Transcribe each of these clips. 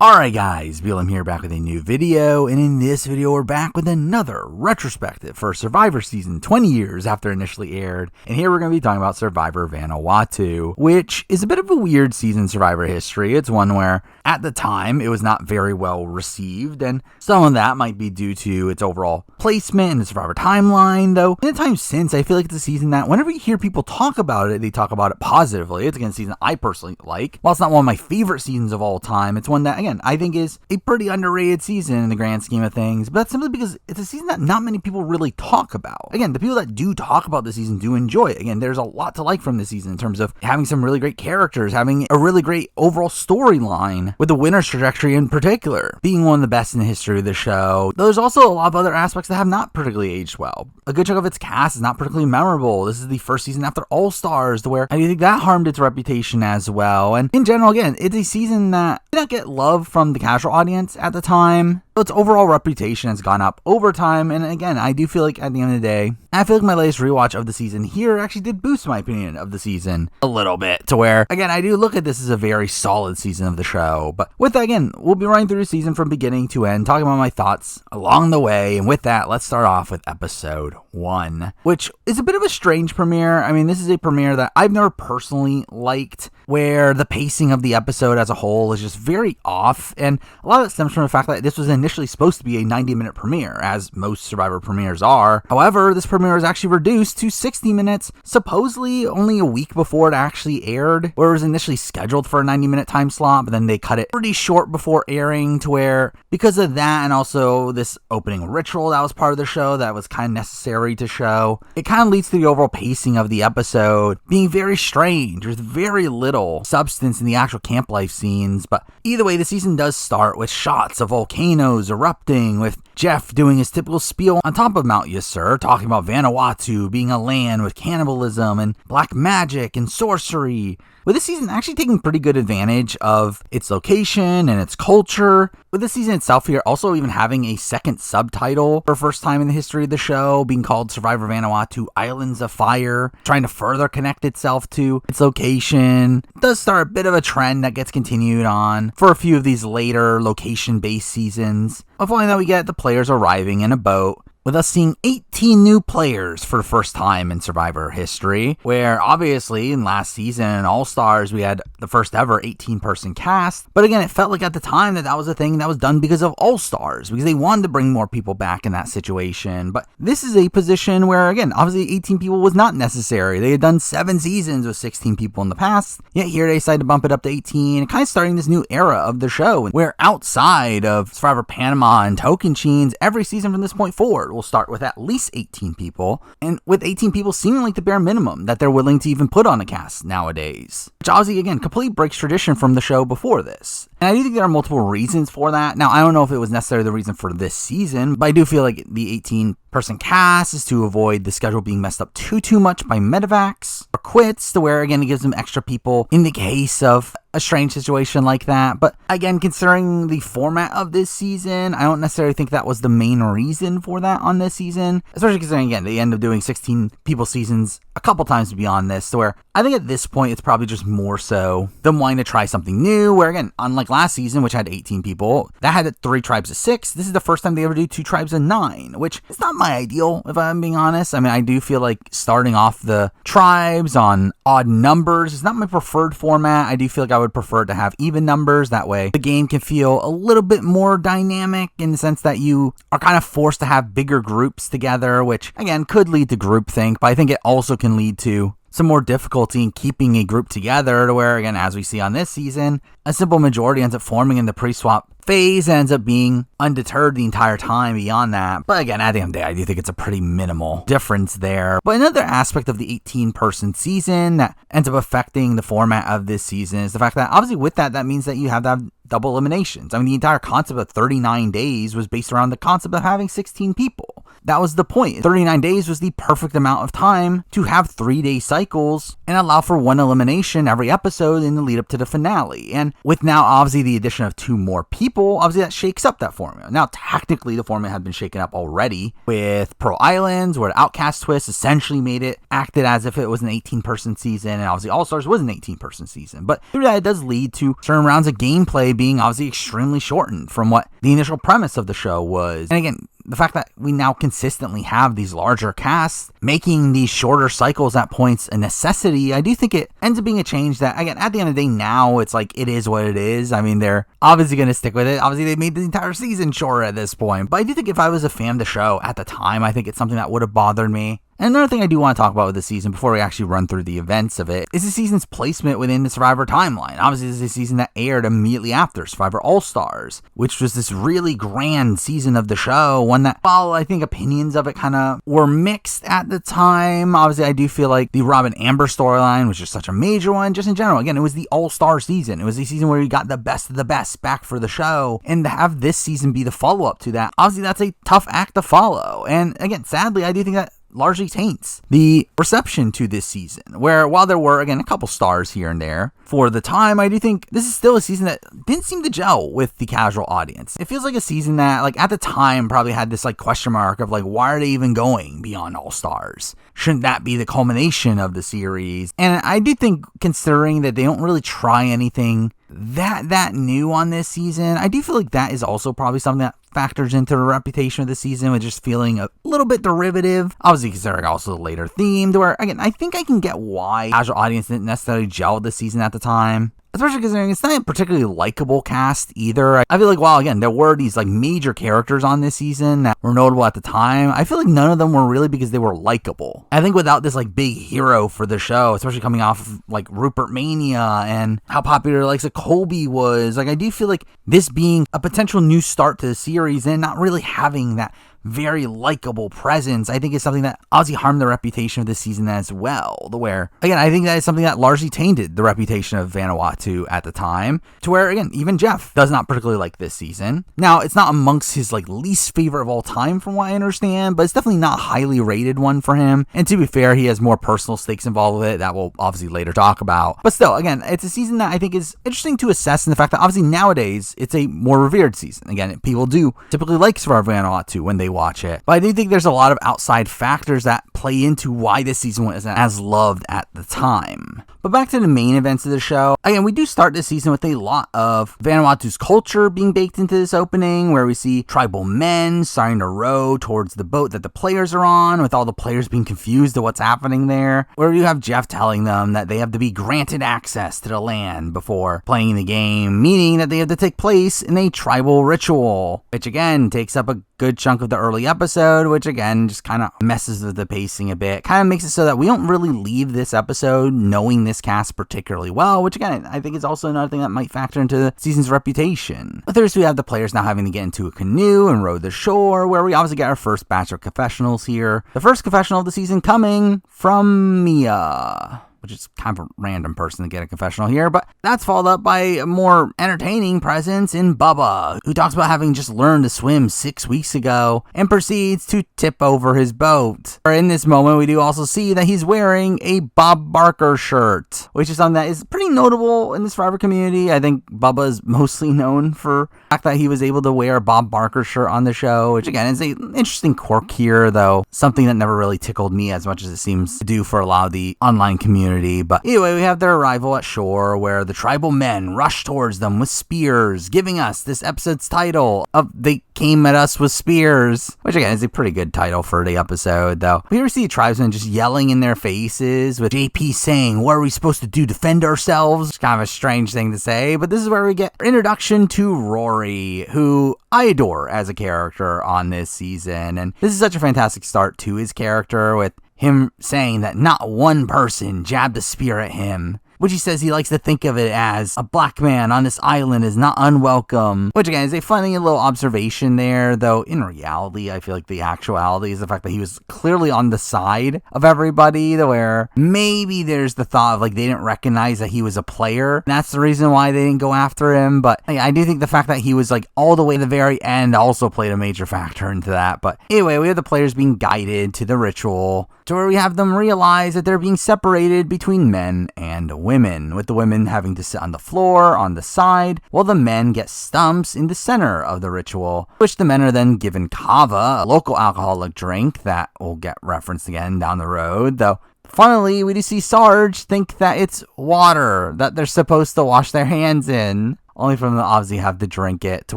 Alright guys, BLM here back with a new video, and in this video we're back with another retrospective for Survivor Season 20 years after initially aired, and here we're going to be talking about Survivor Vanuatu, which is a bit of a weird season in Survivor history. It's one where, at the time, it was not very well received, and some of that might be due to its overall placement in the Survivor timeline, though in the time since, I feel like it's a season that whenever you hear people talk about it, they talk about it positively. It's again a season I personally like. While it's not one of my favorite seasons of all time, it's one that, again, I think is a pretty underrated season in the grand scheme of things, but that's simply because it's a season that not many people really talk about. Again, the people that do talk about the season do enjoy it. Again, there's a lot to like from this season in terms of having some really great characters, having a really great overall storyline, with the winner's trajectory in particular being one of the best in the history of the show. There's also a lot of other aspects that have not particularly aged well. A good chunk of its cast is not particularly memorable. This is the first season after All Stars, to where I think that harmed its reputation as well. And in general, again, it's a season that did not get love from the casual audience at the time. So its overall reputation has gone up over time, and again, I do feel like at the end of the day, I feel like my latest rewatch of the season here actually did boost my opinion of the season a little bit, to where, again, I do look at this as a very solid season of the show. But with that, again, we'll be running through the season from beginning to end, talking about my thoughts along the way, and with that, let's start off with episode 1, which is a bit of a strange premiere. I mean, this is a premiere that I've never personally liked, where the pacing of the episode as a whole is just very off, and a lot of it stems from the fact that this was initially supposed to be a 90-minute premiere, as most Survivor premieres are. However, this premiere was actually reduced to 60 minutes, supposedly only a week before it actually aired, where it was initially scheduled for a 90-minute time slot, but then they cut it pretty short before airing, to where, because of that, and also this opening ritual that was part of the show that was kind of necessary to show, it kind of leads to the overall pacing of the episode being very strange, with very little substance in the actual camp life scenes. But either way, the season does start with shots of volcanoes erupting, with Jeff doing his typical spiel on top of Mount Yasur, talking about Vanuatu being a land with cannibalism and black magic and sorcery, with this season actually taking pretty good advantage of its location and its culture, with the season itself here also even having a second subtitle for the first time in the history of the show, being called Survivor Vanuatu Islands of Fire, trying to further connect itself to its location. It does start a bit of a trend that gets continued on for a few of these later location-based seasons. Following that, we get the players arriving in a boat, with us seeing 18 new players for the first time in Survivor history, where obviously in last season in All Stars we had the first ever 18-person cast, but again, it felt like at the time that was a thing that was done because of All Stars, because they wanted to bring more people back in that situation. But this is a position where, again, obviously 18 people was not necessary. They had done 7 seasons with 16 people in the past, yet here they decided to bump it up to 18, kind of starting this new era of the show, where outside of Survivor Panama and Tocantins, every season from this point forward will start with at least 18 people, and with 18 people seeming like the bare minimum that they're willing to even put on a cast nowadays, which obviously, again, completely breaks tradition from the show before this. And I do think there are multiple reasons for that. Now, I don't know if it was necessarily the reason for this season, but I do feel like the 18-person cast is to avoid the schedule being messed up too much by medevacs or quits, to where, again, it gives them extra people in the case of a strange situation like that. But again, considering the format of this season, I don't necessarily think that was the main reason for that on this season, especially considering, again, they end up doing 16 people seasons a couple times beyond this, to where I think at this point it's probably just more so them wanting to try something new, where, again, unlike last season, which had 18 people, that had 3 tribes of 6, this is the first time they ever do 2 tribes of 9, which is not my ideal, if I'm being honest. I mean, I do feel like starting off the tribes on odd numbers is not my preferred format. I do feel like I would prefer to have even numbers. That way the game can feel a little bit more dynamic, in the sense that you are kind of forced to have bigger groups together, which, again, could lead to groupthink, but I think it also can lead to some more difficulty in keeping a group together, to where, again, as we see on this season, a simple majority ends up forming in the pre-swap phase, ends up being undeterred the entire time beyond that. But again, at the end of the day, I do think it's a pretty minimal difference there. But another aspect of the 18-person season that ends up affecting the format of this season is the fact that, obviously, with that means that you have to have double eliminations. I mean, the entire concept of 39 days was based around the concept of having 16 people. that was the point. 39 days was the perfect amount of time to have 3-day cycles and allow for one elimination every episode in the lead up to the finale. And with now obviously the addition of 2 more people, obviously that shakes up that formula. Now technically the formula had been shaken up already with Pearl Islands, where the Outcast twist essentially made it acted as if it was an 18-person season, and obviously All-Stars was an 18-person season. But through that, it does lead to certain rounds of gameplay being obviously extremely shortened from what the initial premise of the show was. And again, the fact that we now consistently have these larger casts making these shorter cycles at points a necessity, I do think it ends up being a change that, again, at the end of the day, now it's like it is what it is. I mean, they're obviously going to stick with it. Obviously, they made the entire season shorter at this point. But I do think if I was a fan of the show at the time, I think it's something that would have bothered me. And another thing I do want to talk about with this season, before we actually run through the events of it, is the season's placement within the Survivor timeline. Obviously, this is a season that aired immediately after Survivor All-Stars, which was this really grand season of the show, one that, while I think opinions of it kind of were mixed at the time, obviously I do feel like the Robin Amber storyline was just such a major one, just in general. Again, it was the All-Star season. It was the season where you got the best of the best back for the show, and to have this season be the follow-up to that, obviously that's a tough act to follow. And again, sadly, I do think that largely taints the reception to this season, where while there were, again, a couple stars here and there for the time, I do think this is still a season that didn't seem to gel with the casual audience. It feels like a season that, like, at the time probably had this like question mark of like, why are they even going beyond All Stars? Shouldn't that be the culmination of the series? And I do think, considering that they don't really try anything that new on this season, I do feel like that is also probably something that factors into the reputation of the season, with just feeling a little bit derivative, obviously considering also the later themed, where again, I think I can get why casual audience didn't necessarily gel with the season at the time. Especially considering it's not a particularly likable cast either. I feel like, while again, there were these like major characters on this season that were notable at the time, I feel like none of them were really because they were likable. I think without this like big hero for the show, especially coming off of like Rupert Mania and how popular like Colby was, like I do feel like this being a potential new start to the series and not really having that very likable presence, I think is something that obviously harmed the reputation of this season as well. Where, again, I think that is something that largely tainted the reputation of Vanuatu at the time, to where, again, even Jeff does not particularly like this season. Now, it's not amongst his like least favorite of all time from what I understand, but it's definitely not a highly rated one for him. And to be fair, he has more personal stakes involved with it that we'll obviously later talk about. But still, again, it's a season that I think is interesting to assess in the fact that obviously nowadays it's a more revered season. Again, people do typically like Survivor Vanuatu when they watch it. But I do think there's a lot of outside factors that play into why this season wasn't as loved at the time. But back to the main events of the show. Again, we do start this season with a lot of Vanuatu's culture being baked into this opening, where we see tribal men starting to row towards the boat that the players are on, with all the players being confused at what's happening there. Where you have Jeff telling them that they have to be granted access to the land before playing the game, meaning that they have to take place in a tribal ritual, which again takes up a good chunk of the early episode, which again just kind of messes with the pacing a bit. Kind of makes it so that we don't really leave this episode knowing this cast particularly well, which again I think is also another thing that might factor into the season's reputation. But first, we have the players now having to get into a canoe and row the shore, where we obviously get our first batch of confessionals here. The first confessional of the season coming from Mia, which is kind of a random person to get a confessional here, but that's followed up by a more entertaining presence in Bubba, who talks about having just learned to swim 6 weeks ago and proceeds to tip over his boat. In this moment, we do also see that he's wearing a Bob Barker shirt, which is something that is pretty notable in the Survivor community. I think Bubba is mostly known for the fact that he was able to wear a Bob Barker shirt on the show, which again is an interesting quirk here, though something that never really tickled me as much as it seems to do for a lot of the online community. But anyway, we have their arrival at shore, where the tribal men rush towards them with spears, giving us this episode's title of They Came at Us with Spears, which again is a pretty good title for the episode, though. We hear see tribesmen just yelling in their faces, with JP saying, "What are we supposed to do, defend ourselves?" It's kind of a strange thing to say, but this is where we get our introduction to Rory, who I adore as a character on this season. And this is such a fantastic start to his character, with him saying that not one person jabbed a spear at him, which he says he likes to think of it as a black man on this island is not unwelcome, which again is a funny little observation there, though in reality I feel like the actuality is the fact that he was clearly on the side of everybody, where maybe there's the thought of like they didn't recognize that he was a player, and that's the reason why they didn't go after him. But I do think the fact that he was like all the way to the very end also played a major factor into that. But anyway, we have the players being guided to the ritual, to where we have them realize that they're being separated between men and women, with the women having to sit on the floor on the side, while the men get stumps in the center of the ritual, which the men are then given kava, a local alcoholic drink that will get referenced again down the road, though finally we do see Sarge think that it's water that they're supposed to wash their hands in, only for them to obviously have to drink it, to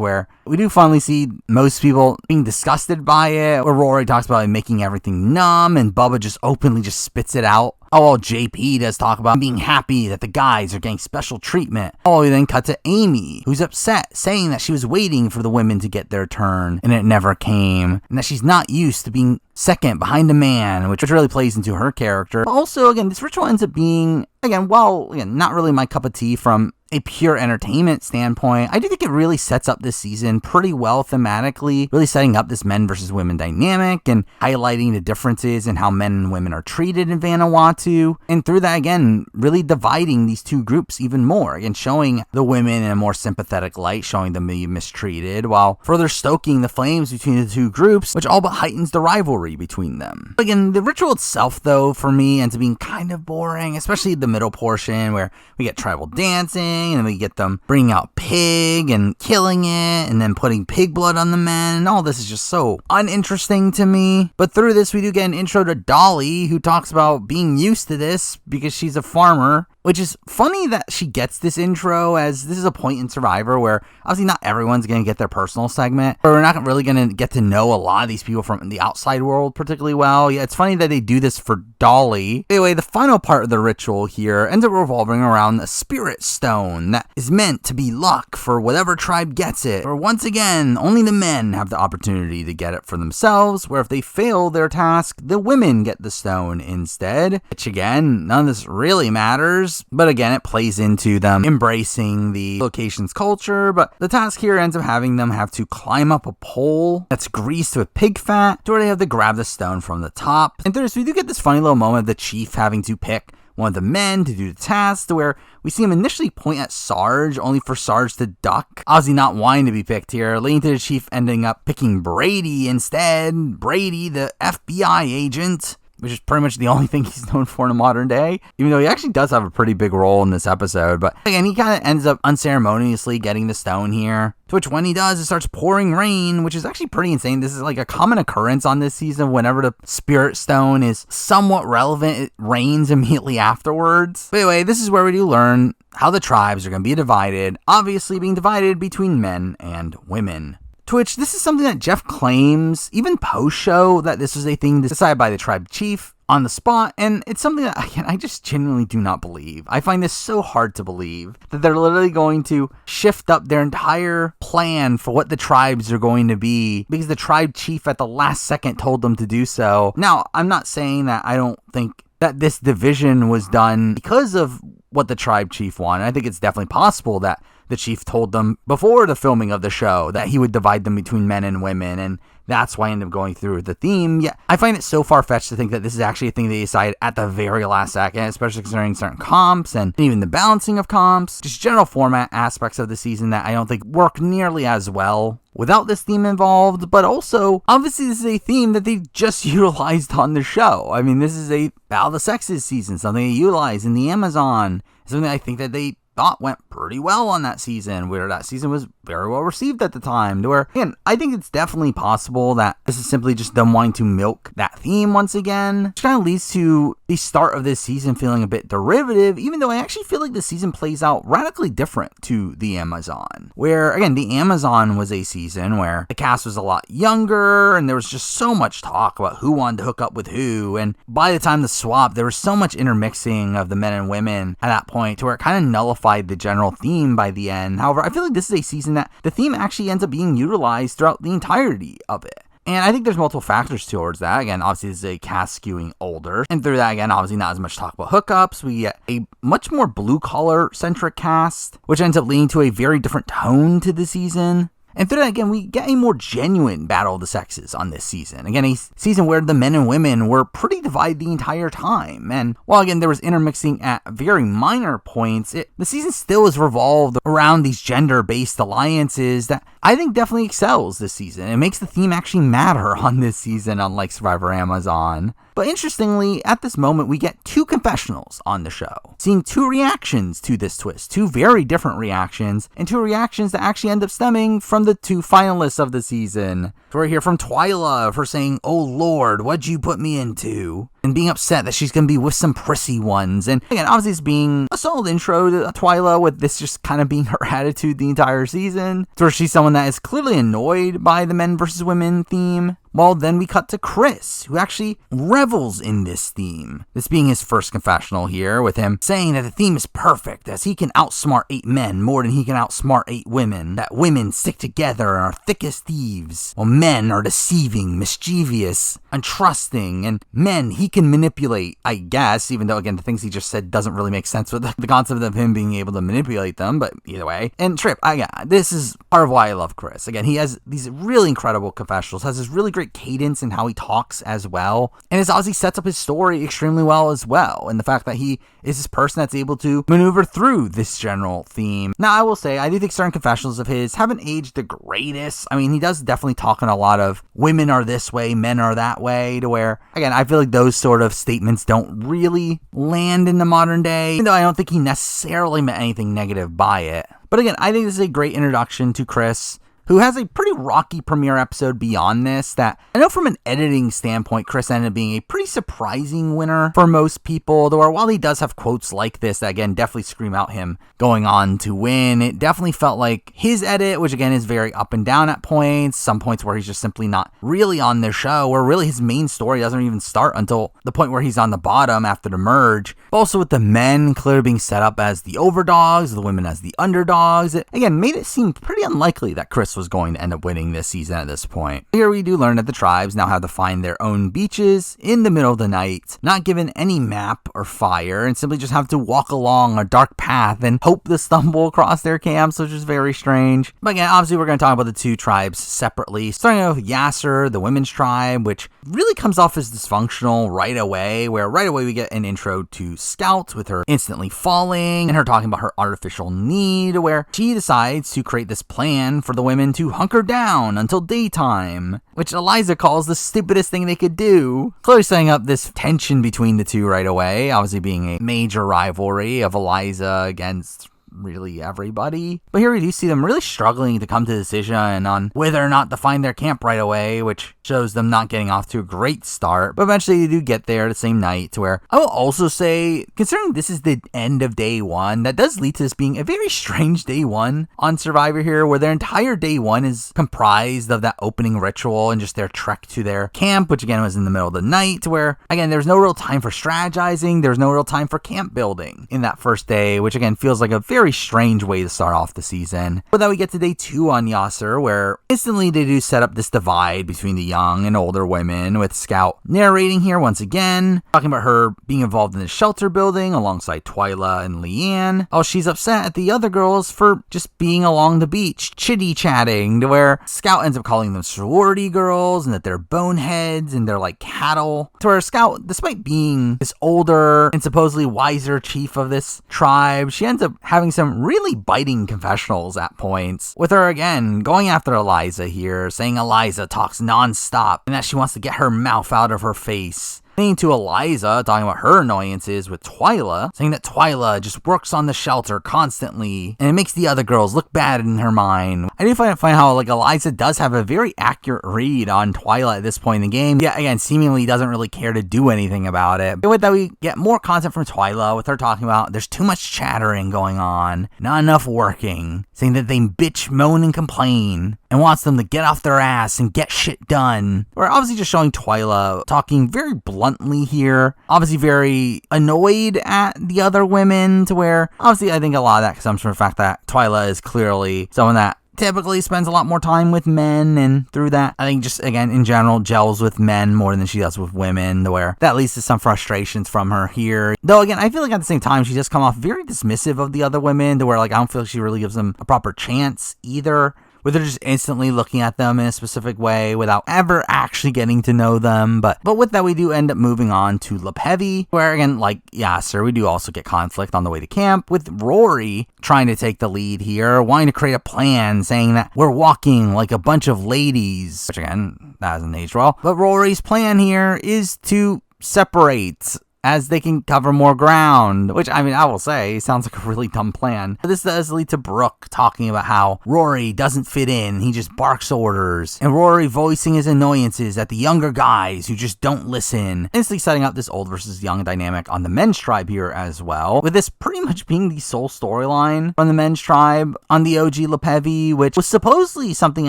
where we do finally see most people being disgusted by it, where Rory talks about it making everything numb, and Bubba just openly just spits it out. Oh, well, JP does talk about being happy that the guys are getting special treatment. Oh, we then cut to Amy, who's upset, saying that she was waiting for the women to get their turn, and it never came, and that she's not used to being second behind a man, which really plays into her character. But also, again, this ritual ends up being, again, not really my cup of tea from a pure entertainment standpoint. I do think it really sets up this season pretty well thematically, really setting up this men versus women dynamic and highlighting the differences in how men and women are treated in Vanuatu. And through that, again, really dividing these two groups even more, again, showing the women in a more sympathetic light, showing them being mistreated, while further stoking the flames between the two groups, which all but heightens the rivalry between them. Again, the ritual itself, though, for me, ends up being kind of boring, especially the middle portion where we get tribal dancing, and we get them bringing out pig and killing it, and then putting pig blood on the men, and all this is just so uninteresting to me. But through this, we do get an intro to Dolly, who talks about being used to this because she's a farmer, which is funny that she gets this intro, as this is a point in Survivor where obviously not everyone's going to get their personal segment, or we're not really going to get to know a lot of these people from the outside world particularly well. Yeah, it's funny that they do this for Dolly. Anyway, the final part of the ritual here ends up revolving around a spirit stone that is meant to be luck for whatever tribe gets it, or once again, only the men have the opportunity to get it for themselves, where if they fail their task, the women get the stone instead, which again, none of this really matters. But again, it plays into them embracing the location's culture. But the task here ends up having them have to climb up a pole that's greased with pig fat, to where they have to grab the stone from the top. And through this, we do get this funny little moment of the chief having to pick one of the men to do the task, to where we see him initially point at Sarge, only for Sarge to duck, obviously not wanting to be picked here, leading to the chief ending up picking Brady instead. Brady, the FBI agent, which is pretty much the only thing he's known for in a modern day, even though he actually does have a pretty big role in this episode. But again, he kind of ends up unceremoniously getting the stone here, to which when he does, it starts pouring rain, which is actually pretty insane. This is like a common occurrence on this season. Whenever the spirit stone is somewhat relevant, it rains immediately afterwards. But anyway, this is where we do learn how the tribes are going to be divided, obviously being divided between men and women. To which this is something that Jeff claims, even post-show, that this was a thing decided by the tribe chief on the spot, and it's something that I just genuinely do not believe. I find this so hard to believe, that they're literally going to shift up their entire plan for what the tribes are going to be, because the tribe chief at the last second told them to do so. Now, I'm not saying that I don't think that this division was done because of what the tribe chief wanted. I think it's definitely possible that the chief told them before the filming of the show that he would divide them between men and women, and that's why I ended up going through with the theme. Yeah, I find it so far-fetched to think that this is actually a thing they decided at the very last second, especially considering certain comps and even the balancing of comps, just general format aspects of the season that I don't think work nearly as well without this theme involved. But also, obviously this is a theme that they just utilized on the show. I mean, this is a Battle of the Sexes season, something they utilized in the Amazon, something I think that they thought went pretty well on that season, where that season was very well received at the time, to where, again, I think it's definitely possible that this is simply just them wanting to milk that theme once again, which kind of leads to the start of this season feeling a bit derivative, even though I actually feel like the season plays out radically different to the Amazon, where, again, the Amazon was a season where the cast was a lot younger, and there was just so much talk about who wanted to hook up with who, and by the time the swap, there was so much intermixing of the men and women at that point, to where it kind of nullified the general theme by the end. However, I feel like this is a season that the theme actually ends up being utilized throughout the entirety of it. And I think there's multiple factors towards that. Again, obviously this is a cast skewing older. And through that, again, obviously not as much talk about hookups. We get a much more blue-collar centric cast, which ends up leading to a very different tone to the season. And through that, again, we get a more genuine battle of the sexes on this season. Again, a season where the men and women were pretty divided the entire time. And while, again, there was intermixing at very minor points, the season still is revolved around these gender-based alliances that I think definitely excels this season. It makes the theme actually matter on this season, unlike Survivor Amazon. But interestingly, at this moment, we get 2 confessionals on the show, seeing 2 reactions to this twist, 2 very different reactions, and 2 reactions that actually end up stemming from the 2 finalists of the season. So we're here from Twyla of her saying, "Oh Lord, what'd you put me into?" and being upset that she's going to be with some prissy ones. And again, obviously it's being a solid intro to Twyla, with this just kind of being her attitude the entire season. So where she's someone that is clearly annoyed by the men versus women theme. Well, then we cut to Chris, who actually revels in this theme. This being his first confessional here, with him saying that the theme is perfect, as he can outsmart 8 men more than he can outsmart 8 women. That women stick together and are thick as thieves, while men are deceiving, mischievous, untrusting, and men he can manipulate, I guess, even though, again, the things he just said doesn't really make sense with the concept of him being able to manipulate them, but either way. And Trip, this is part of why I love Chris. Again, he has these really incredible confessionals, has this really great cadence in how he talks as well, and it obviously sets up his story extremely well as well, and the fact that he is this person that's able to maneuver through this general theme. Now, I will say, I do think certain confessionals of his haven't aged the greatest. I mean, he does definitely talk on a lot of women are this way, men are that way, to where, again, I feel like those sort of statements don't really land in the modern day, even though I don't think he necessarily meant anything negative by it. But again, I think this is a great introduction to Chris, who has a pretty rocky premiere episode beyond this that I know from an editing standpoint, Chris ended up being a pretty surprising winner for most people, though while he does have quotes like this that, again, definitely scream out him going on to win, it definitely felt like his edit, which, again, is very up and down at points, some points where he's just simply not really on the show, where really his main story doesn't even start until the point where he's on the bottom after the merge. But also with the men clearly being set up as the overdogs, the women as the underdogs, it, again, made it seem pretty unlikely that Chris was going to end up winning this season at this point. Here we do learn that the tribes now have to find their own beaches in the middle of the night, not given any map or fire, and simply just have to walk along a dark path and hope to stumble across their camps, which is very strange. But again, obviously we're going to talk about the 2 tribes separately, starting out with Yasser, the women's tribe, which really comes off as dysfunctional right away, where right away we get an intro to Scout with her instantly falling and her talking about her artificial need, where she decides to create this plan for the women to hunker down until daytime, which Eliza calls the stupidest thing they could do. Clearly setting up this tension between the 2 right away, obviously being a major rivalry of Eliza against really everybody. But here we do see them really struggling to come to a decision on whether or not to find their camp right away, which shows them not getting off to a great start. But eventually they do get there the same night, to where I will also say, considering this is the end of day 1, that does lead to this being a very strange day 1 on Survivor here, where their entire day 1 is comprised of that opening ritual and just their trek to their camp, which again was in the middle of the night, to where, again, there's no real time for strategizing, there's no real time for camp building in that first day, which again feels like a very strange way to start off the season. But then we get to day 2 on Yasser, where instantly they do set up this divide between the young and older women, with Scout narrating here once again, talking about her being involved in the shelter building alongside Twyla and Leanne. Oh, she's upset at the other girls for just being along the beach, chitty-chatting, to where Scout ends up calling them sorority girls and that they're boneheads and they're like cattle. To where Scout, despite being this older and supposedly wiser chief of this tribe, she ends up having some really biting confessionals at points, with her again going after Eliza here, saying Eliza talks non-stop and that she wants to get her mouth out of her face. To Eliza, talking about her annoyances with Twyla, saying that Twyla just works on the shelter constantly, and it makes the other girls look bad in her mind. I do find how like Eliza does have a very accurate read on Twyla at this point in the game, yet again, seemingly doesn't really care to do anything about it. But with that, we get more content from Twyla, with her talking about there's too much chattering going on, not enough working, saying that they bitch, moan, and complain, and wants them to get off their ass and get shit done. We're obviously just showing Twyla talking very bluntly here, obviously very annoyed at the other women, to where obviously I think a lot of that comes from the fact that Twyla is clearly someone that typically spends a lot more time with men, and through that, I think just, again, in general, gels with men more than she does with women, to where that leads to some frustrations from her here. Though, again, I feel like at the same time, she does come off very dismissive of the other women, to where, like, I don't feel like she really gives them a proper chance either, where they're just instantly looking at them in a specific way without ever actually getting to know them. But with that, we do end up moving on to Lepevi, where, again, like Yasser, we do also get conflict on the way to camp, with Rory trying to take the lead here, wanting to create a plan, saying that we're walking like a bunch of ladies, which, again, that hasn't aged well. But Rory's plan here is to separate, as they can cover more ground, which, I mean, I will say, sounds like a really dumb plan. This does lead to Brooke talking about how Rory doesn't fit in, he just barks orders, and Rory voicing his annoyances at the younger guys who just don't listen, instantly setting up this old versus young dynamic on the men's tribe here as well, with this pretty much being the sole storyline from the men's tribe on the OG Lepevi, which was supposedly something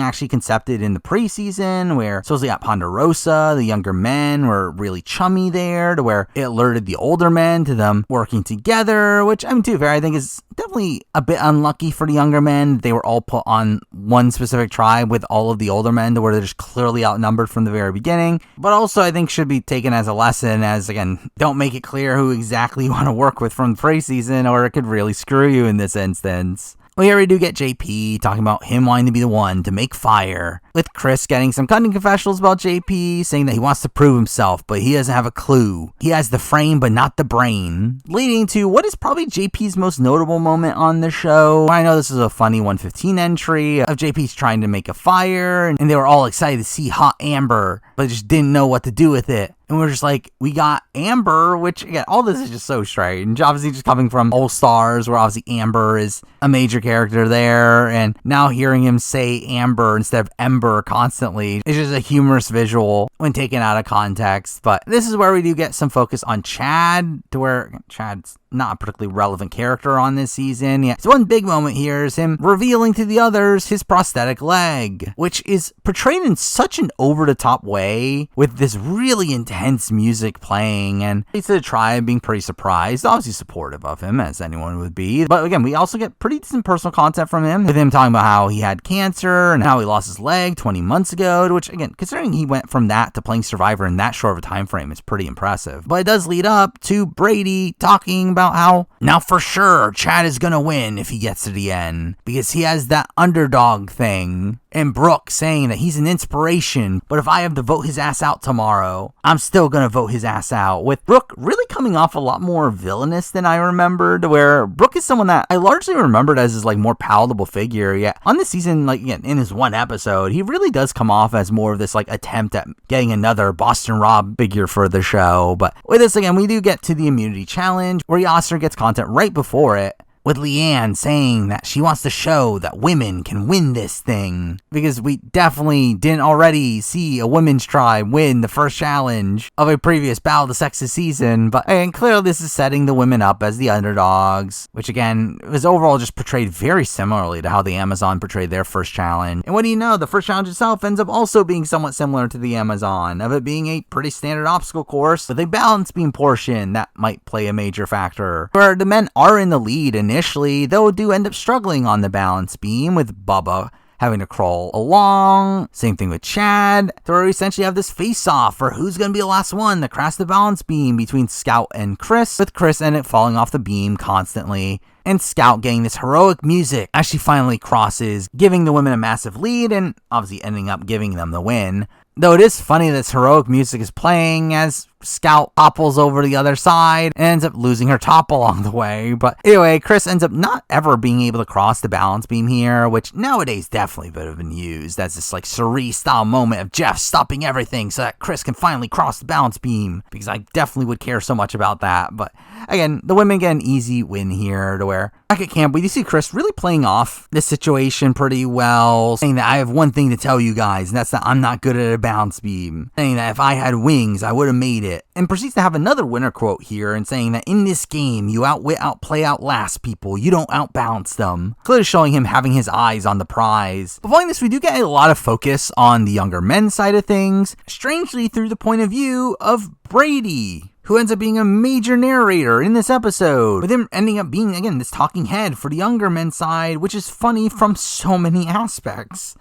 actually concepted in the preseason, where supposedly at Ponderosa, the younger men were really chummy there, to where it alerted the older men to them working together, which, I mean, to be fair, I think is definitely a bit unlucky for the younger men. They were all put on one specific tribe with all of the older men, to where they're just clearly outnumbered from the very beginning. But also, I think should be taken as a lesson, as, again, don't make it clear who exactly you want to work with from the preseason, or it could really screw you in this instance. Well, here we do get JP talking about him wanting to be the one to make fire, with Chris getting some cutting confessionals about JP, saying that he wants to prove himself, but he doesn't have a clue. He has the frame, but not the brain, leading to what is probably JP's most notable moment on the show. I know this is a funny 115 entry of JP's trying to make a fire, and they were all excited to see hot amber, but just didn't know what to do with it. And we're just like, we got Amber, which, again, all this is just so strange. Obviously, just coming from All Stars, where obviously Amber is a major character there. And now hearing him say Amber instead of Ember constantly is just a humorous visual when taken out of context. But this is where we do get some focus on Chad, to where, again, Chad's not a particularly relevant character on this season. Yeah, so one big moment here is him revealing to the others his prosthetic leg, which is portrayed in such an over-the-top way, with this really intense music playing, and leads to the tribe being pretty surprised, obviously supportive of him, as anyone would be. But again, we also get pretty decent personal content from him, with him talking about how he had cancer and how he lost his leg 20 months ago, which, again, considering he went from that to playing Survivor in that short of a time frame, is pretty impressive. But it does lead up to Brady talking about how now for sure Chad is gonna win if he gets to the end, because he has that underdog thing, and Brooke saying that he's an inspiration, but if I have to vote his ass out tomorrow, I'm still gonna vote his ass out, with Brooke really coming off a lot more villainous than I remembered, where Brooke is someone that I largely remembered as his, like, more palatable figure, yet on this season, like, again, in his one episode, he really does come off as more of this, like, attempt at getting another Boston Rob figure for the show. But with this, again, we do get to the immunity challenge, where Yasser gets content right before it, with Leanne saying that she wants to show that women can win this thing, because we definitely didn't already see a women's tribe win the first challenge of a previous Battle of the Sexes season. But again, clearly this is setting the women up as the underdogs, which, again, was overall just portrayed very similarly to how the Amazon portrayed their first challenge. And what do you know, the first challenge itself ends up also being somewhat similar to the Amazon, of it being a pretty standard obstacle course with a balance beam portion that might play a major factor, where the men are in the lead initially, though do end up struggling on the balance beam, with Bubba having to crawl along. Same thing with Chad, where we essentially have this face-off for who's going to be the last one to cross the balance beam between Scout and Chris, with Chris ended up falling off the beam constantly, and Scout getting this heroic music as she finally crosses, giving the women a massive lead, and obviously ending up giving them the win. Though it is funny this heroic music is playing as Scout topples over the other side and ends up losing her top along the way. But anyway, Chris ends up not ever being able to cross the balance beam here, which nowadays definitely would have been used as this, like, Cerise style moment of Jeff stopping everything so that Chris can finally cross the balance beam, because I definitely would care so much about that. But again, the women get an easy win here, to where back at camp we do see Chris really playing off this situation pretty well, saying that I have one thing to tell you guys, and that's that I'm not good at a balance beam, saying that if I had wings I would have made it, and proceeds to have another winner quote here, and saying that in this game you outwit, outplay, outlast people, you don't outbalance them, clearly showing him having his eyes on the prize. But following this, we do get a lot of focus on the younger men's side of things, strangely through the point of view of Brady, who ends up being a major narrator in this episode, with him ending up being, again, this talking head for the younger men's side, which is funny from so many aspects.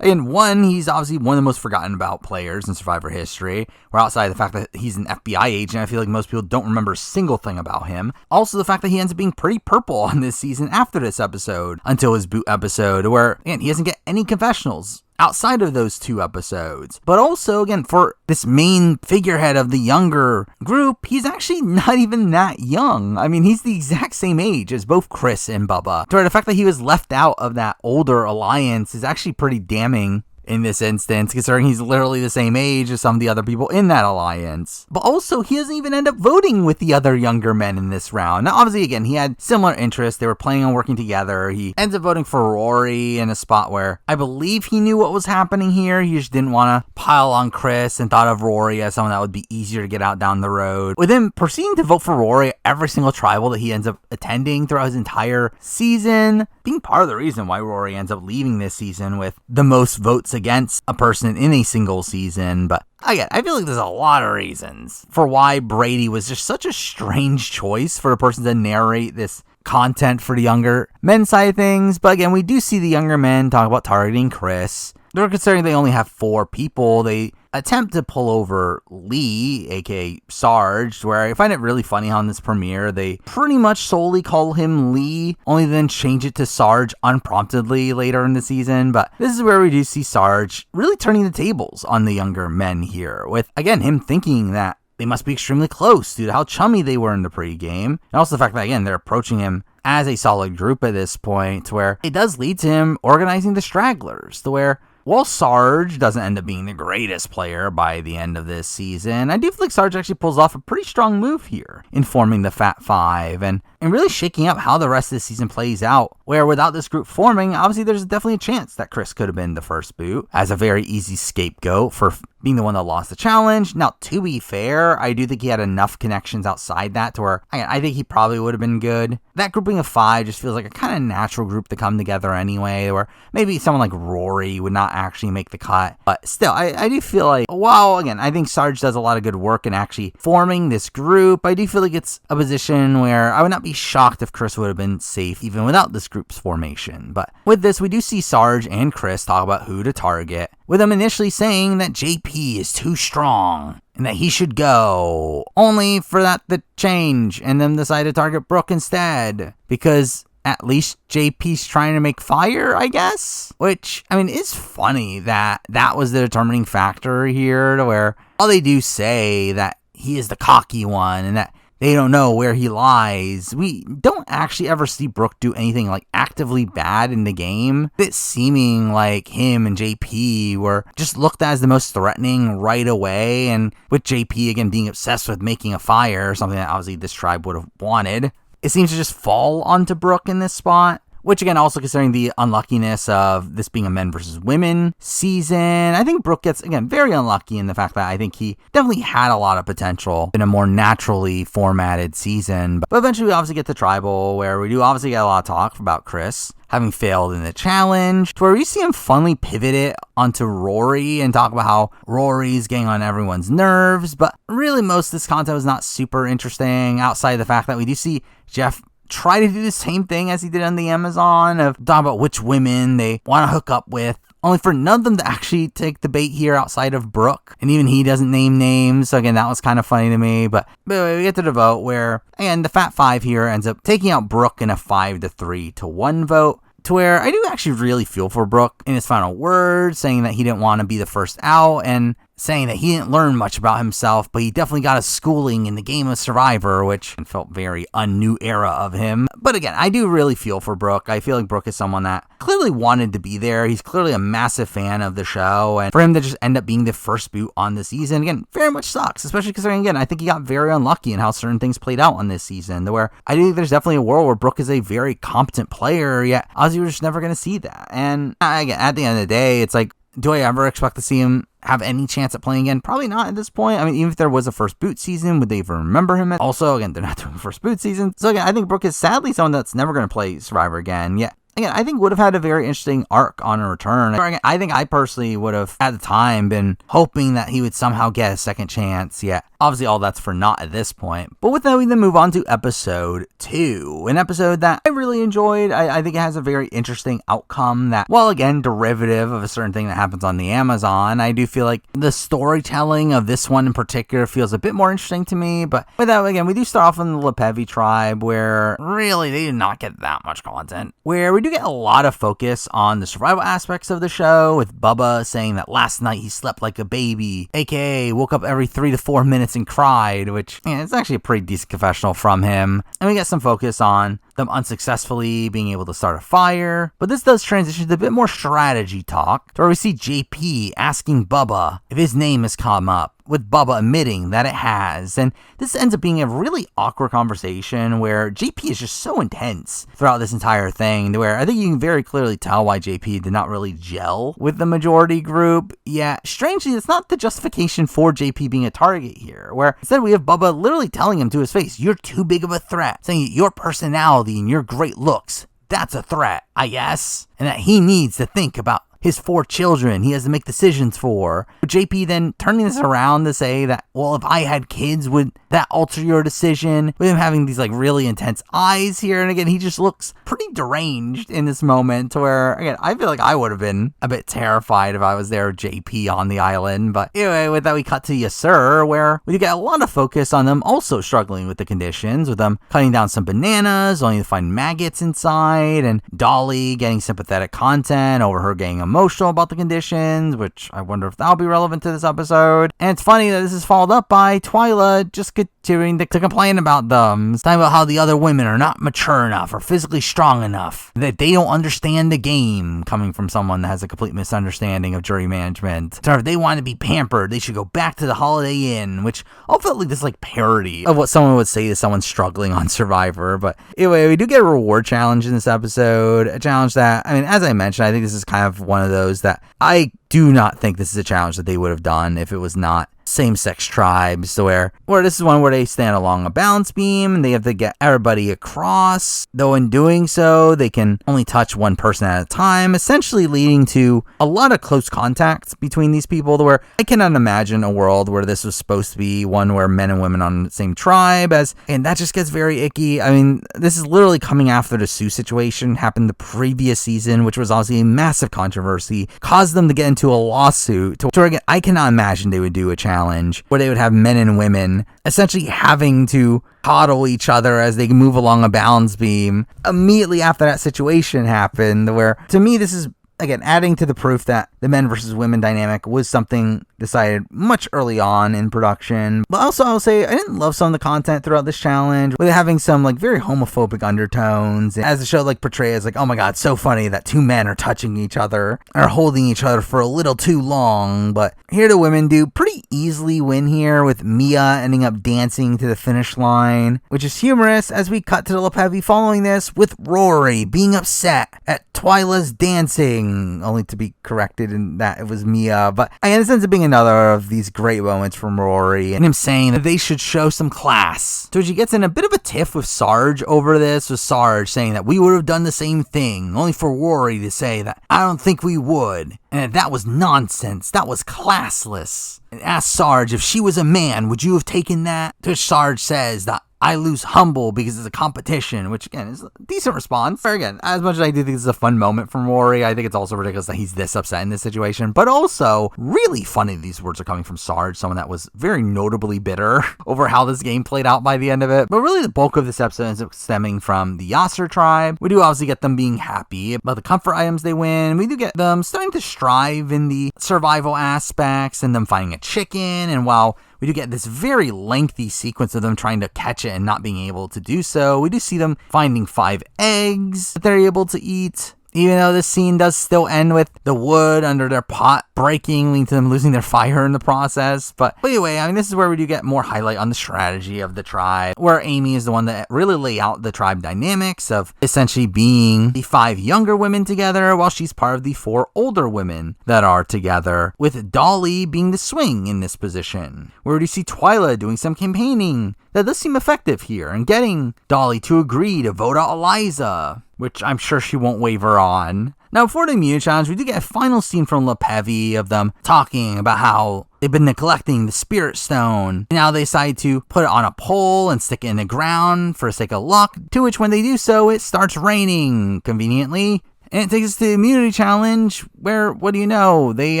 Again, one, he's obviously one of the most forgotten about players in Survivor history, where outside of the fact that he's an FBI agent, I feel like most people don't remember a single thing about him. Also, the fact that he ends up being pretty purple on this season after this episode, until his boot episode, where, again, he doesn't get any confessionals outside of those 2 episodes. But also, again, for this main figurehead of the younger group, he's actually not even that young. I mean, he's the exact same age as both Chris and Bubba. So the fact that he was left out of that older alliance is actually pretty damning in this instance, considering he's literally the same age as some of the other people in that alliance. But also, he doesn't even end up voting with the other younger men in this round. Now, obviously, again, he had similar interests. They were planning on working together. He ends up voting for Rory in a spot where I believe he knew what was happening here. He just didn't want to pile on Chris and thought of Rory as someone that would be easier to get out down the road. With him proceeding to vote for Rory at every single tribal that he ends up attending throughout his entire season, being part of the reason why Rory ends up leaving this season with the most votes against a person in a single season. But again, I feel like there's a lot of reasons for why Brady was just such a strange choice for a person to narrate this content for the younger men's side of things. But again, we do see the younger men talk about targeting Chris. They're considering they only have 4 people. They attempt to pull over Lee, aka Sarge, where I find it really funny how in this premiere they pretty much solely call him Lee, only then change it to Sarge unpromptedly later in the season. But this is where we do see Sarge really turning the tables on the younger men here, with, again, him thinking that they must be extremely close due to how chummy they were in the pregame, and also the fact that, again, they're approaching him as a solid group at this point, where it does lead to him organizing the stragglers, to where while Sarge doesn't end up being the greatest player by the end of this season, I do feel like Sarge actually pulls off a pretty strong move here in forming the Fat Five and really shaking up how the rest of the season plays out, where without this group forming, obviously there's definitely a chance that Chris could have been the first boot as a very easy scapegoat for being the one that lost the challenge. Now, to be fair, I do think he had enough connections outside that to where I think he probably would have been good. That grouping of 5 just feels like a kind of natural group to come together anyway, where maybe someone like Rory would not actually make the cut. But still, I do feel like, while, again, I think Sarge does a lot of good work in actually forming this group, I do feel like it's a position where I would not be shocked if Chris would have been safe even without this group's formation. But with this, we do see Sarge and Chris talk about who to target, with them initially saying that JP is too strong and that he should go, only for that to change and then decide to target Brooke instead, because at least JP's trying to make fire, I guess? Which, I mean, it's funny that that was the determining factor here, to where all they do say that he is the cocky one and that they don't know where he lies. We don't actually ever see Brooke do anything like actively bad in the game. It's seeming like him and JP were just looked at as the most threatening right away, and with JP again being obsessed with making a fire, something that obviously this tribe would have wanted, it seems to just fall onto Brooke in this spot. Which, again, also considering the unluckiness of this being a men versus women season, I think Brooke gets, again, very unlucky in the fact that I think he definitely had a lot of potential in a more naturally formatted season. But eventually we obviously get to Tribal, where we do obviously get a lot of talk about Chris having failed in the challenge, to where we see him funnily pivot it onto Rory and talk about how Rory's getting on everyone's nerves. But really, most of this content was not super interesting, outside of the fact that we do see Jeff try to do the same thing as he did on the Amazon, of talking about which women they want to hook up with, only for none of them to actually take the bait here outside of Brooke. And even he doesn't name names. So again, that was kind of funny to me. But we get to the vote where, again, the Fat Five here ends up taking out Brooke in a 5-3-1 vote, to where I do actually really feel for Brooke in his final words, saying that he didn't want to be the first out, and saying that he didn't learn much about himself, but he definitely got a schooling in the game of Survivor, which felt very un-new era of him. But again, I do really feel for Brooke. I feel like Brooke is someone that clearly wanted to be there. He's clearly a massive fan of the show, and for him to just end up being the first boot on the season, again, very much sucks, especially considering, again, I think he got very unlucky in how certain things played out on this season, to where I do think there's definitely a world where Brooke is a very competent player, yet obviously we're just never going to see that. And again, at the end of the day, it's like, do I ever expect to see him have any chance at playing again? Probably not at this point. I mean, even if there was a first boot season, would they even remember him? Also, again, they're not doing a first boot season. So again, I think Brooke is sadly someone that's never going to play Survivor again. Yet, again, I think would have had a very interesting arc on a return. I think I personally would have, at the time, been hoping that he would somehow get a second chance, yet obviously all that's for naught at this point. But with that, we then move on to episode 2, an episode that I really enjoyed. I think it has a very interesting outcome that, while again, derivative of a certain thing that happens on the Amazon, I do feel like the storytelling of this one in particular feels a bit more interesting to me. But with that, again, we do start off in the Lepevi tribe, where really they did not get that much content, where we do get a lot of focus on the survival aspects of the show, with Bubba saying that last night he slept like a baby, aka woke up every 3 to 4 minutes and cried, which it's actually a pretty decent confessional from him. And we get some focus on them unsuccessfully being able to start a fire, but this does transition to a bit more strategy talk, where we see JP asking Bubba if his name has come up, with Bubba admitting that it has. And this ends up being a really awkward conversation where JP is just so intense throughout this entire thing, where I think you can very clearly tell why JP did not really gel with the majority group. Yet, strangely, it's not the justification for JP being a target here, where instead we have Bubba literally telling him to his face, "You're too big of a threat," saying your personality and your great looks, that's a threat, I guess, and that he needs to think about his 4 children he has to make decisions for. But JP then turning this around to say that, well, if I had kids, would that alter your decision? With him having these like really intense eyes here. And again, he just looks pretty deranged in this moment, where again, I feel like I would have been a bit terrified if I was there with JP on the island. But anyway, with that, we cut to Yes Sir, where we get a lot of focus on them also struggling with the conditions, with them cutting down some bananas only to find maggots inside, and Dolly getting sympathetic content over her getting emotional about the conditions, which I wonder if that'll be relevant to this episode. And it's funny that this is followed up by Twyla just continuing to complain about them, talking about how the other women are not mature enough or physically strong enough, that they don't understand the game, coming from someone that has a complete misunderstanding of jury management. So if they want to be pampered, they should go back to the Holiday Inn, which all felt like this like parody of what someone would say to someone struggling on Survivor. But anyway, we do get a reward challenge in this episode, a challenge that, I mean, as I mentioned, I think this is kind of one of those that I do not think this is a challenge that they would have done if it was not same-sex tribes, where this is one where they stand along a balance beam and they have to get everybody across, though in doing so they can only touch one person at a time, essentially leading to a lot of close contact between these people, where I cannot imagine a world where this was supposed to be one where men and women on the same tribe, and that just gets very icky. I mean, this is literally coming after the Sue situation happened the previous season, which was obviously a massive controversy, caused them to get into a lawsuit, where again, I cannot imagine they would do a challenge where they would have men and women essentially having to coddle each other as they move along a balance beam immediately after that situation happened, where to me this is again adding to the proof that the men versus women dynamic was something decided much early on in production. But also I'll say I didn't love some of the content throughout this challenge, with it having some like very homophobic undertones, as the show like portrays like, oh my god, it's so funny that 2 men are touching each other or holding each other for a little too long. But here the women do pretty easily win here, with Mia ending up dancing to the finish line, which is humorous as we cut to the Lepevi following this, with Rory being upset at Twyla's dancing, only to be corrected in that it was Mia. But again, this ends up being another of these great moments from Rory, and him saying that they should show some class. So she gets in a bit of a tiff with Sarge over this, with Sarge saying that we would have done the same thing, only for Rory to say that I don't think we would, and that was nonsense, that was classless. And asked Sarge if she was a man, would you have taken that? To which Sarge says that I lose humble because it's a competition, which again is a decent response. Or again, as much as I do think this is a fun moment from Rory, I think it's also ridiculous that he's this upset in this situation, but also really funny these words are coming from Sarge, someone that was very notably bitter over how this game played out by the end of it. But really the bulk of this episode ends up stemming from the Yasser tribe. We do obviously get them being happy about the comfort items they win. We do get them starting to strive in the survival aspects and them finding a chicken, and while we do get this very lengthy sequence of them trying to catch it and not being able to do so, we do see them finding 5 eggs that they're able to eat. Even though this scene does still end with the wood under their pot breaking, leading to them losing their fire in the process. But anyway, I mean, this is where we do get more highlight on the strategy of the tribe, where Amy is the one that really lay out the tribe dynamics of essentially being the 5 younger women together, while she's part of the 4 older women that are together, with Dolly being the swing in this position, where we do see Twyla doing some campaigning that does seem effective here, and getting Dolly to agree to vote out Eliza. which I'm sure she won't waver on. Now, before the immunity challenge, we do get a final scene from LePevy of them talking about how they've been neglecting the Spirit Stone. Now they decide to put it on a pole and stick it in the ground for the sake of luck, to which when they do so, it starts raining, conveniently. And it takes us to the immunity challenge, where, what do you know, they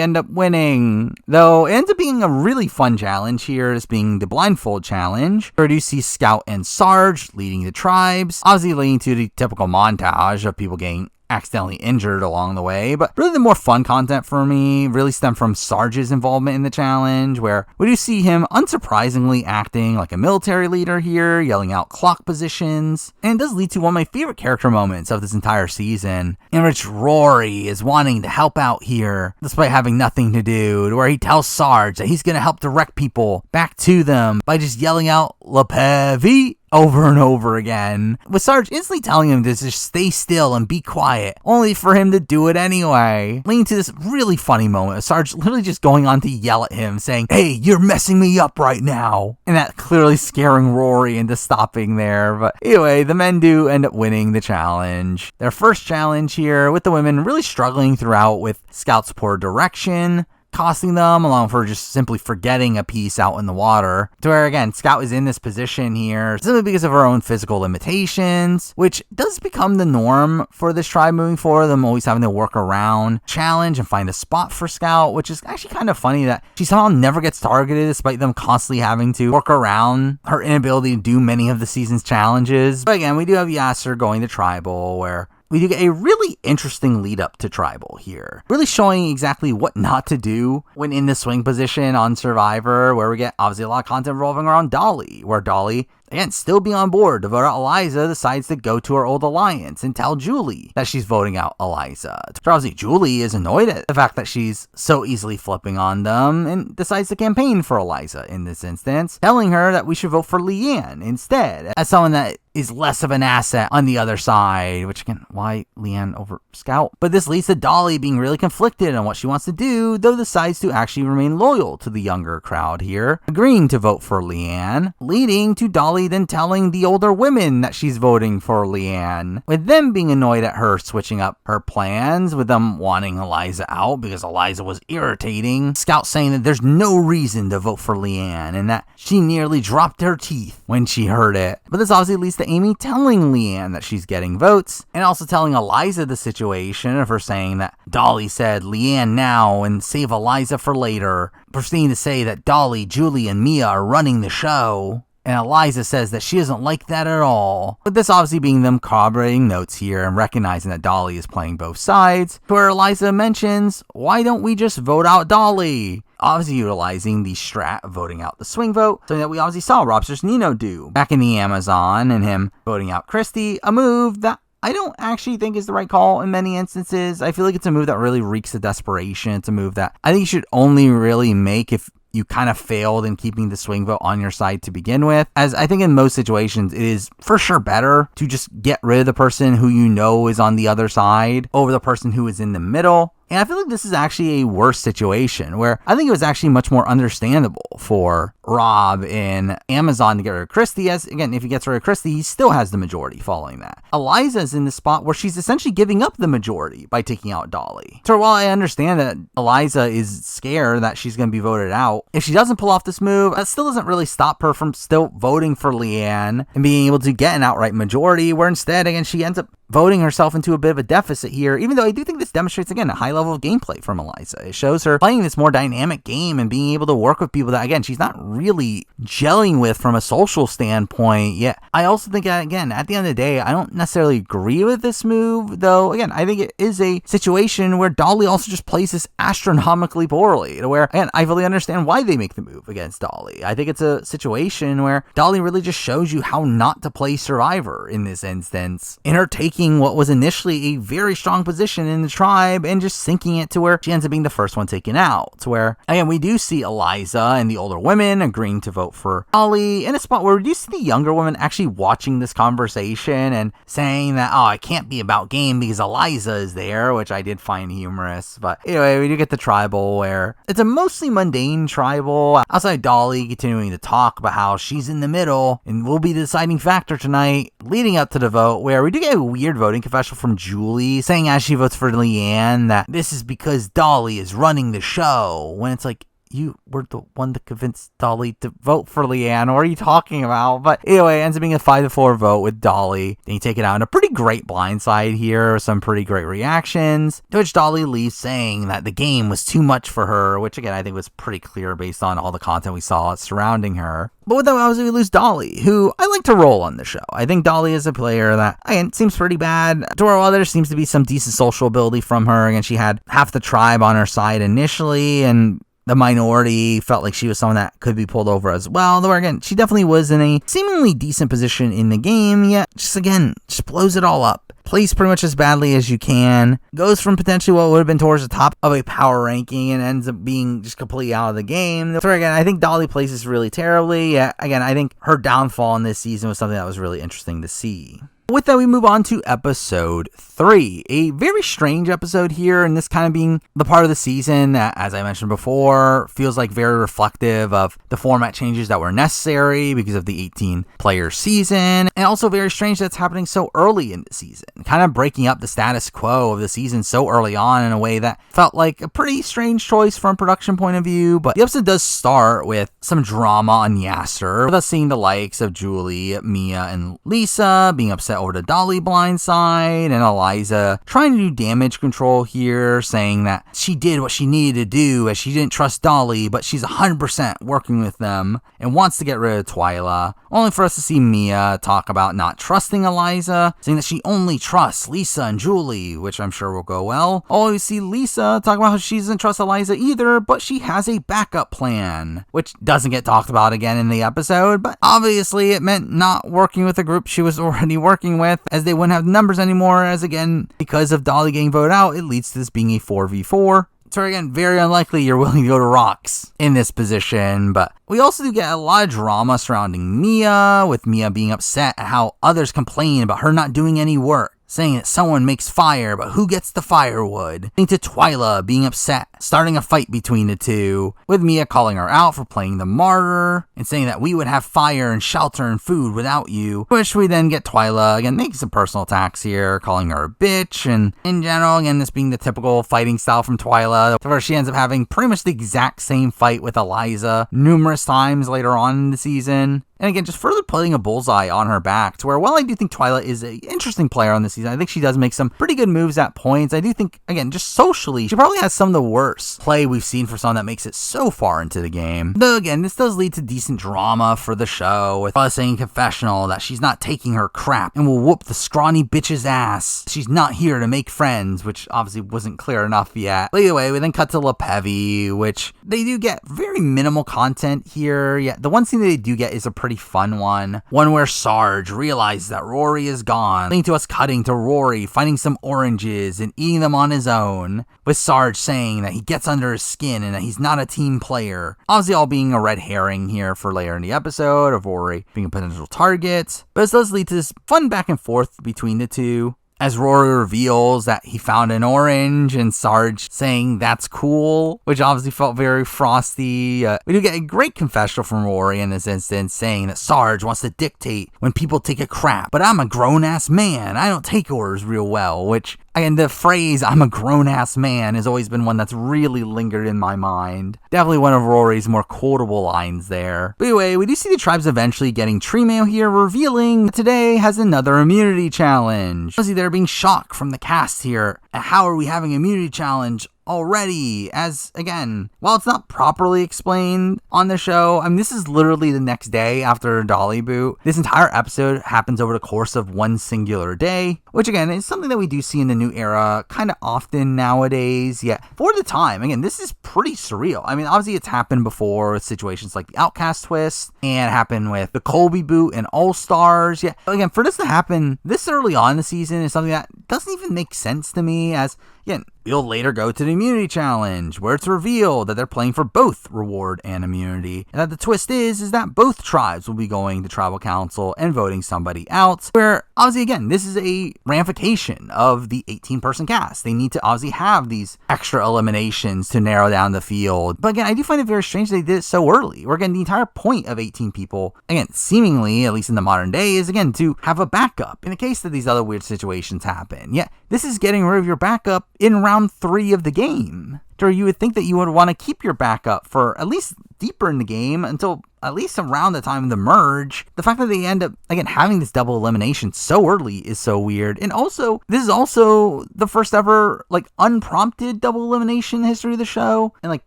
end up winning. Though it ends up being a really fun challenge here, as being the blindfold challenge, where you see Scout and Sarge leading the tribes, obviously leading to the typical montage of people getting accidentally injured along the way. But really the more fun content for me really stemmed from Sarge's involvement in the challenge, where we do see him unsurprisingly acting like a military leader here, yelling out clock positions. And it does lead to one of my favorite character moments of this entire season, in which Rory is wanting to help out here despite having nothing to do, where he tells Sarge that he's going to help direct people back to them by just yelling out LePevy over and over again, with Sarge instantly telling him to just stay still and be quiet, only for him to do it anyway, leading to this really funny moment of Sarge literally just going on to yell at him, saying, "Hey, you're messing me up right now," and that clearly scaring Rory into stopping there. But anyway, the men do end up winning the challenge. Their first challenge here, with the women really struggling throughout with Scout's poor direction, costing them, along for just simply forgetting a piece out in the water, to where again Scout is in this position here simply because of her own physical limitations, which does become the norm for this tribe moving forward, them always having to work around challenge and find a spot for Scout, which is actually kind of funny that she somehow never gets targeted despite them constantly having to work around her inability to do many of the season's challenges. But again, we do have Yasser going to tribal, where we do get a really interesting lead up to tribal here, really showing exactly what not to do when in the swing position on Survivor, where we get obviously a lot of content revolving around Dolly, where Dolly, again, still be on board to vote out Eliza, decides to go to her old alliance and tell Julie that she's voting out Eliza. So obviously Julie is annoyed at the fact that she's so easily flipping on them and decides to campaign for Eliza in this instance, telling her that we should vote for Leanne instead, as someone that is less of an asset on the other side, which again, why Leanne over Scout? But this leads to Dolly being really conflicted on what she wants to do, though decides to actually remain loyal to the younger crowd here, agreeing to vote for Leanne, leading to Dolly then telling the older women that she's voting for Leanne, with them being annoyed at her switching up her plans, with them wanting Eliza out because Eliza was irritating, Scout saying that there's no reason to vote for Leanne and that she nearly dropped her teeth when she heard it. But this obviously leads to Amy telling Leanne that she's getting votes, and also telling Eliza the situation of her saying that Dolly said Leanne now and save Eliza for later, proceeding to say that Dolly, Julie, and Mia are running the show. And Eliza says that she doesn't like that at all. With this obviously being them corroborating notes here and recognizing that Dolly is playing both sides, where Eliza mentions, why don't we just vote out Dolly? Obviously utilizing the strat of voting out the swing vote, something that we obviously saw Robsters Nino do back in the Amazon, and him voting out Christy, a move that I don't actually think is the right call in many instances. I feel like it's a move that really reeks of desperation. It's a move that I think you should only really make if you kind of failed in keeping the swing vote on your side to begin with, as I think in most situations it is for sure better to just get rid of the person who you know is on the other side over the person who is in the middle. And I feel like this is actually a worse situation, where I think it was actually much more understandable for Rob in Amazon to get rid of Christy, as, again, if he gets rid of Christy, he still has the majority following that. Eliza's in the spot where she's essentially giving up the majority by taking out Dolly. So while I understand that Eliza is scared that she's going to be voted out, if she doesn't pull off this move, that still doesn't really stop her from still voting for Leanne and being able to get an outright majority, where instead, again, she ends up voting herself into a bit of a deficit here, even though I do think this demonstrates, again, a high level of gameplay from Eliza. It shows her playing this more dynamic game and being able to work with people that, again, she's not really gelling with from a social standpoint yet. I also think, again, at the end of the day, I don't necessarily agree with this move, though, again, I think it is a situation where Dolly also just plays this astronomically poorly, to where, again, I fully understand why they make the move against Dolly. I think it's a situation where Dolly really just shows you how not to play Survivor in this instance, in her taking what was initially a very strong position in the tribe and just sinking it to where she ends up being the first one taken out. To where, again, we do see Eliza and the older women agreeing to vote for Dolly in a spot where we do see the younger women actually watching this conversation and saying that, oh, it can't be about game because Eliza is there, which I did find humorous. But anyway, we do get the tribal where it's a mostly mundane tribal, outside Dolly continuing to talk about how she's in the middle and will be the deciding factor tonight, leading up to the vote, where we do get a weird weird voting confessional from Julie, saying as she votes for Leanne that this is because Dolly is running the show, when it's like, you were the one that convinced Dolly to vote for Leanne. What are you talking about? But anyway, it ends up being a 5-4 vote with Dolly. Then you take it out in a pretty great blindside here. Some pretty great reactions. To which Dolly leaves saying that the game was too much for her, which again, I think was pretty clear based on all the content we saw surrounding her. But with that, obviously, we lose Dolly, who I like to roll on the show. I think Dolly is a player that, again, seems pretty bad. To where while there seems to be some decent social ability from her. Again, she had half the tribe on her side initially, and the minority felt like she was someone that could be pulled over as well. Though, again, she definitely was in a seemingly decent position in the game, yet just blows it all up. Plays pretty much as badly as you can. Goes from potentially what would have been towards the top of a power ranking and ends up being just completely out of the game. So again, I think Dolly plays this really terribly. Again, I think her downfall in this season was something that was really interesting to see. With that, we move on to episode 3, a very strange episode here, and this kind of being the part of the season that, as I mentioned before, feels like very reflective of the format changes that were necessary because of the 18-player season, and also very strange that it's happening so early in the season, kind of breaking up the status quo of the season so early on in a way that felt like a pretty strange choice from a production point of view. But the episode does start with some drama on Yasser, with us seeing the likes of Julie, Mia, and Lisa being upset over the Dolly blindside, and Eliza trying to do damage control here, saying that she did what she needed to do as she didn't trust Dolly, but she's 100% working with them and wants to get rid of Twyla, only for us to see Mia talk about not trusting Eliza, saying that she only trusts Lisa and Julie, which I'm sure will go well. Always see Lisa talk about how she doesn't trust Eliza either, but she has a backup plan, which doesn't get talked about again in the episode, but obviously it meant not working with a group she was already working with, as they wouldn't have numbers anymore, as again, because of Dolly getting voted out, it leads to this being a 4v4. So again, very unlikely you're willing to go to rocks in this position, but we also do get a lot of drama surrounding Mia, with Mia being upset at how others complain about her not doing any work, saying that someone makes fire, but who gets the firewood? To Twyla being upset, starting a fight between the two, with Mia calling her out for playing the martyr, and saying that we would have fire and shelter and food without you, which we then get Twyla, again, making some personal attacks here, calling her a bitch, and in general, again, this being the typical fighting style from Twyla, where she ends up having pretty much the exact same fight with Eliza numerous times later on in the season. And again, just further putting a bullseye on her back, to where while I do think Twyla is an interesting player on this season, I think she does make some pretty good moves at points. I do think, again, just socially, she probably has some of the worst play we've seen for someone that makes it so far into the game. Though again, this does lead to decent drama for the show, with us saying confessional that she's not taking her crap and will whoop the scrawny bitch's ass. She's not here to make friends, which obviously wasn't clear enough yet. But either way, we then cut to LaPevi, which they do get very minimal content here. Yeah, the one scene that they do get is a pretty fun one where Sarge realizes that Rory is gone, leading to us cutting to Rory finding some oranges and eating them on his own, with Sarge saying that he gets under his skin and that he's not a team player. Obviously all being a red herring here for later in the episode of Rory being a potential target, but this does lead to this fun back and forth between the two, as Rory reveals that he found an orange, and Sarge saying that's cool, which obviously felt very frosty. We do get a great confessional from Rory in this instance, saying that Sarge wants to dictate when people take a crap, but I'm a grown-ass man, I don't take orders real well, which, again, the phrase, I'm a grown-ass man, has always been one that's really lingered in my mind. Definitely one of Rory's more quotable lines there. But anyway, we do see the tribes eventually getting tree mail here, revealing that today has another immunity challenge. Obviously, they're being shocked from the cast here at how are we having an immunity challenge already, as again, while it's not properly explained on the show, I mean, this is literally the next day after Dolly boot. This entire episode happens over the course of one singular day, which again is something that we do see in the new era kind of often nowadays. Yet for the time, again, this is pretty surreal. I mean, obviously it's happened before with situations like the Outcast twist, and it happened with the Colby boot and All Stars. Yeah, again, for this to happen this early on in the season is something that doesn't even make sense to me, as, again, you'll later go to the immunity challenge, where it's revealed that they're playing for both reward and immunity, and that the twist is that both tribes will be going to tribal council and voting somebody out, where, obviously, again, this is a ramification of the 18-person cast. They need to obviously have these extra eliminations to narrow down the field. But again, I do find it very strange they did it so early, where, again, the entire point of 18 people, again, seemingly, at least in the modern day, is, again, to have a backup in the case that these other weird situations happen. Yet, this is getting rid of your backup in round 3 of the game. Or you would think that you would want to keep your backup for at least deeper in the game until at least around the time of the merge. The fact that they end up, again, having this double elimination so early is so weird. And also, this is also the first ever, unprompted double elimination in history of the show, and,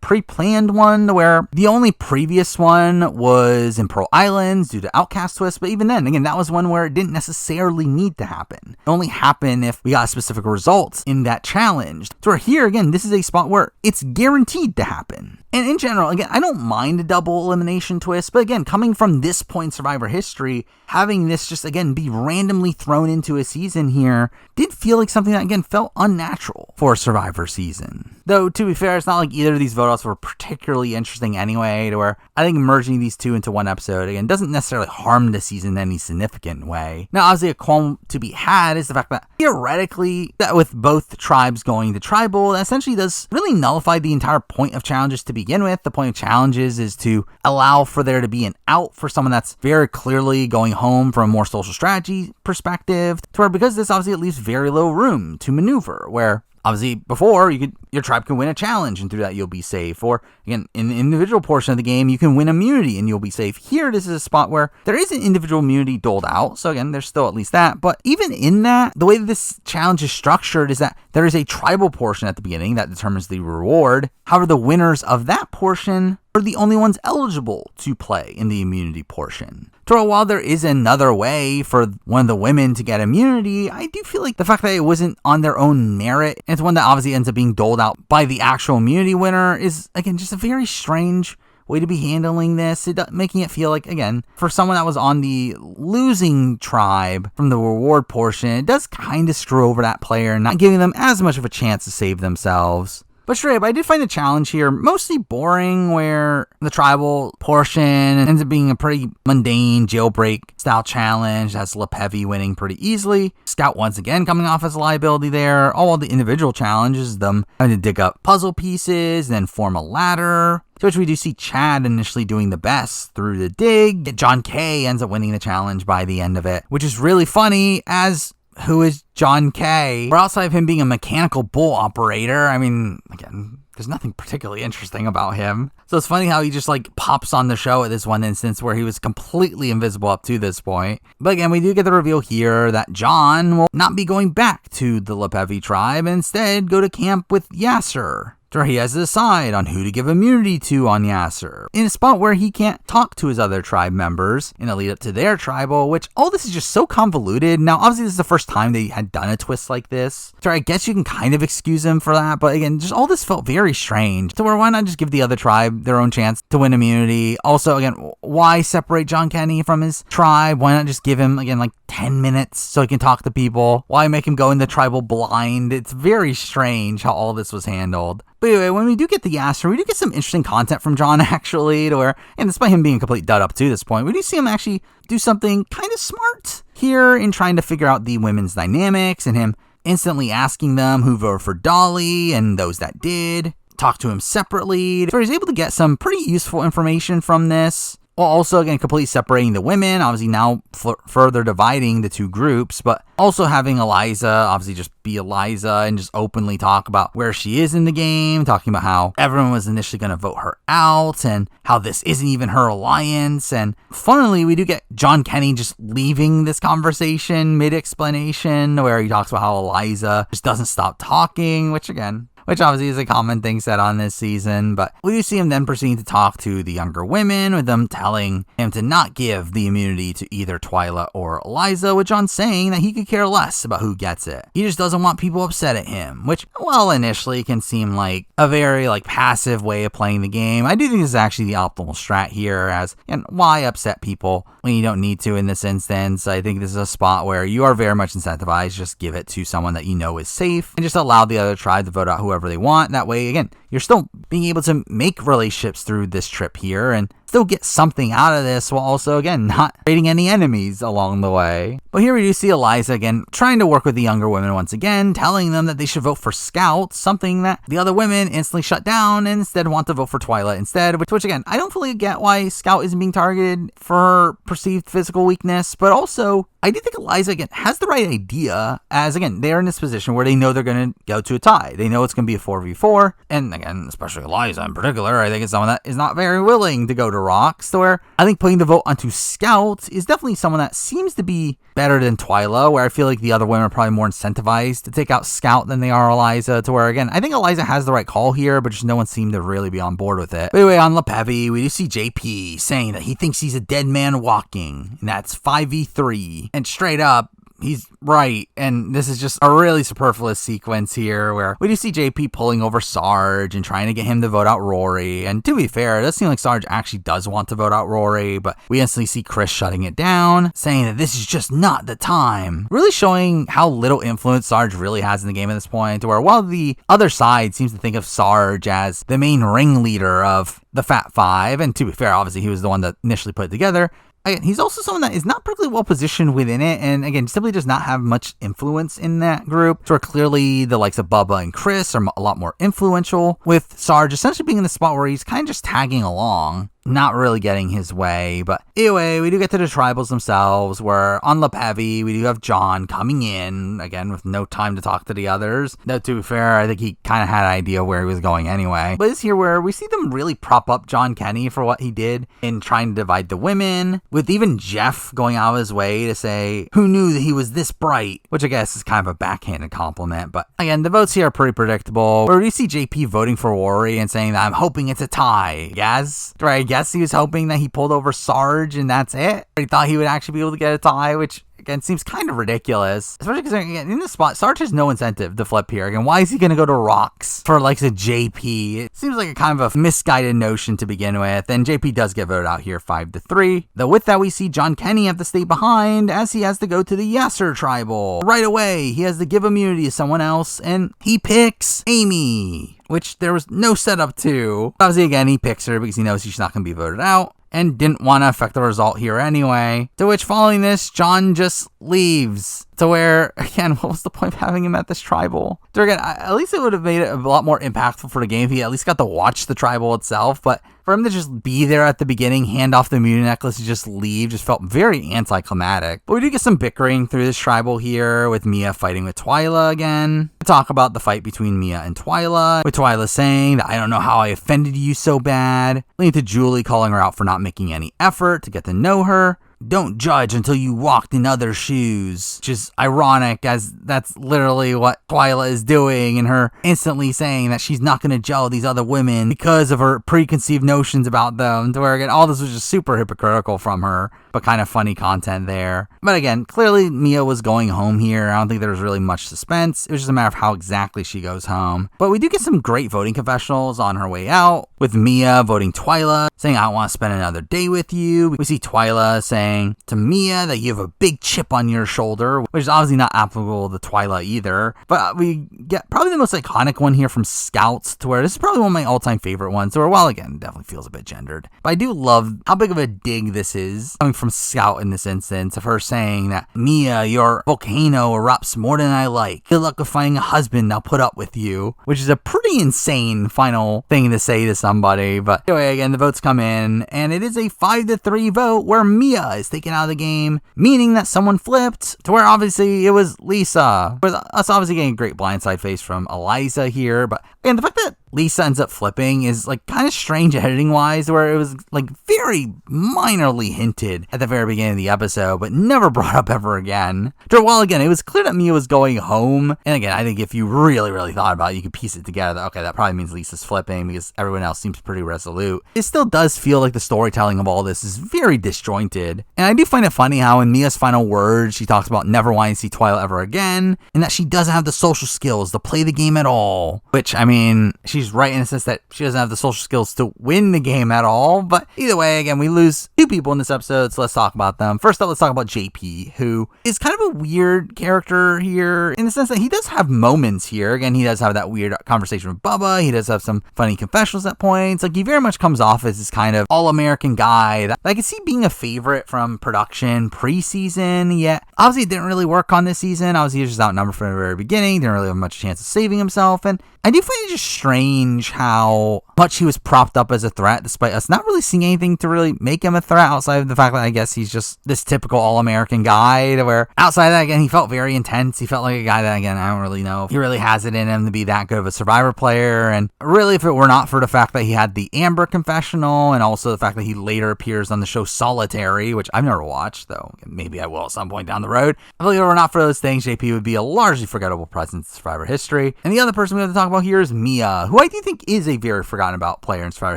pre-planned one, where the only previous one was in Pearl Islands due to Outcast Twist, but even then, again, that was one where it didn't necessarily need to happen. It only happened if we got specific results in that challenge. So where here, again, this is a spot where it's guaranteed to happen. And in general, again, I don't mind a double elimination twist, but again, coming from this point in Survivor history, having this just, again, be randomly thrown into a season here did feel like something that, again, felt unnatural for a Survivor season. Though, to be fair, it's not like either of these vote-outs were particularly interesting anyway, to where I think merging these two into one episode, again, doesn't necessarily harm the season in any significant way. Now, obviously, a qualm to be had is the fact that, theoretically, that with both tribes going to tribal, that essentially does really nullify the entire point of challenges to begin with. The point of challenges is to allow for there to be an out for someone that's very clearly going home from a more social strategy perspective, to where, because this obviously it leaves very little room to maneuver, where obviously before your tribe can win a challenge and through that you'll be safe, or again, in the individual portion of the game you can win immunity and you'll be safe. Here, this is a spot where there is an individual immunity doled out, so again, there's still at least that, but even in that, the way that this challenge is structured is that there is a tribal portion at the beginning that determines the reward. However, the winners of that portion are the only ones eligible to play in the immunity portion. So while there is another way for one of the women to get immunity, I do feel like the fact that it wasn't on their own merit, and it's one that obviously ends up being doled out by the actual immunity winner, is, again, just a very strange way to be handling this, making it feel like, again, for someone that was on the losing tribe from the reward portion, it does kind of screw over that player, not giving them as much of a chance to save themselves. But straight up, I did find the challenge here mostly boring, where the tribal portion ends up being a pretty mundane jailbreak style challenge. That's Lepevi winning pretty easily. Scout once again coming off as a liability there. All the individual challenges, them having to dig up puzzle pieces, then form a ladder, to which we do see Chad initially doing the best through the dig. John K ends up winning the challenge by the end of it, which is really funny, as who is John K? Or outside of him being a mechanical bull operator, I mean, again, there's nothing particularly interesting about him. So it's funny how he just pops on the show at this one instance where he was completely invisible up to this point. But again, we do get the reveal here that John will not be going back to the Lepevi tribe, and instead go to camp with Yasser. Where he has to decide on who to give immunity to on Yasser, in a spot where he can't talk to his other tribe members in a lead up to their tribal, which all this is just so convoluted. Now, obviously, this is the first time they had done a twist like this, so I guess you can kind of excuse him for that, but again, just all this felt very strange. So why not just give the other tribe their own chance to win immunity? Also, again, why separate John Kenny from his tribe? Why not just give him, again, 10 minutes so he can talk to people? Why make him go into tribal blind? It's very strange how all this was handled. But anyway, when we do get the Yasser, we do get some interesting content from John, actually, to where, and despite him being a complete dud up to this point, we do see him actually do something kind of smart here in trying to figure out the women's dynamics, and him instantly asking them who voted for Dolly and those that did, talk to him separately. So he's able to get some pretty useful information from this. While also, again, completely separating the women, obviously now further dividing the two groups, but also having Eliza obviously just be Eliza and just openly talk about where she is in the game, talking about how everyone was initially going to vote her out and how this isn't even her alliance. And funnily, we do get John Kenny just leaving this conversation mid-explanation, where he talks about how Eliza just doesn't stop talking, which, again, which obviously is a common thing said on this season. But we do see him then proceeding to talk to the younger women, with them telling him to not give the immunity to either Twyla or Eliza, with John saying that he could care less about who gets it. He just doesn't want people upset at him, which, well, initially can seem like a very passive way of playing the game. I do think this is actually the optimal strat here, as, and why upset people when you don't need to in this instance? I think this is a spot where you are very much incentivized. Just give it to someone that you know is safe and just allow the other tribe to vote out whoever they want. That way, again, you're still being able to make relationships through this trip here and still get something out of this, while also, again, not creating any enemies along the way. But here we do see Eliza again trying to work with the younger women once again, telling them that they should vote for Scout, something that the other women instantly shut down and instead want to vote for Twyla instead, which again, I don't fully get why Scout isn't being targeted for her perceived physical weakness, but also I do think Eliza, again, has the right idea, as, again, they're in this position where they know they're going to go to a tie. They know it's going to be a 4v4, and, again, especially Eliza in particular, I think it's someone that is not very willing to go to rocks, to where I think putting the vote onto Scout is definitely someone that seems to be better than Twyla, where I feel like the other women are probably more incentivized to take out Scout than they are Eliza, to where, again, I think Eliza has the right call here, but just no one seemed to really be on board with it. But anyway, on Lepevi, we do see JP saying that he thinks he's a dead man walking, and that's 5v3. And straight up, he's right, and this is just a really superfluous sequence here where we do see JP pulling over Sarge and trying to get him to vote out Rory. And to be fair, it does seem like Sarge actually does want to vote out Rory, but we instantly see Chris shutting it down, saying that this is just not the time. Really showing how little influence Sarge really has in the game at this point, where while the other side seems to think of Sarge as the main ringleader of the Fat Five, and to be fair, obviously he was the one that initially put it together, again, he's also someone that is not particularly well positioned within it, and again, simply does not have much influence in that group. So clearly the likes of Bubba and Chris are a lot more influential, with Sarge essentially being in the spot where he's kind of just tagging along, not really getting his way. But anyway, we do get to the tribals themselves, where on Lepevi, we do have John coming in, again, with no time to talk to the others. Though, to be fair, I think he kind of had an idea where he was going anyway. But it's here where we see them really prop up John Kenny for what he did in trying to divide the women, with even Jeff going out of his way to say, who knew that he was this bright? Which I guess is kind of a backhanded compliment. But again, the votes here are pretty predictable, where we see JP voting for Rory and saying that I'm hoping it's a tie. Yes? Right, guess he was hoping that he pulled over Sarge and that's it. He thought he would actually be able to get a tie, which again seems kind of ridiculous, especially because again in this spot Sarge has no incentive to flip here. Again, why is he going to go to rocks for a JP? It seems like a kind of a misguided notion to begin with, and JP does get voted out here 5-3. Though with that, we see John Kenny have to stay behind, as he has to go to the Yasser tribal. Right away, he has to give immunity to someone else, and he picks Amy, which there was no setup to. Obviously, again, he picks her because he knows she's not going to be voted out, and didn't want to affect the result here anyway. To which, following this, John just leaves. To where, again, what was the point of having him at this tribal? So again, at least it would have made it a lot more impactful for the game if he at least got to watch the tribal itself. But for him to just be there at the beginning, hand off the immunity necklace, and just leave, just felt very anticlimactic. But we do get some bickering through this tribal here, with Mia fighting with Twyla again. We talk about the fight between Mia and Twyla, with Twyla saying that I don't know how I offended you so bad, leading to Julie calling her out for not making any effort to get to know her. Don't judge until you walked in other shoes, which is ironic, as that's literally what Twyla is doing, and her instantly saying that she's not going to judge these other women because of her preconceived notions about them, to where again all this was just super hypocritical from her, but kind of funny content there. But again, clearly Mia was going home here. I don't think there was really much suspense. It was just a matter of how exactly she goes home. But we do get some great voting confessionals on her way out, with Mia voting Twyla, saying I don't want to spend another day with you. We see Twyla saying to Mia that you have a big chip on your shoulder, which is obviously not applicable to Twyla either. But we get probably the most iconic one here from Scouts, to where this is probably one of my all-time favorite ones, or while again, definitely feels a bit gendered. But I do love how big of a dig this is, coming from Scout in this instance, of her saying that, Mia, your volcano erupts more than I like. Good luck with finding a husband that'll put up with you, which is a pretty insane final thing to say to somebody. But anyway, again, the votes come in, and it is a 5-3 vote where Mia is taken out of the game, meaning that someone flipped, to where obviously it was Lisa. With us obviously getting a great blindside face from Eliza here, but again, the fact that Lisa ends up flipping is like kind of strange editing wise, where it was like very minorly hinted at the very beginning of the episode, but never brought up ever again. Well, again, it was clear that Mia was going home. And again, I think if you really thought about it, you could piece it together. Okay, that probably means Lisa's flipping because everyone else seems pretty resolute. It still does feel like the storytelling of all this is very disjointed. And I do find it funny how in Mia's final words, she talks about never wanting to see Twilight ever again, and that she doesn't have the social skills to play the game at all. Which, I mean, she's right in the sense that she doesn't have the social skills to win the game at all. But either way, again, we lose two people in this episode, so let's talk about them. First up, let's talk about JP, who is kind of a weird character here in the sense that he does have moments here. Again, he does have that weird conversation with Bubba. He does have some funny confessionals at points. Like, he very much comes off as this kind of all-American guy that I could see being a favorite from production preseason, yet obviously it didn't really work on this season. Obviously, he was just outnumbered from the very beginning, didn't really have much chance of saving himself, and I do find it just strange how much he was propped up as a threat, despite us not really seeing anything to really make him a threat outside of the fact that I guess he's just this typical all-American guy, where outside of that, again, he felt very intense. He felt like a guy that, again, I don't really know if he really has it in him to be that good of a Survivor player, and really, if it were not for the fact that he had the Amber confessional, and also the fact that he later appears on the show Solitary, which I've never watched, though maybe I will at some point down the road. I believe if it were not for those things, JP would be a largely forgettable presence in Survivor history. And the other person we have to talk about here is Mia, who I do think is a very forgotten about player in Survivor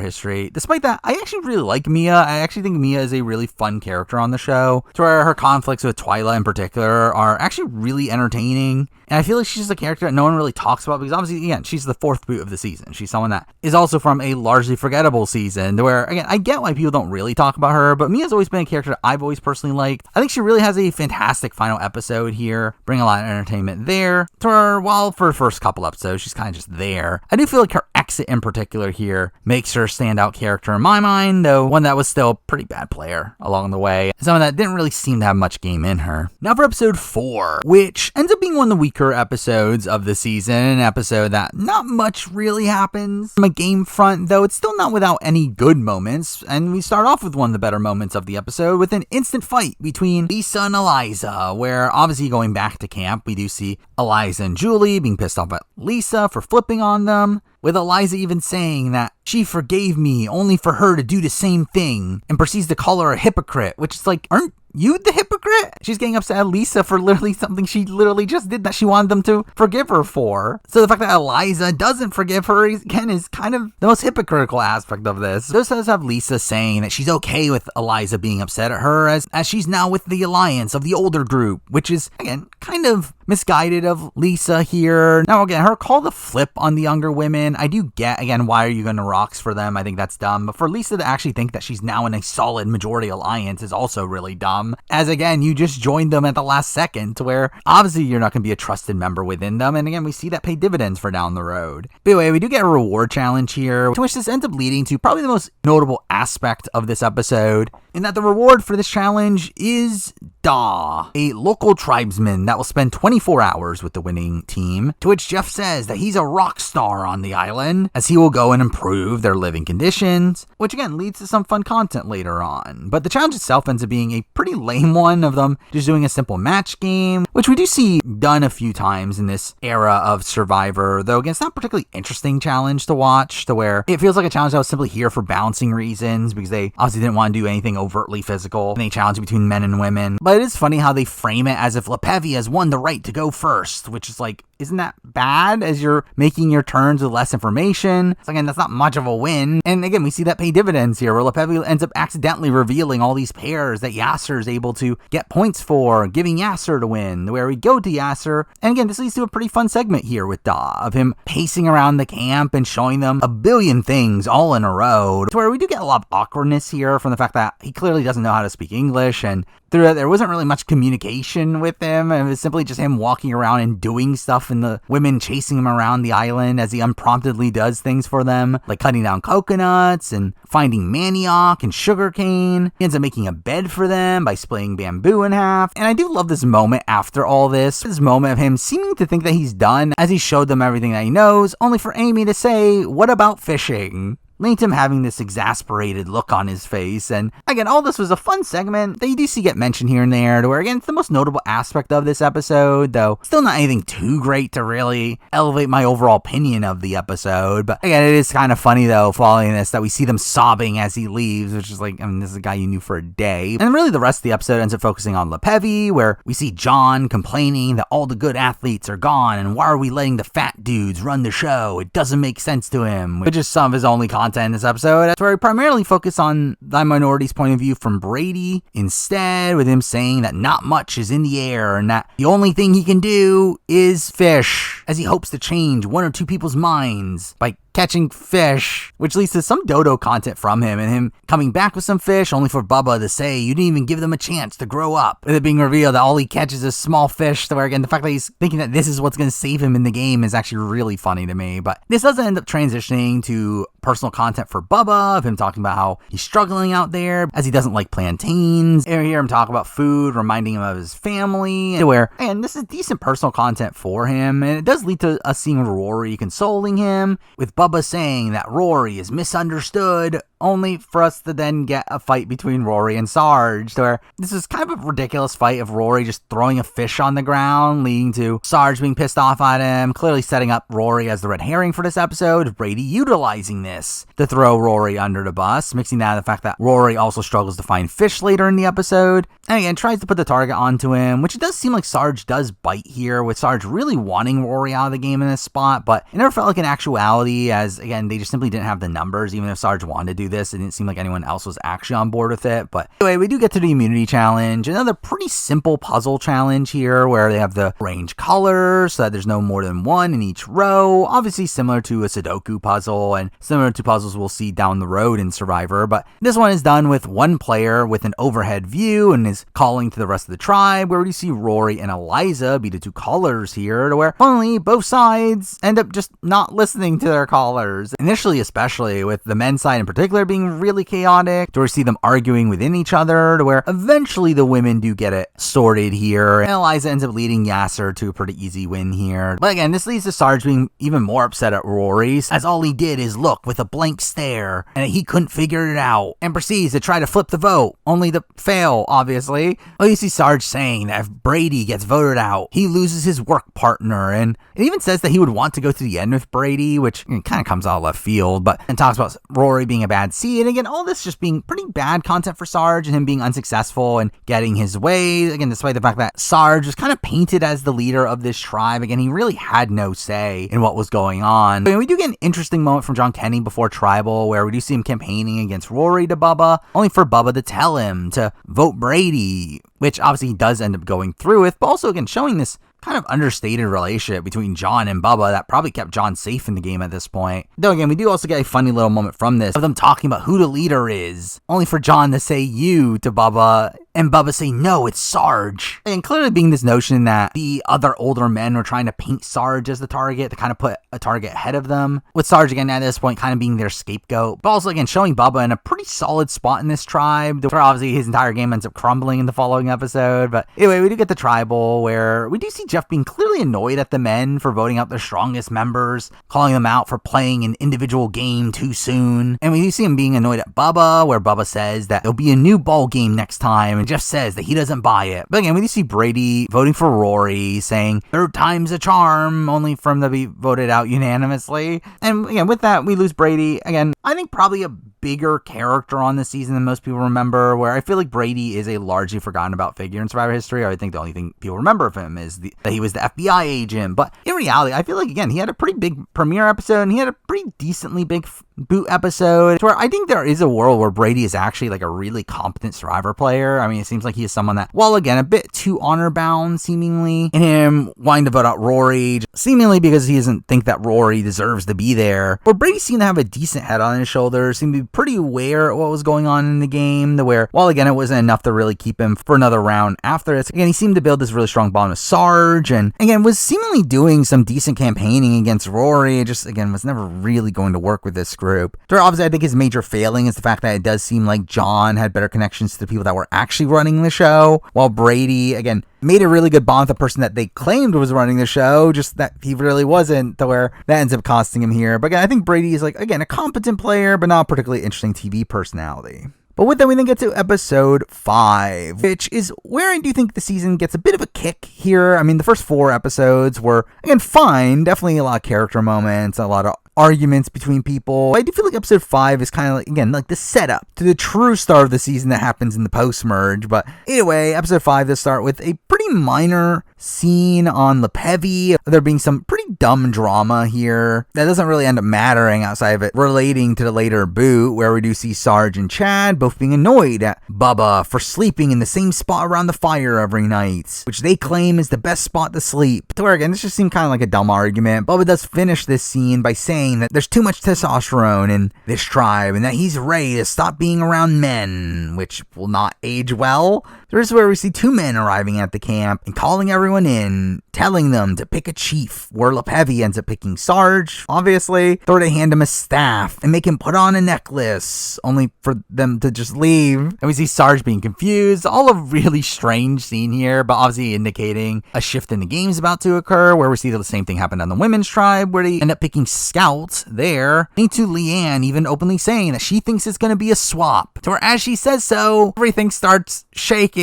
history. Despite that, I actually really like Mia. I actually think Mia is a really fun character on the show, to where her conflicts with Twyla in particular are actually really entertaining. And I feel like she's just a character that no one really talks about because obviously, again, she's the fourth boot of the season. She's someone that is also from a largely forgettable season, to where, again, I get why people don't really talk about her, but Mia's always been a character that I've always personally liked. I think she really has a fantastic final episode here, bring a lot of entertainment there, to where while for the first couple episodes, she's kind of just there. I do feel like her exit in particular here makes her a standout character in my mind, though one that was still a pretty bad player along the way, and someone that didn't really seem to have much game in her. Now for episode 4, which ends up being one of the weaker episodes of the season, an episode that not much really happens from a game front, though it's still not without any good moments, and we start off with one of the better moments of the episode with an instant fight between Lisa and Eliza, where obviously going back to camp, we do see Eliza and Julie being pissed off at Lisa for flipping on them, with Eliza even saying that she forgave me only for her to do the same thing, and proceeds to call her a hypocrite, which is like, aren't you the hypocrite? She's getting upset at Lisa for literally something she literally just did that she wanted them to forgive her for. So the fact that Eliza doesn't forgive her, again, is kind of the most hypocritical aspect of this. This does have Lisa saying that she's okay with Eliza being upset at her as she's now with the alliance of the older group, which is, again, kind of misguided of Lisa here. Now, again, her call to flip on the younger women, I do get, again, why are you going to rocks for them? I think that's dumb. But for Lisa to actually think that she's now in a solid majority alliance is also really dumb. As, again, you just joined them at the last second, to where obviously you're not going to be a trusted member within them. And again, we see that pay dividends for down the road. But anyway, we do get a reward challenge here, to which this ends up leading to probably the most notable aspect of this episode, in that the reward for this challenge is Da, a local tribesman that will spend 24 hours with the winning team, to which Jeff says that he's a rock star on the island, as he will go and improve their living conditions, which again leads to some fun content later on. But the challenge itself ends up being a pretty lame one of them just doing a simple match game, which we do see done a few times in this era of Survivor, though again, it's not a particularly interesting challenge to watch, to where it feels like a challenge that was simply here for balancing reasons, because they obviously didn't want to do anything overtly physical, any challenge between men and women. But it is funny how they frame it as if LaPevia has won the right to go first, which is like, isn't that bad as you're making your turns with less information? So again, that's not much of a win. And again, we see that pay dividends here, where LaPevia ends up accidentally revealing all these pairs that Yasser is able to get points for, giving Yasser to win, where we go to Yasser. And again, this leads to a pretty fun segment here with Da, of him pacing around the camp and showing them a billion things all in a row, to where we do get a lot of awkwardness here from the fact that he clearly doesn't know how to speak English, and through that, there wasn't really much communication with him. It was simply just him walking around and doing stuff, and the women chasing him around the island as he unpromptedly does things for them, like cutting down coconuts and finding manioc and sugarcane. He ends up making a bed for them by splitting bamboo in half. And I do love this moment after all this moment of him seeming to think that he's done, as he showed them everything that he knows, only for Amy to say, "What about fishing?" leading to him having this exasperated look on his face. And again, all this was a fun segment that you do see get mentioned here and there, to where again, it's the most notable aspect of this episode, though still not anything too great to really elevate my overall opinion of the episode. But again, it is kind of funny though, following this, that we see them sobbing as he leaves, which is like, I mean, this is a guy you knew for a day. And really the rest of the episode ends up focusing on LePevy, where we see John complaining that all the good athletes are gone, and why are we letting the fat dudes run the show? It doesn't make sense to him, which is some of his only content in this episode. That's where we primarily focus on the minority's point of view from Brady instead, with him saying that not much is in the air and that the only thing he can do is fish, as he hopes to change one or two people's minds by catching fish, which leads to some Dodo content from him, and him coming back with some fish only for Bubba to say you didn't even give them a chance to grow up, with it being revealed that all he catches is small fish. So again, the fact that he's thinking that this is what's going to save him in the game is actually really funny to me. But this doesn't end up transitioning to personal content for Bubba, of him talking about how he's struggling out there as he doesn't like plantains. You hear him talk about food, reminding him of his family, where, and this is decent personal content for him, and it does lead to us seeing Rory consoling him, with Bubba saying that Rory is misunderstood, only for us to then get a fight between Rory and Sarge, where this is kind of a ridiculous fight of Rory just throwing a fish on the ground, leading to Sarge being pissed off at him, clearly setting up Rory as the red herring for this episode, Brady utilizing this to throw Rory under the bus, mixing that with the fact that Rory also struggles to find fish later in the episode, and again tries to put the target onto him, which it does seem like Sarge does bite here, with Sarge really wanting Rory out of the game in this spot, but it never felt like an actuality, as again they just simply didn't have the numbers. Even if Sarge wanted to do this, it didn't seem like anyone else was actually on board with it. But anyway, we do get to the immunity challenge, another pretty simple puzzle challenge here, where they have the range colors so that there's no more than one in each row, obviously similar to a Sudoku puzzle and similar to puzzles we'll see down the road in Survivor. But this one is done with one player with an overhead view and is calling to the rest of the tribe, where we see Rory and Eliza be the two callers here, to where finally both sides end up just not listening to their callers, initially especially with the men's side in particular being really chaotic, to where we see them arguing within each other, to where eventually the women do get it sorted here, and Eliza ends up leading Yasser to a pretty easy win here. But again, this leads to Sarge being even more upset at Rory, as all he did is look with a blank stare, and he couldn't figure it out, and proceeds to try to flip the vote, only to fail, obviously. Well, you see Sarge saying that if Brady gets voted out, he loses his work partner, and it even says that he would want to go to the end with Brady, which kind of comes out of left field, but and talks about Rory being a bad seed, and again, all this just being pretty bad content for Sarge, and him being unsuccessful and getting his way, again, despite the fact that Sarge was kind of painted as the leader of this tribe. Again, he really had no say in what was going on. But we do get an interesting moment from John Kenny before Tribal, where we do see him campaigning against Rory to Bubba, only for Bubba to tell him to vote Brady, which obviously he does end up going through with, but also again showing this kind of understated relationship between John and Bubba that probably kept John safe in the game at this point. Though again, we do also get a funny little moment from this of them talking about who the leader is, only for John to say you to Bubba, and Bubba say, no, it's Sarge. And clearly being this notion that the other older men were trying to paint Sarge as the target, to kind of put a target ahead of them, with Sarge again at this point kind of being their scapegoat, but also again showing Bubba in a pretty solid spot in this tribe, where obviously his entire game ends up crumbling in the following episode. But anyway, we do get the Tribal, where we do see Jeff being clearly annoyed at the men for voting out their strongest members, calling them out for playing an individual game too soon. And we do see him being annoyed at Bubba, where Bubba says that there'll be a new ball game next time, and Jeff says that he doesn't buy it. But again, we do see Brady voting for Rory, saying third time's a charm, only for him to be voted out unanimously. And again, with that, we lose Brady. Again, I think probably a bigger character on this season than most people remember, where I feel like Brady is a largely forgotten about figure in Survivor history. I think the only thing people remember of him is that he was the FBI agent. But in reality, I feel like, again, he had a pretty big premiere episode, and he had a pretty decently big boot episode, where I think there is a world where Brady is actually like a really competent Survivor player. I mean, it seems like he is someone that, while again, a bit too honor bound seemingly, in him wanting to vote out Rory, seemingly because he doesn't think that Rory deserves to be there, where Brady seemed to have a decent head on his shoulders, seemed to be pretty aware of what was going on in the game, to where, while again, it wasn't enough to really keep him for another round after this, again, he seemed to build this really strong bond with Sarge, and again, was seemingly doing some decent campaigning against Rory. It just, again, was never really going to work with this group. group. So obviously, I think his major failing is the fact that it does seem like John had better connections to the people that were actually running the show, while Brady, again, made a really good bond with the person that they claimed was running the show, just that he really wasn't, to where that ends up costing him here. But again, I think Brady is, like, again, a competent player, but not a particularly interesting TV personality. But with that, we then get to episode 5, which is where I do think the season gets a bit of a kick here. I mean, the first 4 episodes were, again, fine. Definitely a lot of character moments, a lot of arguments between people. I do feel like episode 5 is kind of, like, again, like the setup to the true start of the season that happens in the post-merge. But anyway, episode 5 does start with a pretty minor scene on Lepevi. There being some pretty dumb drama here that doesn't really end up mattering outside of it relating to the later boot, where we do see Sarge and Chad both being annoyed at Bubba for sleeping in the same spot around the fire every night, which they claim is the best spot to sleep. To where, again, this just seemed kind of like a dumb argument. Bubba does finish this scene by saying that there's too much testosterone in this tribe and that he's ready to stop being around men, which will not age well. This is where we see 2 men arriving at the camp and calling everyone in, telling them to pick a chief, where Lepevi ends up picking Sarge, obviously. Thor to hand him a staff and make him put on a necklace, only for them to just leave. And we see Sarge being confused. All a really strange scene here, but obviously indicating a shift in the game's about to occur, where we see the same thing happen on the women's tribe, where they end up picking Scout there, into Leanne even openly saying that she thinks it's going to be a swap. To where, as she says so, everything starts shaking.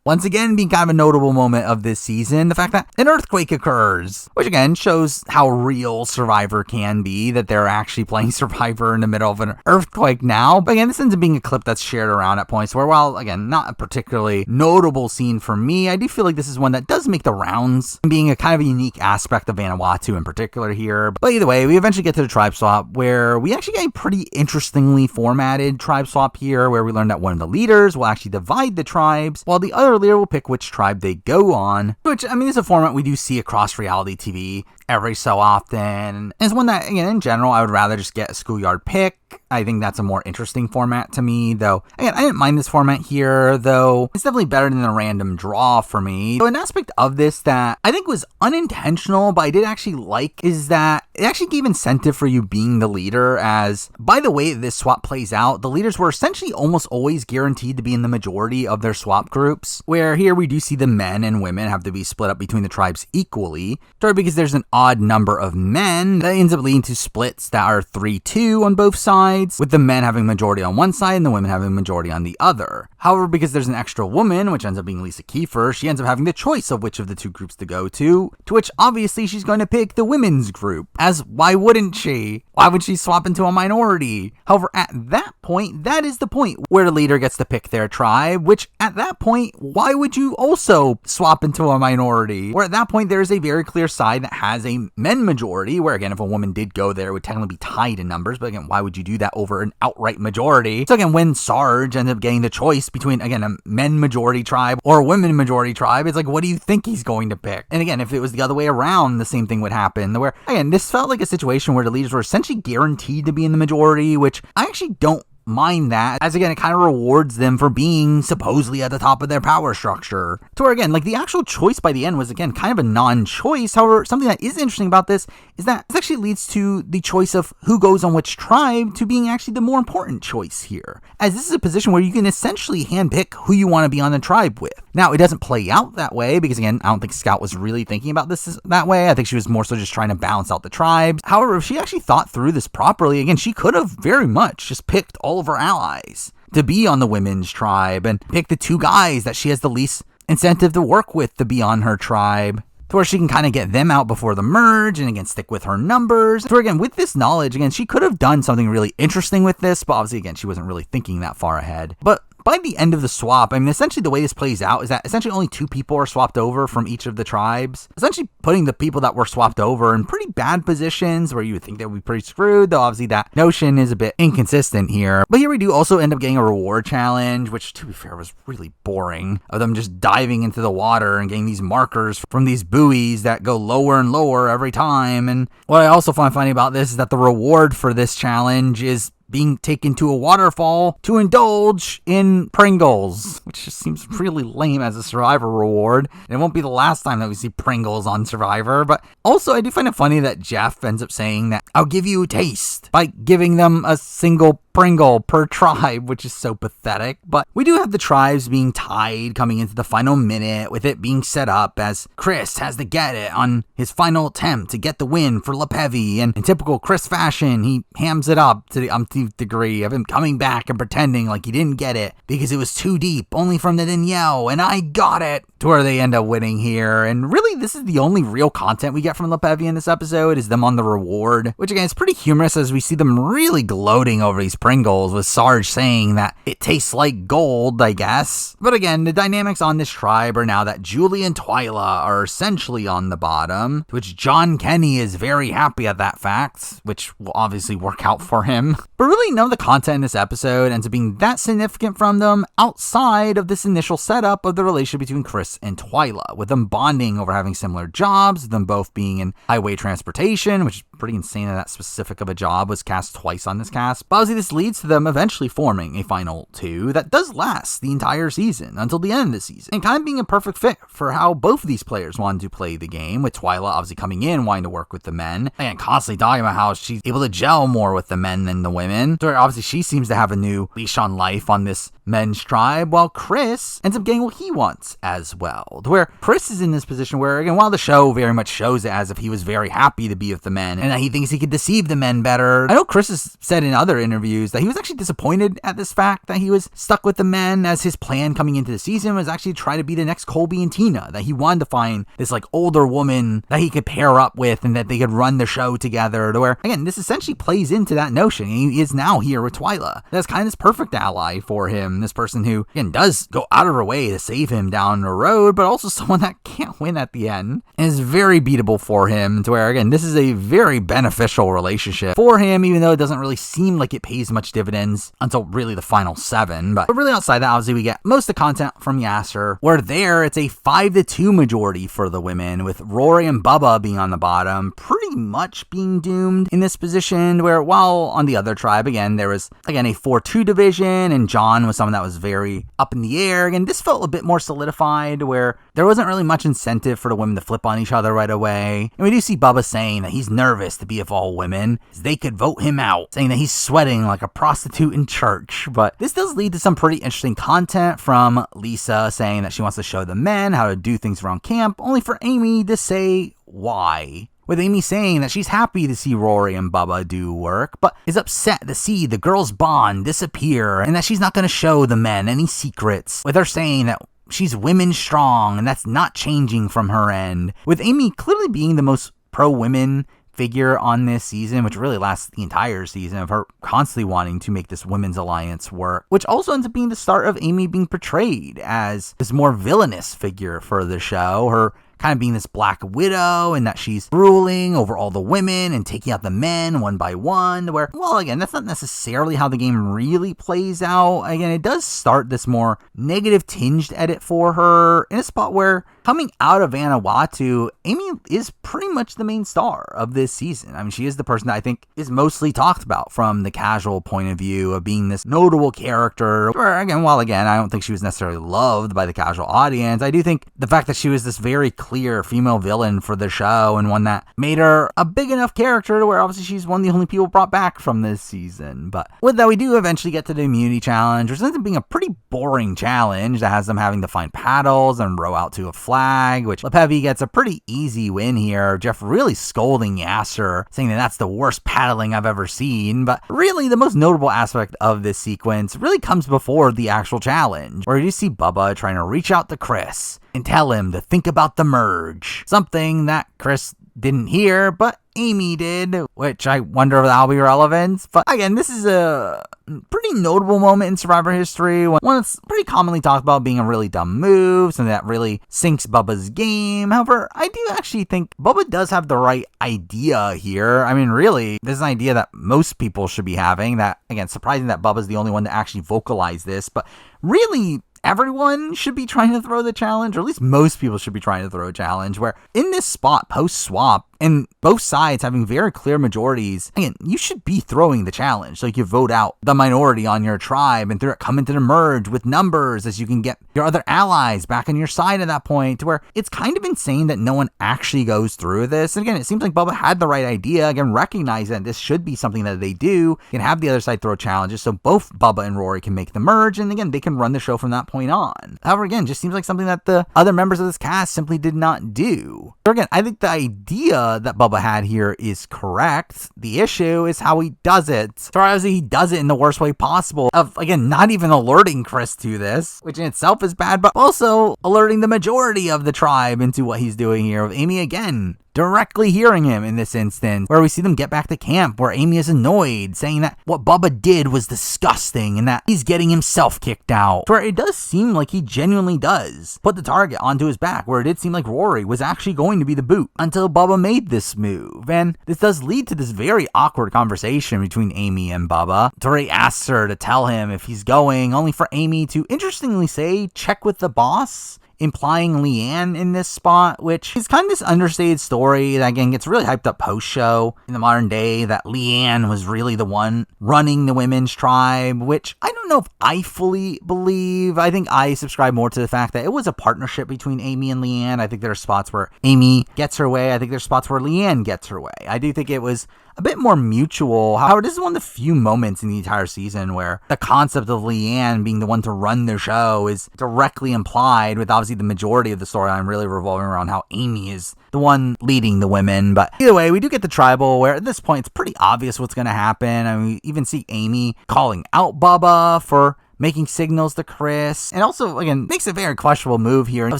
Once again, being kind of a notable moment of this season, the fact that an earthquake occurs, which again shows how real Survivor can be, that they're actually playing Survivor in the middle of an earthquake now. But again, this ends up being a clip that's shared around at points where, while again, not a particularly notable scene for me, I do feel like this is one that does make the rounds, being a kind of a unique aspect of Vanuatu in particular here. But either way, we eventually get to the tribe swap, where we actually get a pretty interestingly formatted tribe swap here, where we learn that one of the leaders will actually divide the tribes, while the other leader will pick which tribe they go on, which, I mean, is a format we do see across reality TV every so often. And it's one that, again, in general, I would rather just get a schoolyard pick. I think that's a more interesting format to me, though. Again, I didn't mind this format here, though it's definitely better than a random draw for me. So an aspect of this that I think was unintentional, but I did actually like, is that it actually gave incentive for you being the leader, as by the way this swap plays out, the leaders were essentially almost always guaranteed to be in the majority of their swap groups, where here we do see the men and women have to be split up between the tribes equally, because there's an odd number of men that ends up leading to splits that are 3-2 on both sides, with the men having majority on one side and the women having majority on the other. However, because there's an extra woman, which ends up being Lisa Kiefer, she ends up having the choice of which of the 2 groups to go to which obviously she's going to pick the women's group, as why wouldn't she? Why would she swap into a minority? However, at that point, that is the point where the leader gets to pick their tribe, which at that point, why would you also swap into a minority? Where at that point, there is a very clear side that has a men majority, where again, if a woman did go there, it would technically be tied in numbers, but again, why would you do that over an outright majority? So again, when Sarge ends up getting the choice between, again, a men majority tribe or a women majority tribe, it's like, what do you think he's going to pick? And again, if it was the other way around, the same thing would happen, where again, this felt like a situation where the leaders were essentially guaranteed to be in the majority, which I actually don't mind that, as again, it kind of rewards them for being supposedly at the top of their power structure. To where again, like the actual choice by the end was again kind of a non-choice. However, something that is interesting about this is that this actually leads to the choice of who goes on which tribe to being actually the more important choice here, as this is a position where you can essentially handpick who you want to be on the tribe with. Now, it doesn't play out that way because again, I don't think Scout was really thinking about this that way. I think she was more so just trying to balance out the tribes. However, if she actually thought through this properly, again, she could have very much just picked all of her allies to be on the women's tribe and pick the 2 guys that she has the least incentive to work with to be on her tribe, to where she can kind of get them out before the merge and again stick with her numbers. So again, with this knowledge, again, she could have done something really interesting with this, but obviously again, she wasn't really thinking that far ahead. But by the end of the swap, I mean, essentially the way this plays out is that essentially only 2 people are swapped over from each of the tribes, essentially putting the people that were swapped over in pretty bad positions where you would think they would be pretty screwed, though obviously that notion is a bit inconsistent here. But here we do also end up getting a reward challenge, which to be fair was really boring, of them just diving into the water and getting these markers from these buoys that go lower and lower every time. And what I also find funny about this is that the reward for this challenge is being taken to a waterfall to indulge in Pringles, which just seems really lame as a Survivor reward. And it won't be the last time that we see Pringles on Survivor. But also, I do find it funny that Jeff ends up saying that I'll give you a taste by giving them a single Pringle per tribe, which is so pathetic. But we do have the tribes being tied coming into the final minute, with it being set up as Chris has to get it on his final attempt to get the win for LePevy, and in typical Chris fashion, he hams it up to the umpteenth degree of him coming back and pretending like he didn't get it because it was too deep, only from the Danielle, and I got it, to where they end up winning here. And really, this is the only real content we get from LePevy in this episode, is them on the reward, which again is pretty humorous as we see them really gloating over these Pringles, with Sarge saying that it tastes like gold, I guess. But again, the dynamics on this tribe are now that Julie and Twyla are essentially on the bottom, which John Kenny is very happy at that fact, which will obviously work out for him. But really, none of the content in this episode ends up being that significant from them outside of this initial setup of the relationship between Chris and Twyla, with them bonding over having similar jobs, them both being in highway transportation, which is pretty insane that specific of a job was cast twice on this cast. But obviously, this leads to them eventually forming a final two that does last the entire season until the end of the season, and kind of being a perfect fit for how both of these players wanted to play the game, with Twyla obviously coming in wanting to work with the men and constantly talking about how she's able to gel more with the men than the women. So obviously she seems to have a new leash on life on this men's tribe, while Chris ends up getting what he wants as well. To where Chris is in this position where, again, while the show very much shows it as if he was very happy to be with the men and that he thinks he could deceive the men better, I know Chris has said in other interviews that he was actually disappointed at this fact that he was stuck with the men, as his plan coming into the season was actually to try to be the next Colby and Tina, that he wanted to find this like older woman that he could pair up with and that they could run the show together. To where, again, this essentially plays into that notion. He is now here with Twyla. That's kind of this perfect ally for him, this person who, again, does go out of her way to save him down the road, but also someone that can't win at the end and is very beatable for him. To where, again, this is a very beneficial relationship for him, even though it doesn't really seem like it pays much dividends until really the final 7. But really outside that, obviously we get most of the content from Yasser, where there it's a 5-2 majority for the women, with Rory and Bubba being on the bottom, pretty much being doomed in this position, where while on the other tribe, again, there was, again, a 4-2 division, and John was someone that was very up in the air. Again, this felt a bit more solidified, where there wasn't really much incentive for the women to flip on each other right away. And we do see Bubba saying that he's nervous to be with all women, as they could vote him out, saying that he's sweating like a prostitute in church. But this does lead to some pretty interesting content from Lisa saying that she wants to show the men how to do things around camp, only for Amy to say why. With Amy saying that she's happy to see Rory and Bubba do work, but is upset to see the girls' bond disappear and that she's not going to show the men any secrets, with her saying that she's women strong and that's not changing from her end. With Amy clearly being the most pro-women figure on this season, which really lasts the entire season, of her constantly wanting to make this women's alliance work, which also ends up being the start of Amy being portrayed as this more villainous figure for the show, her kind of being this Black Widow, and that she's ruling over all the women and taking out the men one by one, where, well, again, that's not necessarily how the game really plays out. Again, it does start this more negative tinged edit for her in a spot where, coming out of Vanuatu, Amy is pretty much the main star of this season. I mean, she is the person that I think is mostly talked about from the casual point of view of being this notable character, where, again, while again, I don't think she was necessarily loved by the casual audience, I do think the fact that she was this very clear female villain for the show, and one that made her a big enough character to where obviously she's one of the only people brought back from this season. But with that, we do eventually get to the immunity challenge, which ends up being a pretty boring challenge that has them having to find paddles and row out to a flag, which LePevy gets a pretty easy win here. Jeff really scolding Yasser, saying that that's the worst paddling I've ever seen. But really, the most notable aspect of this sequence really comes before the actual challenge, where you see Bubba trying to reach out to Chris and tell him to think about the merge, something that Chris didn't hear, but Amy did, which I wonder if that'll be relevant. But again, this is a pretty notable moment in Survivor history, one that's pretty commonly talked about being a really dumb move, something that really sinks Bubba's game. However, I do actually think Bubba does have the right idea here. I mean, really, this is an idea that most people should be having. That, again, surprising that Bubba's the only one to actually vocalize this, but really, everyone should be trying to throw the challenge, or at least most people should be trying to throw a challenge, where in this spot post-swap, And both sides having very clear majorities, again, you should be throwing the challenge. So you can vote out the minority on your tribe and through it come into the merge with numbers as you can get your other allies back on your side at that point, to where it's kind of insane that no one actually goes through this. And again, it seems like Bubba had the right idea. Again, recognize that this should be something that they do and have the other side throw challenges so both Bubba and Rory can make the merge. And again, they can run the show from that point on. However, again, just seems like something that the other members of this cast simply did not do. So again, I think the idea that Bubba had here is correct. The issue is how he does it. So obviously he does it in the worst way possible of, again, not even alerting Chris to this, which in itself is bad, but also alerting the majority of the tribe into what he's doing here, with Amy again directly hearing him in this instance, where we see them get back to camp where Amy is annoyed, saying that what Bubba did was disgusting and that he's getting himself kicked out. Where it does seem like he genuinely does put the target onto his back, where it did seem like Rory was actually going to be the boot until Bubba made this move. And this does lead to this very awkward conversation between Amy and Bubba. Tori asks her to tell him if he's going, only for Amy to interestingly say, check with the boss, implying Leanne in this spot, which is kind of this understated story that again gets really hyped up post-show in the modern day, that Leanne was really the one running the women's tribe, which I don't know if I fully believe. I think I subscribe more to the fact that it was a partnership between Amy and Leanne. I think there are spots where Amy gets her way. I think there's spots where Leanne gets her way. I do think it was a bit more mutual. However, this is one of the few moments in the entire season where the concept of Leanne being the one to run the show is directly implied, with obviously the majority of the storyline really revolving around how Amy is the one leading the women. But either way, we do get the tribal, where at this point it's pretty obvious what's going to happen. I mean, we even see Amy calling out Bubba for making signals to Chris, and also, again, makes a very questionable move here of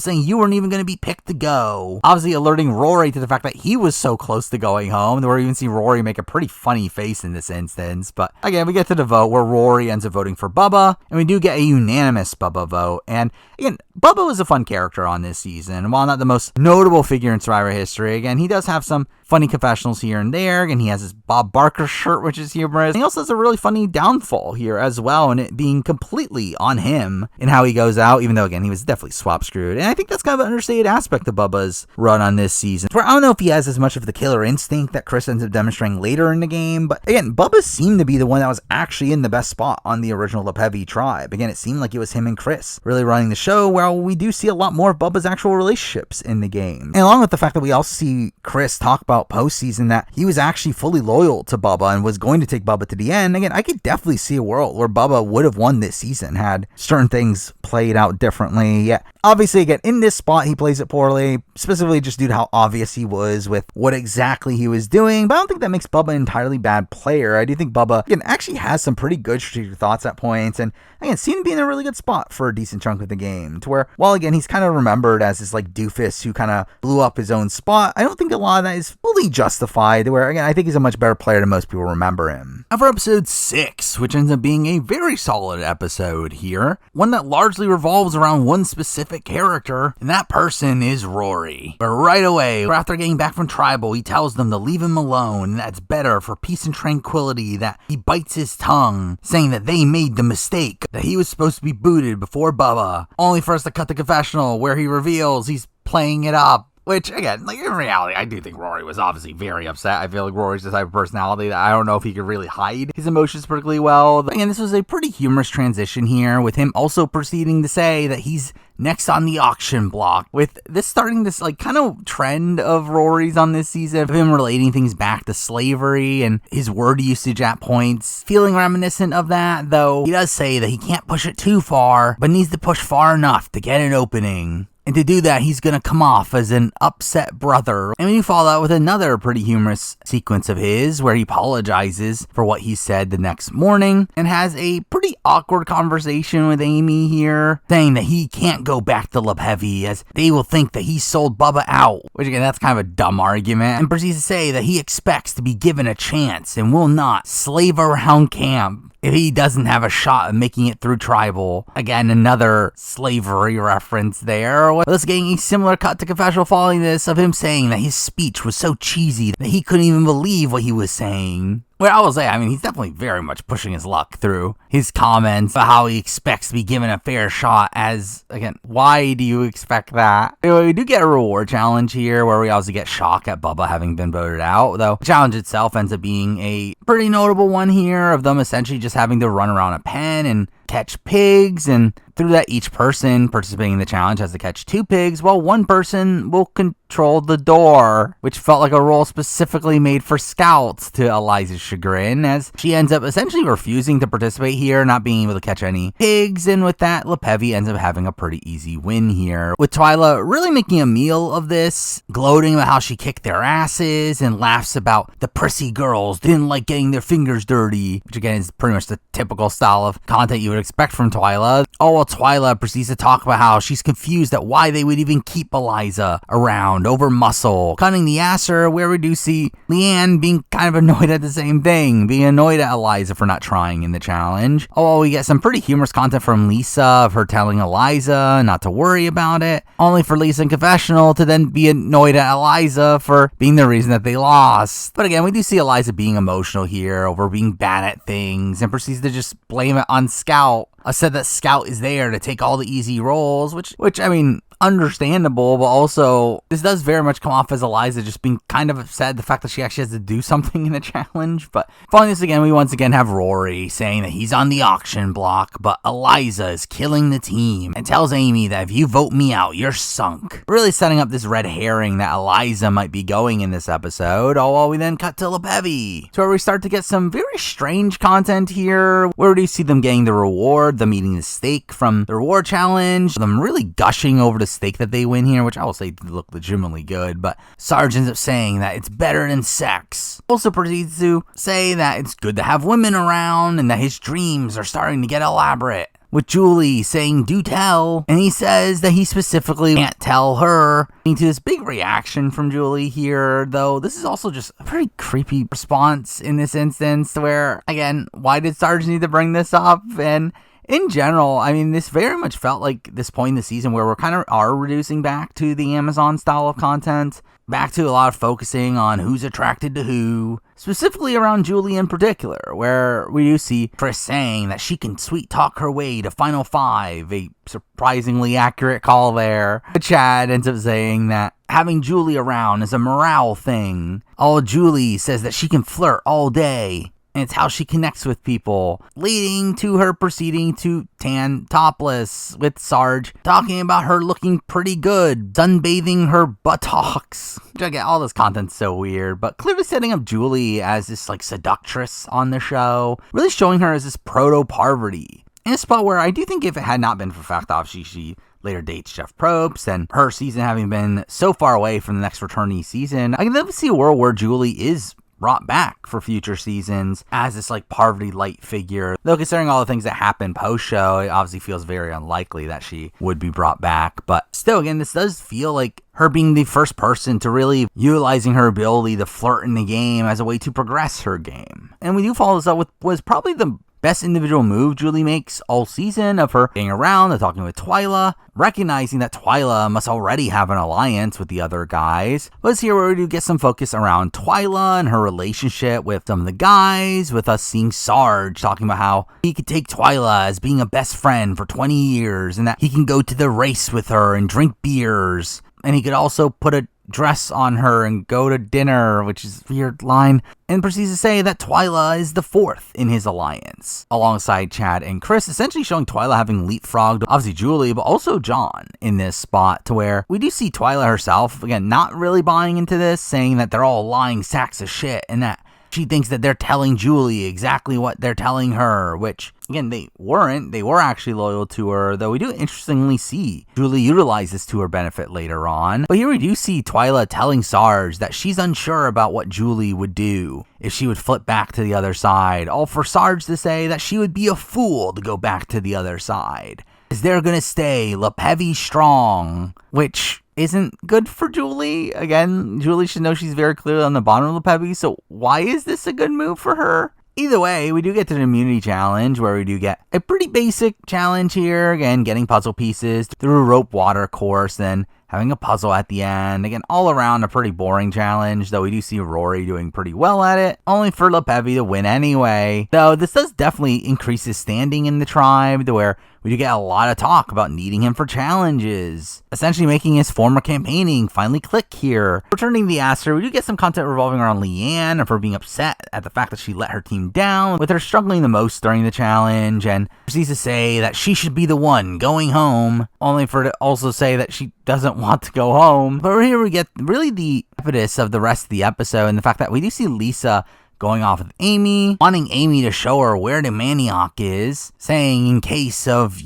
saying you weren't even going to be picked to go. Obviously alerting Rory to the fact that he was so close to going home, where we even see Rory make a pretty funny face in this instance. But again, we get to the vote where Rory ends up voting for Bubba, and we do get a unanimous Bubba vote. And again, Bubba was a fun character on this season. While not the most notable figure in Survivor history, again, he does have some funny confessionals here and there. Again, he has his Bob Barker shirt, which is humorous. And he also has a really funny downfall here as well, and it being completely on him in how he goes out, even though, again, he was definitely swap screwed. And I think that's kind of an understated aspect of Bubba's run on this season, where I don't know if he has as much of the killer instinct that Chris ends up demonstrating later in the game. But again, Bubba seemed to be the one that was actually in the best spot on the original LePevy tribe. Again, it seemed like it was him and Chris really running the show, where we do see a lot more of Bubba's actual relationships in the game. And along with the fact that we also see Chris talk about postseason that he was actually fully loyal to Bubba and was going to take Bubba to the end. Again, I could definitely see a world where Bubba would have won this season had certain things played out differently. Yeah, obviously, again, in this spot, he plays it poorly, specifically just due to how obvious he was with what exactly he was doing. But I don't think that makes Bubba an entirely bad player. I do think Bubba, again, actually has some pretty good strategic thoughts at points, and again, seemed to be in a really good spot for a decent chunk of the game, to where, while again, he's kind of remembered as this like doofus who kind of blew up his own spot, I don't think a lot of that is fully justified, where again, I think he's a much better player than most people remember him. Now for episode 6, which ends up being a very solid episode here, one that largely revolves around one specific character, and that person is Rory. But right away, after getting back from tribal, he tells them to leave him alone, and that's better for peace and tranquility, that he bites his tongue, saying that they made the mistake, that he was supposed to be booted before Bubba, only for us to cut the confessional where he reveals he's playing it up. Which, again, like in reality, I do think Rory was obviously very upset. I feel like Rory's the type of personality that I don't know if he could really hide his emotions particularly well. Again, this was a pretty humorous transition here, with him also proceeding to say that he's next on the auction block, with this starting this like kind of trend of Rory's on this season of him relating things back to slavery and his word usage at points, feeling reminiscent of that, though he does say that he can't push it too far, but needs to push far enough to get an opening. And to do that, he's going to come off as an upset brother. And we follow that with another pretty humorous sequence of his, where he apologizes for what he said the next morning and has a pretty awkward conversation with Amy here, saying that he can't go back to LePevy as they will think that he sold Bubba out. Which, again, that's kind of a dumb argument. And proceeds to say that he expects to be given a chance and will not slave around camp if he doesn't have a shot of making it through tribal. Again, another slavery reference there. Let's getting a similar cut to confessional following this of him saying that his speech was so cheesy that he couldn't even believe what he was saying. Well, I will say, I mean, he's definitely very much pushing his luck through his comments about how he expects to be given a fair shot as, again, why do you expect that? Anyway, we do get a reward challenge here where we also get shock at Bubba having been voted out, though the challenge itself ends up being a pretty notable one here of them essentially just having to run around a pen and catch pigs, and through that each person participating in the challenge has to catch 2 pigs while one person will control the door, which felt like a role specifically made for Scouts to Eliza's chagrin, as she ends up essentially refusing to participate here, not being able to catch any pigs, and with that LePevy ends up having a pretty easy win here, with Twyla really making a meal of this, gloating about how she kicked their asses and laughs about the prissy girls didn't like getting their fingers dirty, which again is pretty much the typical style of content you would expect from Twyla. All while Twyla proceeds to talk about how she's confused at why they would even keep Eliza around over muscle, cutting the asser, where we do see Leanne being kind of annoyed at the same thing, being annoyed at Eliza for not trying in the challenge. Oh, we get some pretty humorous content from Lisa of her telling Eliza not to worry about it, only for Lisa in confessional to then be annoyed at Eliza for being the reason that they lost. But again, we do see Eliza being emotional here over being bad at things and proceeds to just blame it on Scout. I said that Scout is there to take all the easy roles, which I mean, understandable, but also this does very much come off as Eliza just being kind of upset at the fact that she actually has to do something in the challenge. But following this again, we once again have Rory saying that he's on the auction block, but Eliza is killing the team and tells Amy that if you vote me out, you're sunk. Really setting up this red herring that Eliza might be going in this episode, all while we then cut to LePevy, to where we start to get some very strange content here, where we see them getting the reward, them eating the steak from the reward challenge, them really gushing over the steak that they win here, which I will say look legitimately good, but Sarge ends up saying that it's better than sex. Also proceeds to say that it's good to have women around and that his dreams are starting to get elaborate, with Julie saying do tell, and he says that he specifically can't tell her, into this big reaction from Julie here, though this is also just a pretty creepy response in this instance, where again, why did Sarge need to bring this up? And in general, I mean, this very much felt like this point in the season where we're kind of reducing back to the Amazon style of content, back to a lot of focusing on who's attracted to who, specifically around Julie in particular, where we do see Chris saying that she can sweet talk her way to Final 5, a surprisingly accurate call there. Chad ends up saying that having Julie around is a morale thing. Julie says that she can flirt all day, and it's how she connects with people, leading to her proceeding to tan topless, with Sarge talking about her looking pretty good, sunbathing her buttocks. Which I get, all this content's so weird, but clearly setting up Julie as this like seductress on the show, really showing her as this proto-Parvati. In a spot where I do think if it had not been for the fact that she later dates Jeff Probst, and her season having been so far away from the next returnee season, I can definitely see a world where Julie is brought back for future seasons as this like Parvati light figure. Though considering all the things that happened post-show, it obviously feels very unlikely that she would be brought back. But still, again, this does feel like her being the first person to really utilizing her ability to flirt in the game as a way to progress her game. And we do follow this up with was probably the best individual move Julie makes all season, of her being around and talking with Twyla, recognizing that Twyla must already have an alliance with the other guys. But it's here where we do get some focus around Twyla and her relationship with some of the guys, with us seeing Sarge talking about how he could take Twyla as being a best friend for 20 years and that he can go to the race with her and drink beers. And he could also put a dress on her and go to dinner, which is a weird line, and proceeds to say that Twyla is the fourth in his alliance, alongside Chad and Chris, essentially showing Twyla having leapfrogged, obviously Julie, but also John in this spot, to where we do see Twyla herself, again, not really buying into this, saying that they're all lying sacks of shit, and that she thinks that they're telling Julie exactly what they're telling her, which, again, they weren't. They were actually loyal to her, though we do interestingly see Julie utilize this to her benefit later on. But here we do see Twyla telling Sarge that she's unsure about what Julie would do if she would flip back to the other side, all for Sarge to say that she would be a fool to go back to the other side, as they're gonna stay LePevy strong, which isn't good for Julie. Again, Julie should know she's very clearly on the bottom of LePevy, so why is this a good move for her? Either way, we do get to the immunity challenge, where we do get a pretty basic challenge here. Again, getting puzzle pieces through a rope water course, then having a puzzle at the end. Again, all around a pretty boring challenge, though we do see Rory doing pretty well at it, only for LePevy to win anyway. Though this does definitely increase his standing in the tribe, to where we do get a lot of talk about needing him for challenges, essentially making his former campaigning finally click here. Returning the Aster, we do get some content revolving around Leanne and for being upset at the fact that she let her team down, with her struggling the most during the challenge, and proceeds to say that she should be the one going home, only for her to also say that she doesn't want to go home. But here we get really the impetus of the rest of the episode, and the fact that we do see Lisa going off with Amy, wanting Amy to show her where the Manioc is, saying in case of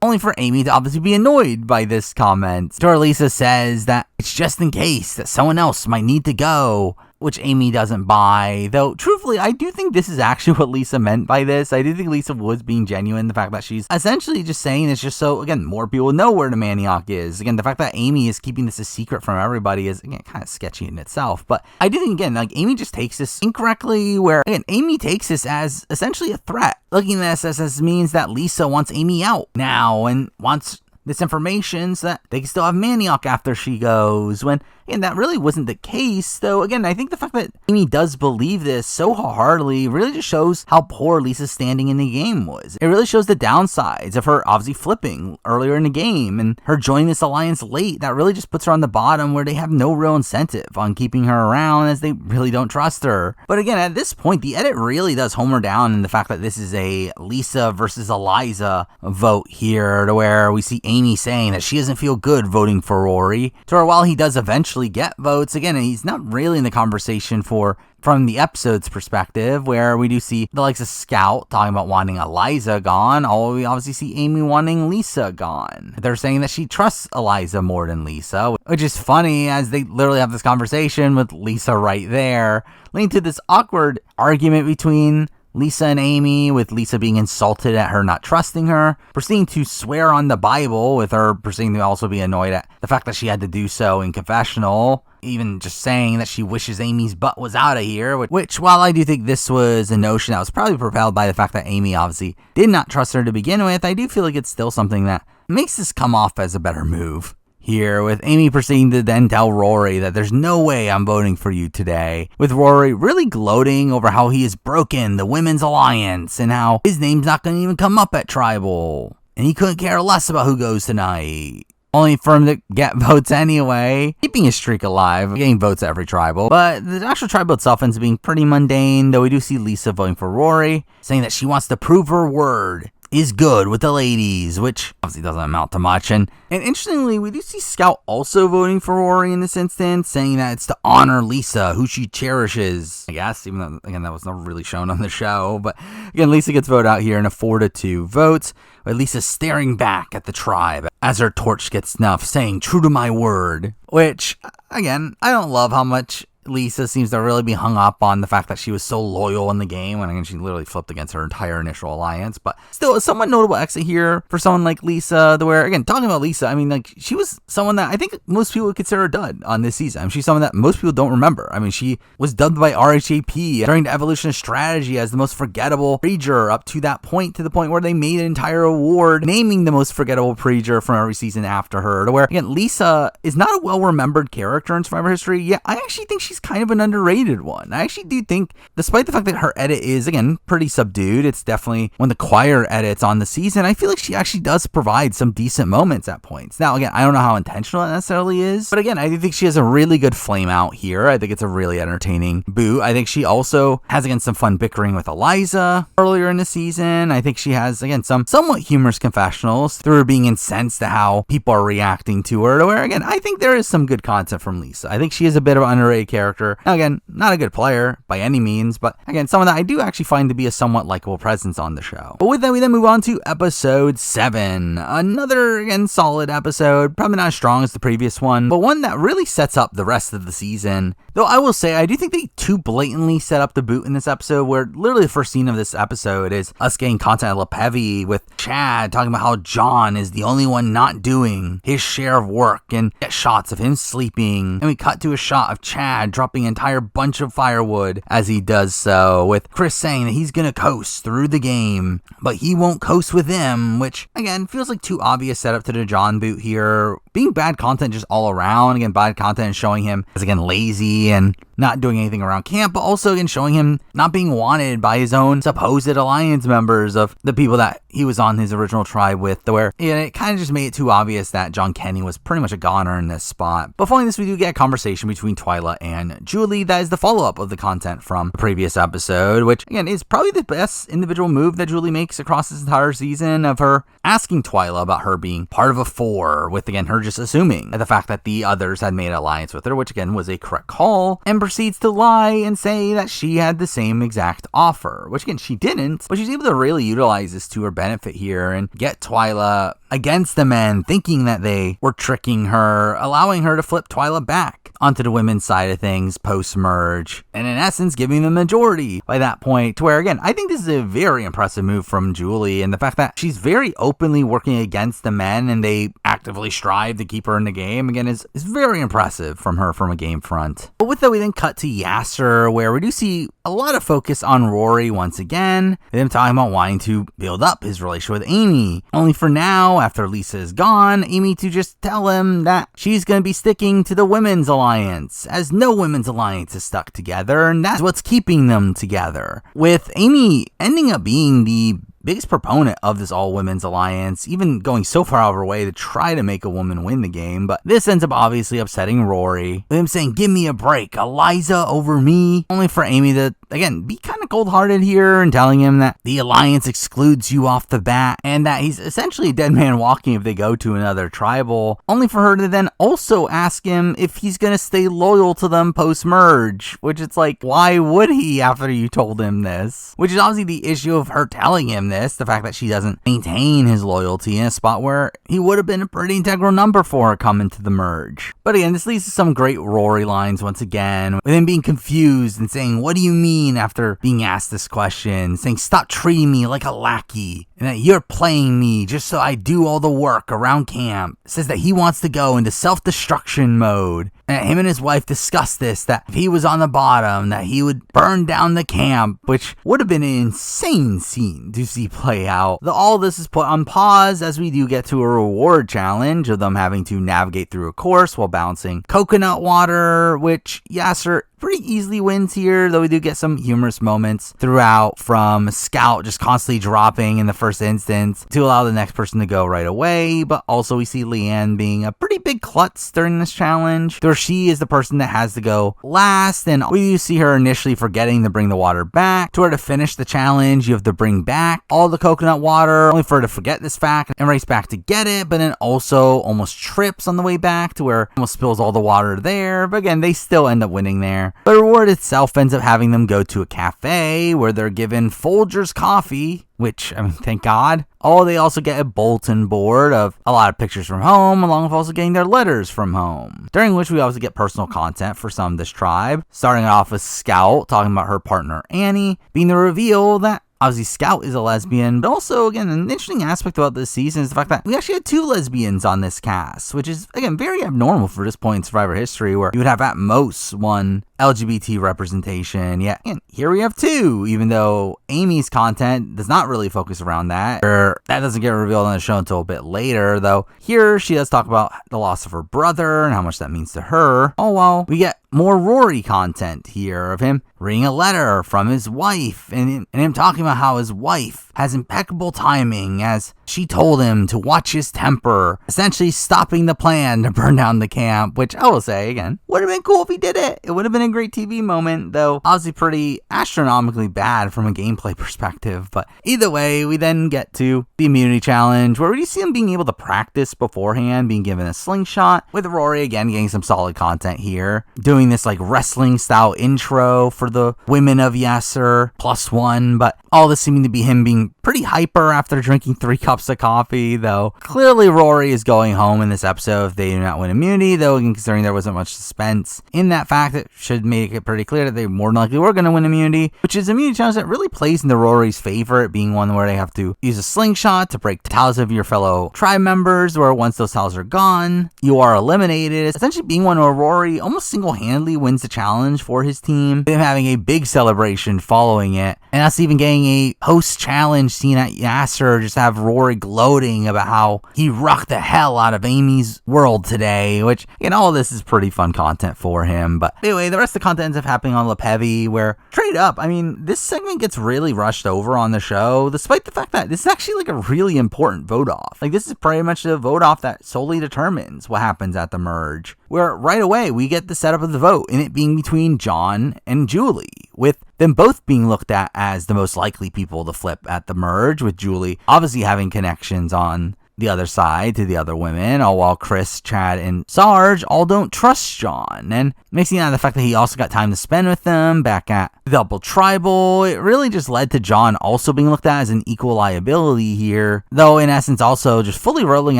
only for Amy to obviously be annoyed by this comment. To where Lisa says that it's just in case that someone else might need to go, which Amy doesn't buy. Though, truthfully, I do think this is actually what Lisa meant by this. I do think Lisa was being genuine. The fact that she's essentially just saying this just so, again, more people know where the Manioc is. Again, the fact that Amy is keeping this a secret from everybody is, again, kind of sketchy in itself. But I do think, again, like, Amy just takes this incorrectly, where, again, Amy takes this as essentially a threat. Looking at this as means that Lisa wants Amy out now and wants this information so that they can still have Manioc after she goes, when, again, that really wasn't the case. Though, again, I think the fact that Amy does believe this so wholeheartedly really just shows how poor Lisa's standing in the game was. It really shows the downsides of her obviously flipping earlier in the game and her joining this alliance late. That really just puts her on the bottom, where they have no real incentive on keeping her around, as they really don't trust her. But again, at this point, the edit really does hone her down in the fact that this is a Lisa versus Eliza vote here, to where we see Amy saying that she doesn't feel good voting for Rory, to where while he does eventually get votes, again, he's not really in the conversation from the episode's perspective, where we do see the likes of Scout talking about wanting Eliza gone, although we obviously see Amy wanting Lisa gone. They're saying that she trusts Eliza more than Lisa, which is funny, as they literally have this conversation with Lisa right there, leading to this awkward argument between Lisa and Amy, with Lisa being insulted at her not trusting her, proceeding to swear on the Bible, with her proceeding to also be annoyed at the fact that she had to do so in confessional, even just saying that she wishes Amy's butt was out of here, which, while I do think this was a notion that was probably propelled by the fact that Amy obviously did not trust her to begin with, I do feel like it's still something that makes this come off as a better move. Here, with Amy proceeding to then tell Rory that there's no way I'm voting for you today, with Rory really gloating over how he has broken the Women's Alliance and how his name's not going to even come up at Tribal, and he couldn't care less about who goes tonight. Only for him to get votes anyway, keeping his streak alive, getting votes at every Tribal. But the actual Tribal itself ends up being pretty mundane, though we do see Lisa voting for Rory, saying that she wants to prove her word is good with the ladies, which obviously doesn't amount to much. And interestingly, we do see Scout also voting for Rory in this instance, saying that it's to honor Lisa, who she cherishes, I guess, even though, again, that was never really shown on the show. But again, Lisa gets voted out here in a 4-2 vote, with Lisa staring back at the tribe as her torch gets snuffed, saying, "True to my word," which, again, I don't love how much Lisa seems to really be hung up on the fact that she was so loyal in the game, when, again, she literally flipped against her entire initial alliance. But still, a somewhat notable exit here for someone like Lisa, where, again, talking about Lisa, I mean, like, she was someone that I think most people would consider a dud on this season. I mean, she's someone that most people don't remember. I mean, she was dubbed by RHAP during the Evolution of Strategy as the most forgettable Preager up to that point, to the point where they made an entire award naming the most forgettable Preager from every season after her, to where, again, Lisa is not a well-remembered character in Survivor history, yet I actually think she's kind of an underrated one. I actually do think, despite the fact that her edit is, again, pretty subdued, it's definitely one of the quieter edits on the season, I feel like she actually does provide some decent moments at points. Now, again, I don't know how intentional it necessarily is, but again, I do think she has a really good flame out here. I think it's a really entertaining boot. I think she also has, again, some fun bickering with Eliza earlier in the season. I think she has, again, some somewhat humorous confessionals through her being incensed at how people are reacting to her, to where, again, I think there is some good content from Lisa. I think she is a bit of an underrated character. Now, again, not a good player by any means, but again, someone that I do actually find to be a somewhat likable presence on the show. But with that, we then move on to episode 7. Another, again, solid episode. Probably not as strong as the previous one, but one that really sets up the rest of the season. Though I will say, I do think they too blatantly set up the boot in this episode, where literally the first scene of this episode is us getting content at LePevy with Chad talking about how John is the only one not doing his share of work, and get shots of him sleeping. And we cut to a shot of Chad dropping an entire bunch of firewood as he does so, with Chris saying that he's gonna coast through the game, but he won't coast with them, which, again, feels like too obvious setup to the John boot here, being bad content just all around. Again, bad content showing him as, again, lazy and not doing anything around camp, but also, again, showing him not being wanted by his own supposed alliance members of the people that he was on his original tribe with, where it kind of just made it too obvious that John Kenny was pretty much a goner in this spot. But following this, we do get a conversation between Twyla and Julie that is the follow-up of the content from the previous episode, which, again, is probably the best individual move that Julie makes across this entire season, of her asking Twyla about her being part of a 4, with, again, her just assuming the fact that the others had made an alliance with her, which, again, was a correct call, and proceeds to lie and say that she had the same exact offer, which, again, she didn't, but she's able to really utilize this to her benefit here and get Twyla against the men, thinking that they were tricking her, allowing her to flip Twyla back onto the women's side of things post-merge, and in essence giving the majority by that point, to where, again, I think this is a very impressive move from Julie, and the fact that she's very openly working against the men and they actively strive to keep her in the game, again, is very impressive from her from a game front. But with that, we then cut to Yasser, where we do see a lot of focus on Rory once again, them talking about wanting to build up his relationship with Amy, only for now, after Lisa is gone, Amy to just tell him that she's going to be sticking to the women's alliance, as no women's alliance is stuck together, and that's what's keeping them together. With Amy ending up being the biggest proponent of this all-women's alliance, even going so far out of her way to try to make a woman win the game, but this ends up obviously upsetting Rory, with him saying, "Give me a break, Eliza over me," only for Amy to, again, be kind of cold-hearted here and telling him that the alliance excludes you off the bat, and that he's essentially a dead man walking if they go to another tribal, only for her to then also ask him if he's gonna stay loyal to them post-merge, which it's like, why would he after you told him this? Which is obviously the issue of her telling him this, the fact that she doesn't maintain his loyalty in a spot where he would have been a pretty integral number for her coming to the merge. But again, this leads to some great Rory lines once again, with him being confused and saying, "What do you mean?" after being asked this question, saying, "Stop treating me like a lackey, and that you're playing me just so I do all the work around camp." Says that he wants to go into self-destruction mode, and him and his wife discussed this, that if he was on the bottom, that he would burn down the camp, which would have been an insane scene to see play out. All this is put on pause as we do get to a reward challenge of them having to navigate through a course while balancing coconut water, which Yasser pretty easily wins here, though we do get some humorous moments throughout, from Scout just constantly dropping in the first instance to allow the next person to go right away, but also we see Leanne being a pretty big klutz during this challenge, where she is the person that has to go last, and we do see her initially forgetting to bring the water back. To her to finish the challenge, you have to bring back all the coconut water, only for her to forget this fact and race back to get it, but then also almost trips on the way back to where almost spills all the water there, but again, they still end up winning there. The reward itself ends up having them go to a cafe where they're given Folgers coffee, which, I mean, thank God. Oh, they also get a bulletin board of a lot of pictures from home, along with also getting their letters from home, during which we also get personal content for some of this tribe, starting off with Scout talking about her partner Annie, being the reveal that obviously Scout is a lesbian, but also, again, an interesting aspect about this season is the fact that we actually had 2 lesbians on this cast, which is, again, very abnormal for this point in Survivor history, where you would have at most 1 LGBT representation, yet and here we have 2, even though Amy's content does not really focus around that, or that doesn't get revealed on the show until a bit later, though here she does talk about the loss of her brother and how much that means to her, all while we get more Rory content here of him reading a letter from his wife and him talking about how his wife has impeccable timing as she told him to watch his temper, essentially stopping the plan to burn down the camp, which I will say, again, would have been cool if he did it. It would have been a great TV moment, though obviously pretty astronomically bad from a gameplay perspective. But either way, we then get to the immunity challenge, where we see him being able to practice beforehand, being given a slingshot, with Rory again getting some solid content here, doing this like wrestling style intro for the women of Yasser +1, but all this seeming to be him being pretty hyper after drinking 3 cups of coffee, though clearly Rory is going home in this episode if they do not win immunity, though again, considering there wasn't much suspense in that fact, it should make it pretty clear that they more than likely were going to win immunity, which is immunity challenge that really plays into Rory's favor, it being one where they have to use a slingshot to break the towels of your fellow tribe members, where once those towels are gone, you are eliminated, essentially being one where Rory almost single-handedly single-handedly wins the challenge for his team, him having a big celebration following it, and us even getting a post-challenge scene at Yasser, just have Rory gloating about how he rocked the hell out of Amy's world today, which, all of this is pretty fun content for him. But anyway, the rest of the content ends up happening on LePevy, where straight up, this segment gets really rushed over on the show, despite the fact that this is actually like a really important vote off. Like, this is pretty much the vote off that solely determines what happens at the merge, where right away we get the setup of the vote, and it being between John and Julie, with them both being looked at as the most likely people to flip at the merge, with Julie obviously having connections on the other side to the other women, all while Chris, Chad, and Sarge all don't trust John. And mixing out the fact that he also got time to spend with them back at Double Tribal, it really just led to John also being looked at as an equal liability here, though in essence also just fully rolling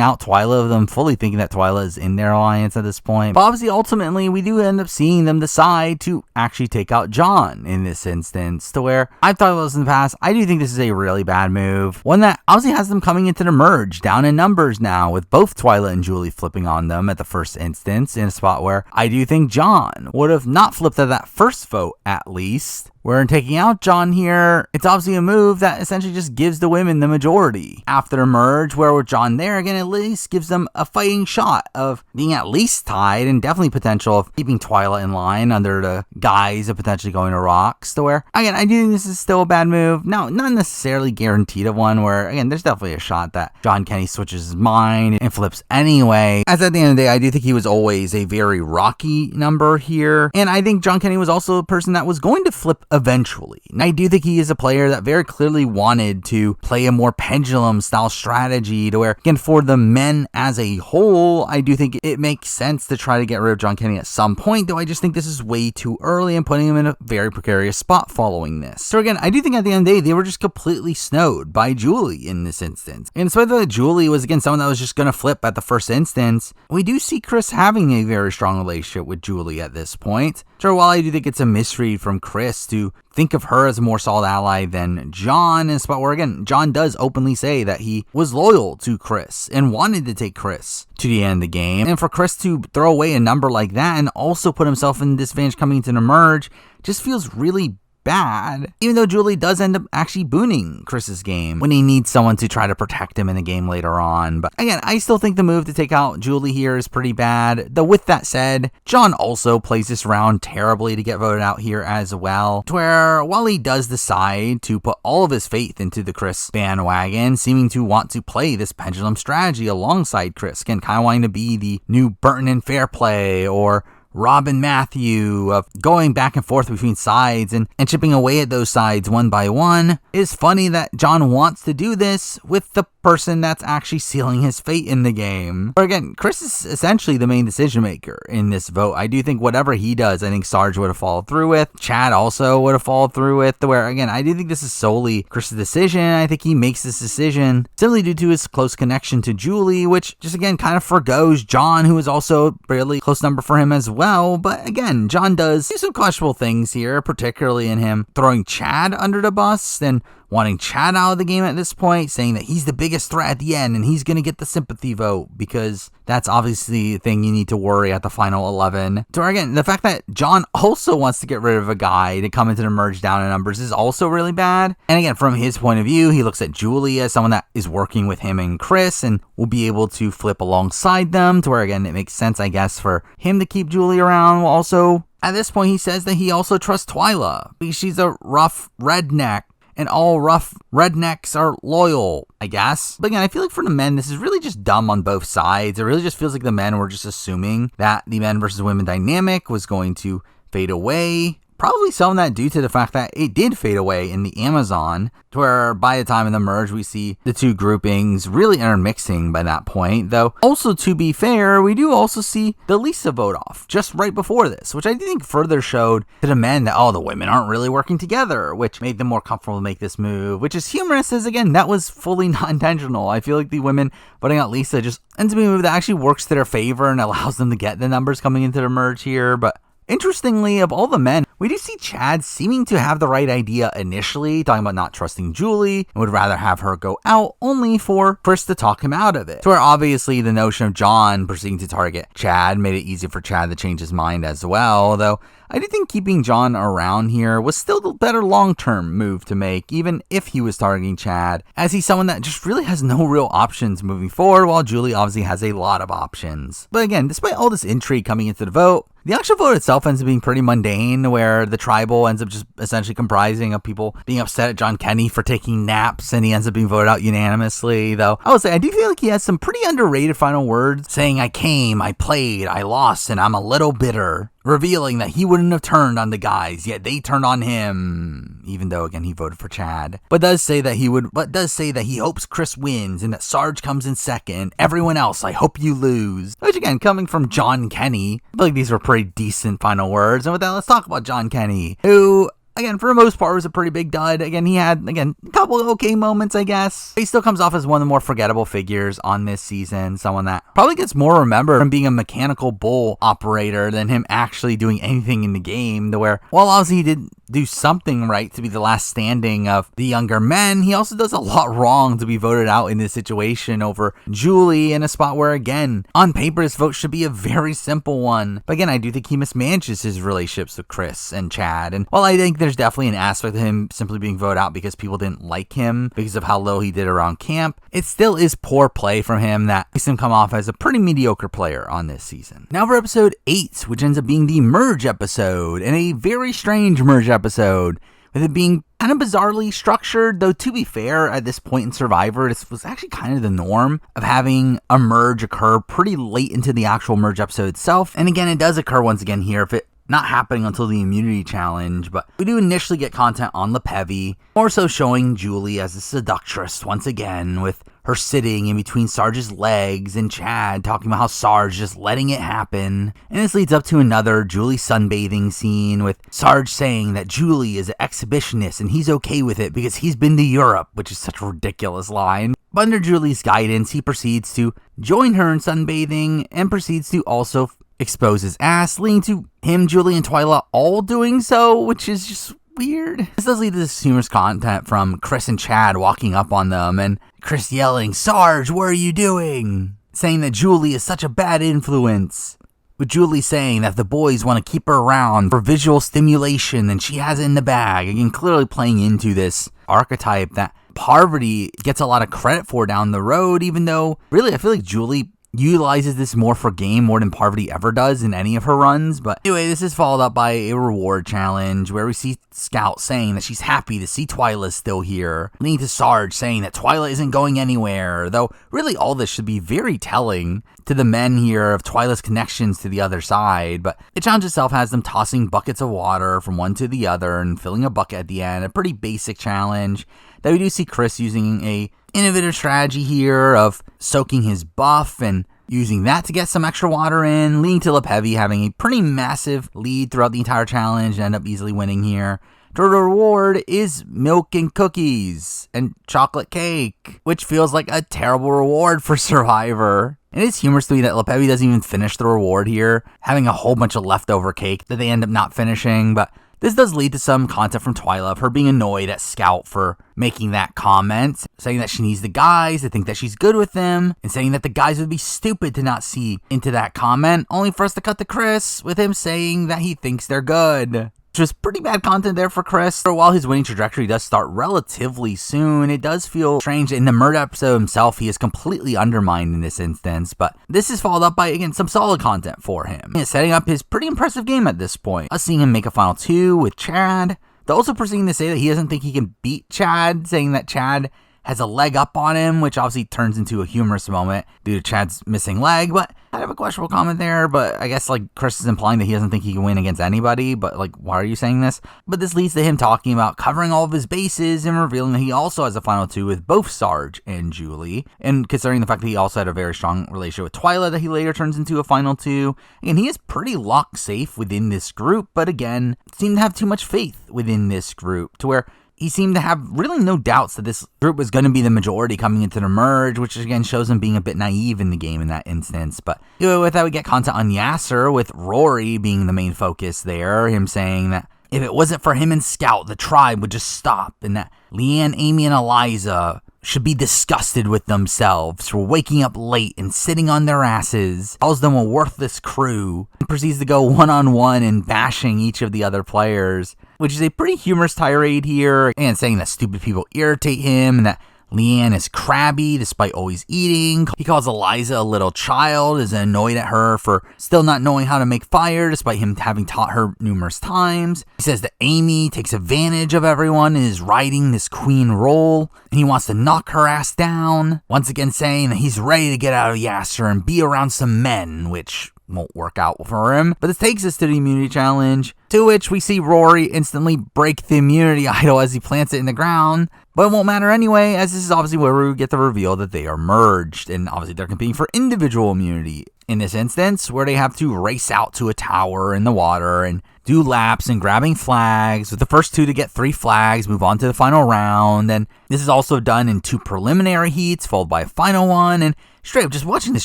out Twyla of them, fully thinking that Twyla is in their alliance at this point. But obviously ultimately we do end up seeing them decide to actually take out John in this instance, to where I've talked about this in the past. I do think this is a really bad move, one that obviously has them coming into the merge down in numbers now, with both Twyla and Julie flipping on them at the first instance, in a spot where I do think John would have not flipped at that first vote at least. Where in taking out John here, it's obviously a move that essentially just gives the women the majority after the merge, where with John there, again, at least gives them a fighting shot of being at least tied, and definitely potential of keeping Twyla in line under the guise of potentially going to Rocks, to where, again, I do think this is still a bad move. Now, not necessarily guaranteed of one, where, again, there's definitely a shot that John Kenny switches his mind and flips anyway. As at the end of the day, I do think he was always a very rocky number here, and I think John Kenny was also a person that was going to flip eventually. And I do think he is a player that very clearly wanted to play a more pendulum style strategy, to where, again, for the men as a whole, I do think it makes sense to try to get rid of John Kenny at some point, though I just think this is way too early and putting him in a very precarious spot following this. So again, I do think at the end of the day, they were just completely snowed by Julie in this instance. And despite that Julie was, again, someone that was just going to flip at the first instance, we do see Chris having a very strong relationship with Julie at this point. So while I do think it's a misread from Chris to think of her as a more solid ally than John, in a spot where, again, John does openly say that he was loyal to Chris and wanted to take Chris to the end of the game. And for Chris to throw away a number like that and also put himself in disadvantage coming into the merge just feels really bad, even though Julie does end up actually booning Chris's game when he needs someone to try to protect him in the game later on. But again, I still think the move to take out Julie here is pretty bad, though with that said, John also plays this round terribly to get voted out here as well, to where while he does decide to put all of his faith into the Chris bandwagon, seeming to want to play this pendulum strategy alongside Chris, again, kind of wanting to be the new Burton and Fairplay or Rob and Matthew, of going back and forth between sides and chipping away at those sides one by one. It's funny that John wants to do this with the person that's actually sealing his fate in the game. But again, Chris is essentially the main decision maker in this vote. I do think whatever he does, I think Sarge would have followed through with. Chad also would have followed through with, where, again, I do think this is solely Chris's decision. I think he makes this decision simply due to his close connection to Julie, which just, again, kind of forgoes John, who is also a really close number for him as well. But again, John does do some questionable things here, particularly in him throwing Chad under the bus and wanting Chad out of the game at this point, saying that he's the biggest threat at the end and he's going to get the sympathy vote, because that's obviously the thing you need to worry at the final 11. So again, the fact that John also wants to get rid of a guy to come into the merge down in numbers is also really bad. And again, from his point of view, he looks at Julie as someone that is working with him and Chris and will be able to flip alongside them, to where, again, it makes sense, I guess, for him to keep Julie around. While also, at this point, he says that he also trusts Twyla because she's a rough redneck, and all rough rednecks are loyal, I guess. But again, I feel like for the men, this is really just dumb on both sides. It really just feels like the men were just assuming that the men versus women dynamic was going to fade away. Probably some of that due to the fact that it did fade away in the Amazon, to where by the time of the merge, we see the two groupings really intermixing by that point. Though, also to be fair, we do also see the Lisa vote off just right before this, which I think further showed to the men that, the women aren't really working together, which made them more comfortable to make this move, which is humorous, as again, that was fully not intentional. I feel like the women voting out Lisa just ends up being a move that actually works to their favor and allows them to get the numbers coming into the merge here. But Interestingly, of all the men, we do see Chad seeming to have the right idea initially, talking about not trusting Julie, and would rather have her go out, only for Chris to talk him out of it. To where obviously the notion of John proceeding to target Chad made it easy for Chad to change his mind as well, though I do think keeping John around here was still the better long-term move to make, even if he was targeting Chad, as he's someone that just really has no real options moving forward, while Julie obviously has a lot of options. But again, despite all this intrigue coming into the vote, the actual vote itself ends up being pretty mundane, where the tribal ends up just essentially comprising of people being upset at John Kenny for taking naps, and he ends up being voted out unanimously, though I will say I do feel like he has some pretty underrated final words, saying, "I came, I played, I lost, and I'm a little bitter," revealing that he wouldn't have turned on the guys, yet they turned on him, even though again he voted for Chad. But does say that he hopes Chris wins and that Sarge comes in second. Everyone else, I hope you lose. Which again, coming from John Kenny, I feel like these were pretty decent final words. And with that, let's talk about John Kenny, who, again, for the most part, was a pretty big dud. Again, he had, a couple of okay moments, I guess. He still comes off as one of the more forgettable figures on this season. Someone that probably gets more remembered from being a mechanical bull operator than him actually doing anything in the game. To where, while obviously he did do something right to be the last standing of the younger men, he also does a lot wrong to be voted out in this situation over Julie, in a spot where, again, on paper, this vote should be a very simple one. But again, I do think he mismanages his relationships with Chris and Chad. And while I think there's definitely an aspect of him simply being voted out because people didn't like him because of how low he did around camp, it still is poor play from him that makes him come off as a pretty mediocre player on this season. Now for episode 8, which ends up being the merge episode, and a very strange merge episode, with it being kind of bizarrely structured, though to be fair, at this point in Survivor, this was actually kind of the norm of having a merge occur pretty late into the actual merge episode itself. And again, it does occur once again here, if it not happening until the immunity challenge, but we do initially get content on LePevy, more so showing Julie as a seductress once again, with her sitting in between Sarge's legs and Chad talking about how Sarge just letting it happen. And this leads up to another Julie sunbathing scene, with Sarge saying that Julie is an exhibitionist and he's okay with it because he's been to Europe, which is such a ridiculous line. But under Julie's guidance, he proceeds to join her in sunbathing and proceeds to also expose his ass, leading to him, Julie, and Twyla all doing so, which is just weird. This does lead to this humorous content from Chris and Chad walking up on them, and Chris yelling, "Sarge, what are you doing?" Saying that Julie is such a bad influence, with Julie saying that the boys want to keep her around for visual stimulation and she has it in the bag. Again, clearly playing into this archetype that Parvati gets a lot of credit for down the road, even though really I feel like Julie utilizes this more for game more than Parvati ever does in any of her runs. But anyway, this is followed up by a reward challenge where we see Scout saying that she's happy to see Twyla still here, leading to Sarge saying that Twyla isn't going anywhere, though really all this should be very telling to the men here of Twyla's connections to the other side. But the challenge itself has them tossing buckets of water from one to the other and filling a bucket at the end, a pretty basic challenge that we do see Chris using a innovative strategy here of soaking his buff and using that to get some extra water in, leading to LePevy having a pretty massive lead throughout the entire challenge and end up easily winning here. The reward is milk and cookies and chocolate cake, which feels like a terrible reward for Survivor. It is humorous to me that LePevy doesn't even finish the reward here, having a whole bunch of leftover cake that they end up not finishing, but this does lead to some content from Twyla of her being annoyed at Scout for making that comment, saying that she needs the guys to think that she's good with them, and saying that the guys would be stupid to not see into that comment, only for us to cut to Chris with him saying that he thinks they're good. Which was pretty bad content there for Chris. While his winning trajectory does start relatively soon, it does feel strange that in the murder episode himself, he is completely undermined in this instance. But this is followed up by, again, some solid content for him. He's setting up his pretty impressive game at this point. Us seeing him make a final 2 with Chad. They're also proceeding to say that he doesn't think he can beat Chad, saying that Chad has a leg up on him, which obviously turns into a humorous moment due to Chad's missing leg. But I have a questionable comment there, but I guess like Chris is implying that he doesn't think he can win against anybody, but like, why are you saying this? But this leads to him talking about covering all of his bases and revealing that he also has a final 2 with both Sarge and Julie, and considering the fact that he also had a very strong relationship with Twyla that he later turns into a final 2, and he is pretty lock safe within this group, but again, seemed to have too much faith within this group to where he seemed to have really no doubts that this group was going to be the majority coming into the merge, which again shows him being a bit naive in the game in that instance. But with that, we get content on Yasser, with Rory being the main focus there, him saying that if it wasn't for him and Scout, the tribe would just stop, and that Leanne, Amy, and Eliza should be disgusted with themselves for waking up late and sitting on their asses, calls them a worthless crew, and proceeds to go one-on-one and bashing each of the other players, which is a pretty humorous tirade here, and saying that stupid people irritate him, and that Leanne is crabby despite always eating. He calls Eliza a little child, is annoyed at her for still not knowing how to make fire despite him having taught her numerous times. He says that Amy takes advantage of everyone and is riding this queen role, and he wants to knock her ass down. Once again saying that he's ready to get out of Yasser and be around some men, which won't work out for him. But this takes us to the immunity challenge, to which we see Rory instantly break the immunity idol as he plants it in the ground. But it won't matter anyway, as this is obviously where we get the reveal that they are merged, and obviously they're competing for individual immunity in this instance, where they have to race out to a tower in the water and do laps and grabbing flags, with the first two to get 3 flags move on to the final round. And this is also done in 2 preliminary heats followed by a final one, and straight up just watching this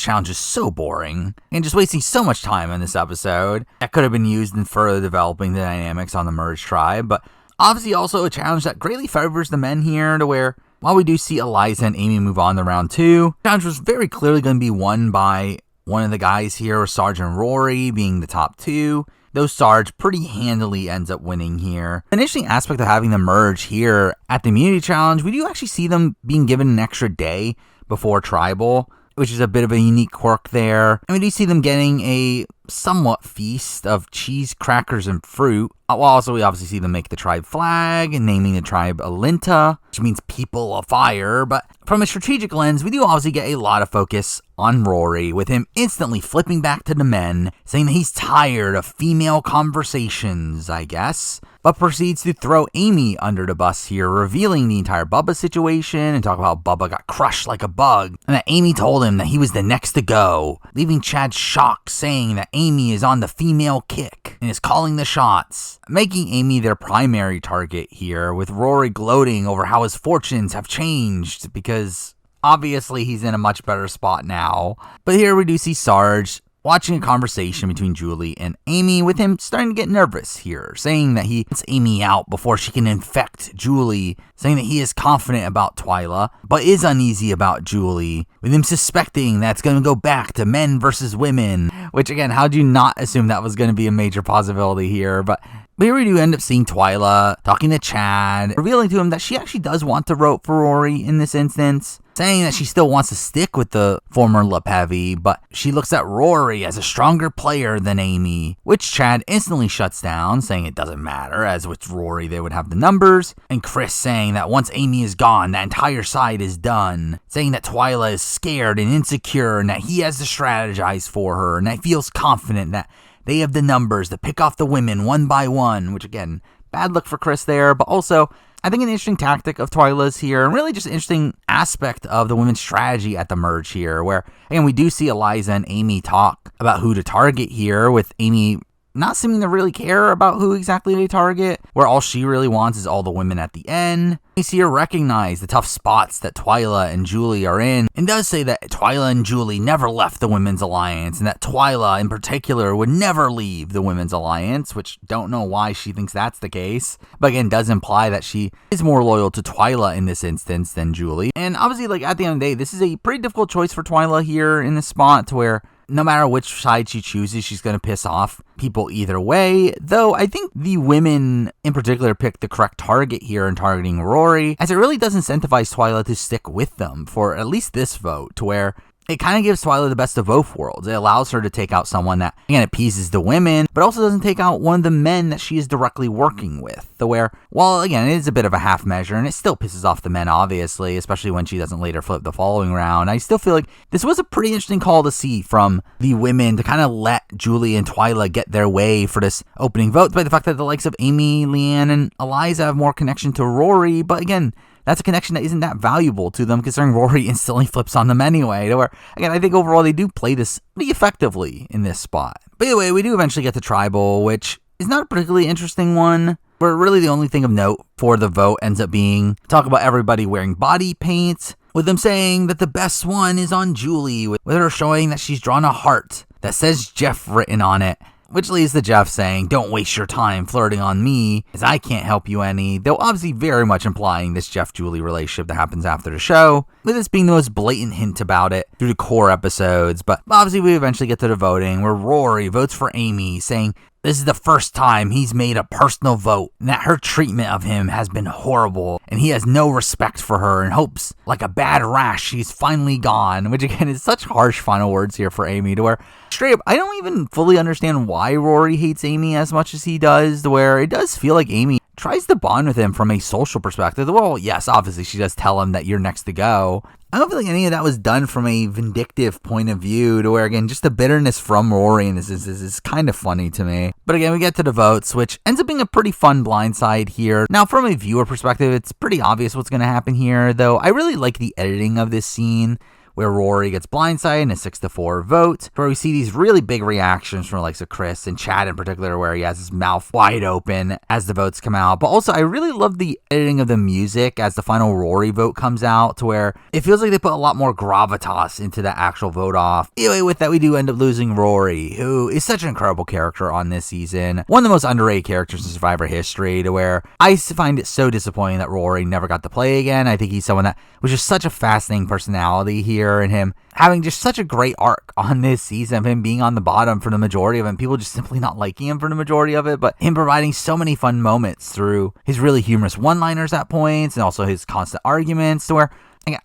challenge is so boring and just wasting so much time in this episode that could have been used in further developing the dynamics on the merged tribe. But obviously also a challenge that greatly favors the men here, to where while we do see Eliza and Amy move on to round 2, the challenge was very clearly going to be won by one of the guys here, Sarge and Rory being the top 2. Though Sarge pretty handily ends up winning here. An interesting aspect of having them merge here at the immunity challenge, we do actually see them being given an extra day before tribal, which is a bit of a unique quirk there. And we do see them getting a somewhat feast of cheese, crackers, and fruit. While also we obviously see them make the tribe flag and naming the tribe Alinta, which means people of fire. But from a strategic lens, we do obviously get a lot of focus on Rory, with him instantly flipping back to the men, saying that he's tired of female conversations, I guess, but proceeds to throw Amy under the bus here, revealing the entire Bubba situation and talk about how Bubba got crushed like a bug, and that Amy told him that he was the next to go, leaving Chad shocked, saying that Amy is on the female kick and is calling the shots, making Amy their primary target here, with Rory gloating over how his fortunes have changed because obviously he's in a much better spot now. But here we do see Sarge watching a conversation between Julie and Amy, with him starting to get nervous here, saying that he wants Amy out before she can infect Julie, saying that he is confident about Twyla, but is uneasy about Julie, with him suspecting that it's going to go back to men versus women, which again, how do you not assume that was going to be a major possibility here? But here we do end up seeing Twyla talking to Chad, revealing to him that she actually does want to vote for Rory in this instance, saying that she still wants to stick with the former LePevi, but she looks at Rory as a stronger player than Amy, which Chad instantly shuts down, saying it doesn't matter, as with Rory they would have the numbers, and Chris saying that once Amy is gone, that entire side is done, saying that Twyla is scared and insecure and that he has to strategize for her, and that he feels confident that they have the numbers to pick off the women one by one, which again, bad luck for Chris there, but also I think an interesting tactic of Twyla's here, and really just an interesting aspect of the women's strategy at the merge here, where, again, we do see Eliza and Amy talk about who to target here, with Amy not seeming to really care about who exactly they target, where all she really wants is all the women at the end. We see her recognize the tough spots that Twyla and Julie are in, and does say that Twyla and Julie never left the Women's Alliance, and that Twyla in particular would never leave the Women's Alliance, which don't know why she thinks that's the case, but again does imply that she is more loyal to Twyla in this instance than Julie. And obviously, like, at the end of the day, this is a pretty difficult choice for Twyla here in this spot, to where no matter which side she chooses, she's going to piss off people either way. Though I think the women in particular picked the correct target here in targeting Rory, as it really does incentivize Twyla to stick with them for at least this vote, to where it kind of gives Twyla the best of both worlds. It allows her to take out someone that, again, appeases the women, but also doesn't take out one of the men that she is directly working with. To where, while, again, it is a bit of a half measure, and it still pisses off the men, obviously, especially when she doesn't later flip the following round, I still feel like this was a pretty interesting call to see from the women, to kind of let Julie and Twyla get their way for this opening vote, despite the fact that the likes of Amy, Leanne, and Eliza have more connection to Rory. But again, that's a connection that isn't that valuable to them, considering Rory instantly flips on them anyway. Where, again, I think overall they do play this pretty effectively in this spot. But anyway, we do eventually get to Tribal, which is not a particularly interesting one. But really the only thing of note for the vote ends up being talk about everybody wearing body paint, with them saying that the best one is on Julie, with her showing that she's drawn a heart that says Jeff written on it, which leads to Jeff saying, don't waste your time flirting on me, as I can't help you any, though obviously very much implying this Jeff-Julie relationship that happens after the show, with this being the most blatant hint about it through the core episodes. But obviously we eventually get to the voting, where Rory votes for Amy, saying this is the first time he's made a personal vote, and that her treatment of him has been horrible, and he has no respect for her, and hopes, like a bad rash, she's finally gone, which again is such harsh final words here for Amy, to where, straight up, I don't even fully understand why Rory hates Amy as much as he does, to where it does feel like Amy tries to bond with him from a social perspective. Well, yes, obviously she does tell him that you're next to go. I don't feel like any of that was done from a vindictive point of view, to where, again, just the bitterness from Rory and this is kind of funny to me. But again, we get to the votes, which ends up being a pretty fun blindside here. Now, from a viewer perspective, it's pretty obvious what's going to happen here, though I really like the editing of this scene, where Rory gets blindsided in a 6-4 vote, where we see these really big reactions from like Chris and Chad in particular, where he has his mouth wide open as the votes come out. But also, I really love the editing of the music as the final Rory vote comes out, to where it feels like they put a lot more gravitas into the actual vote off. Anyway, with that, we do end up losing Rory, who is such an incredible character on this season. One of the most underrated characters in Survivor history, to where I find it so disappointing that Rory never got to play again. I think he's someone that was just such a fascinating personality here, and him having just such a great arc on this season of him being on the bottom for the majority of it, and people just simply not liking him for the majority of it, but him providing so many fun moments through his really humorous one-liners at points, and also his constant arguments, to where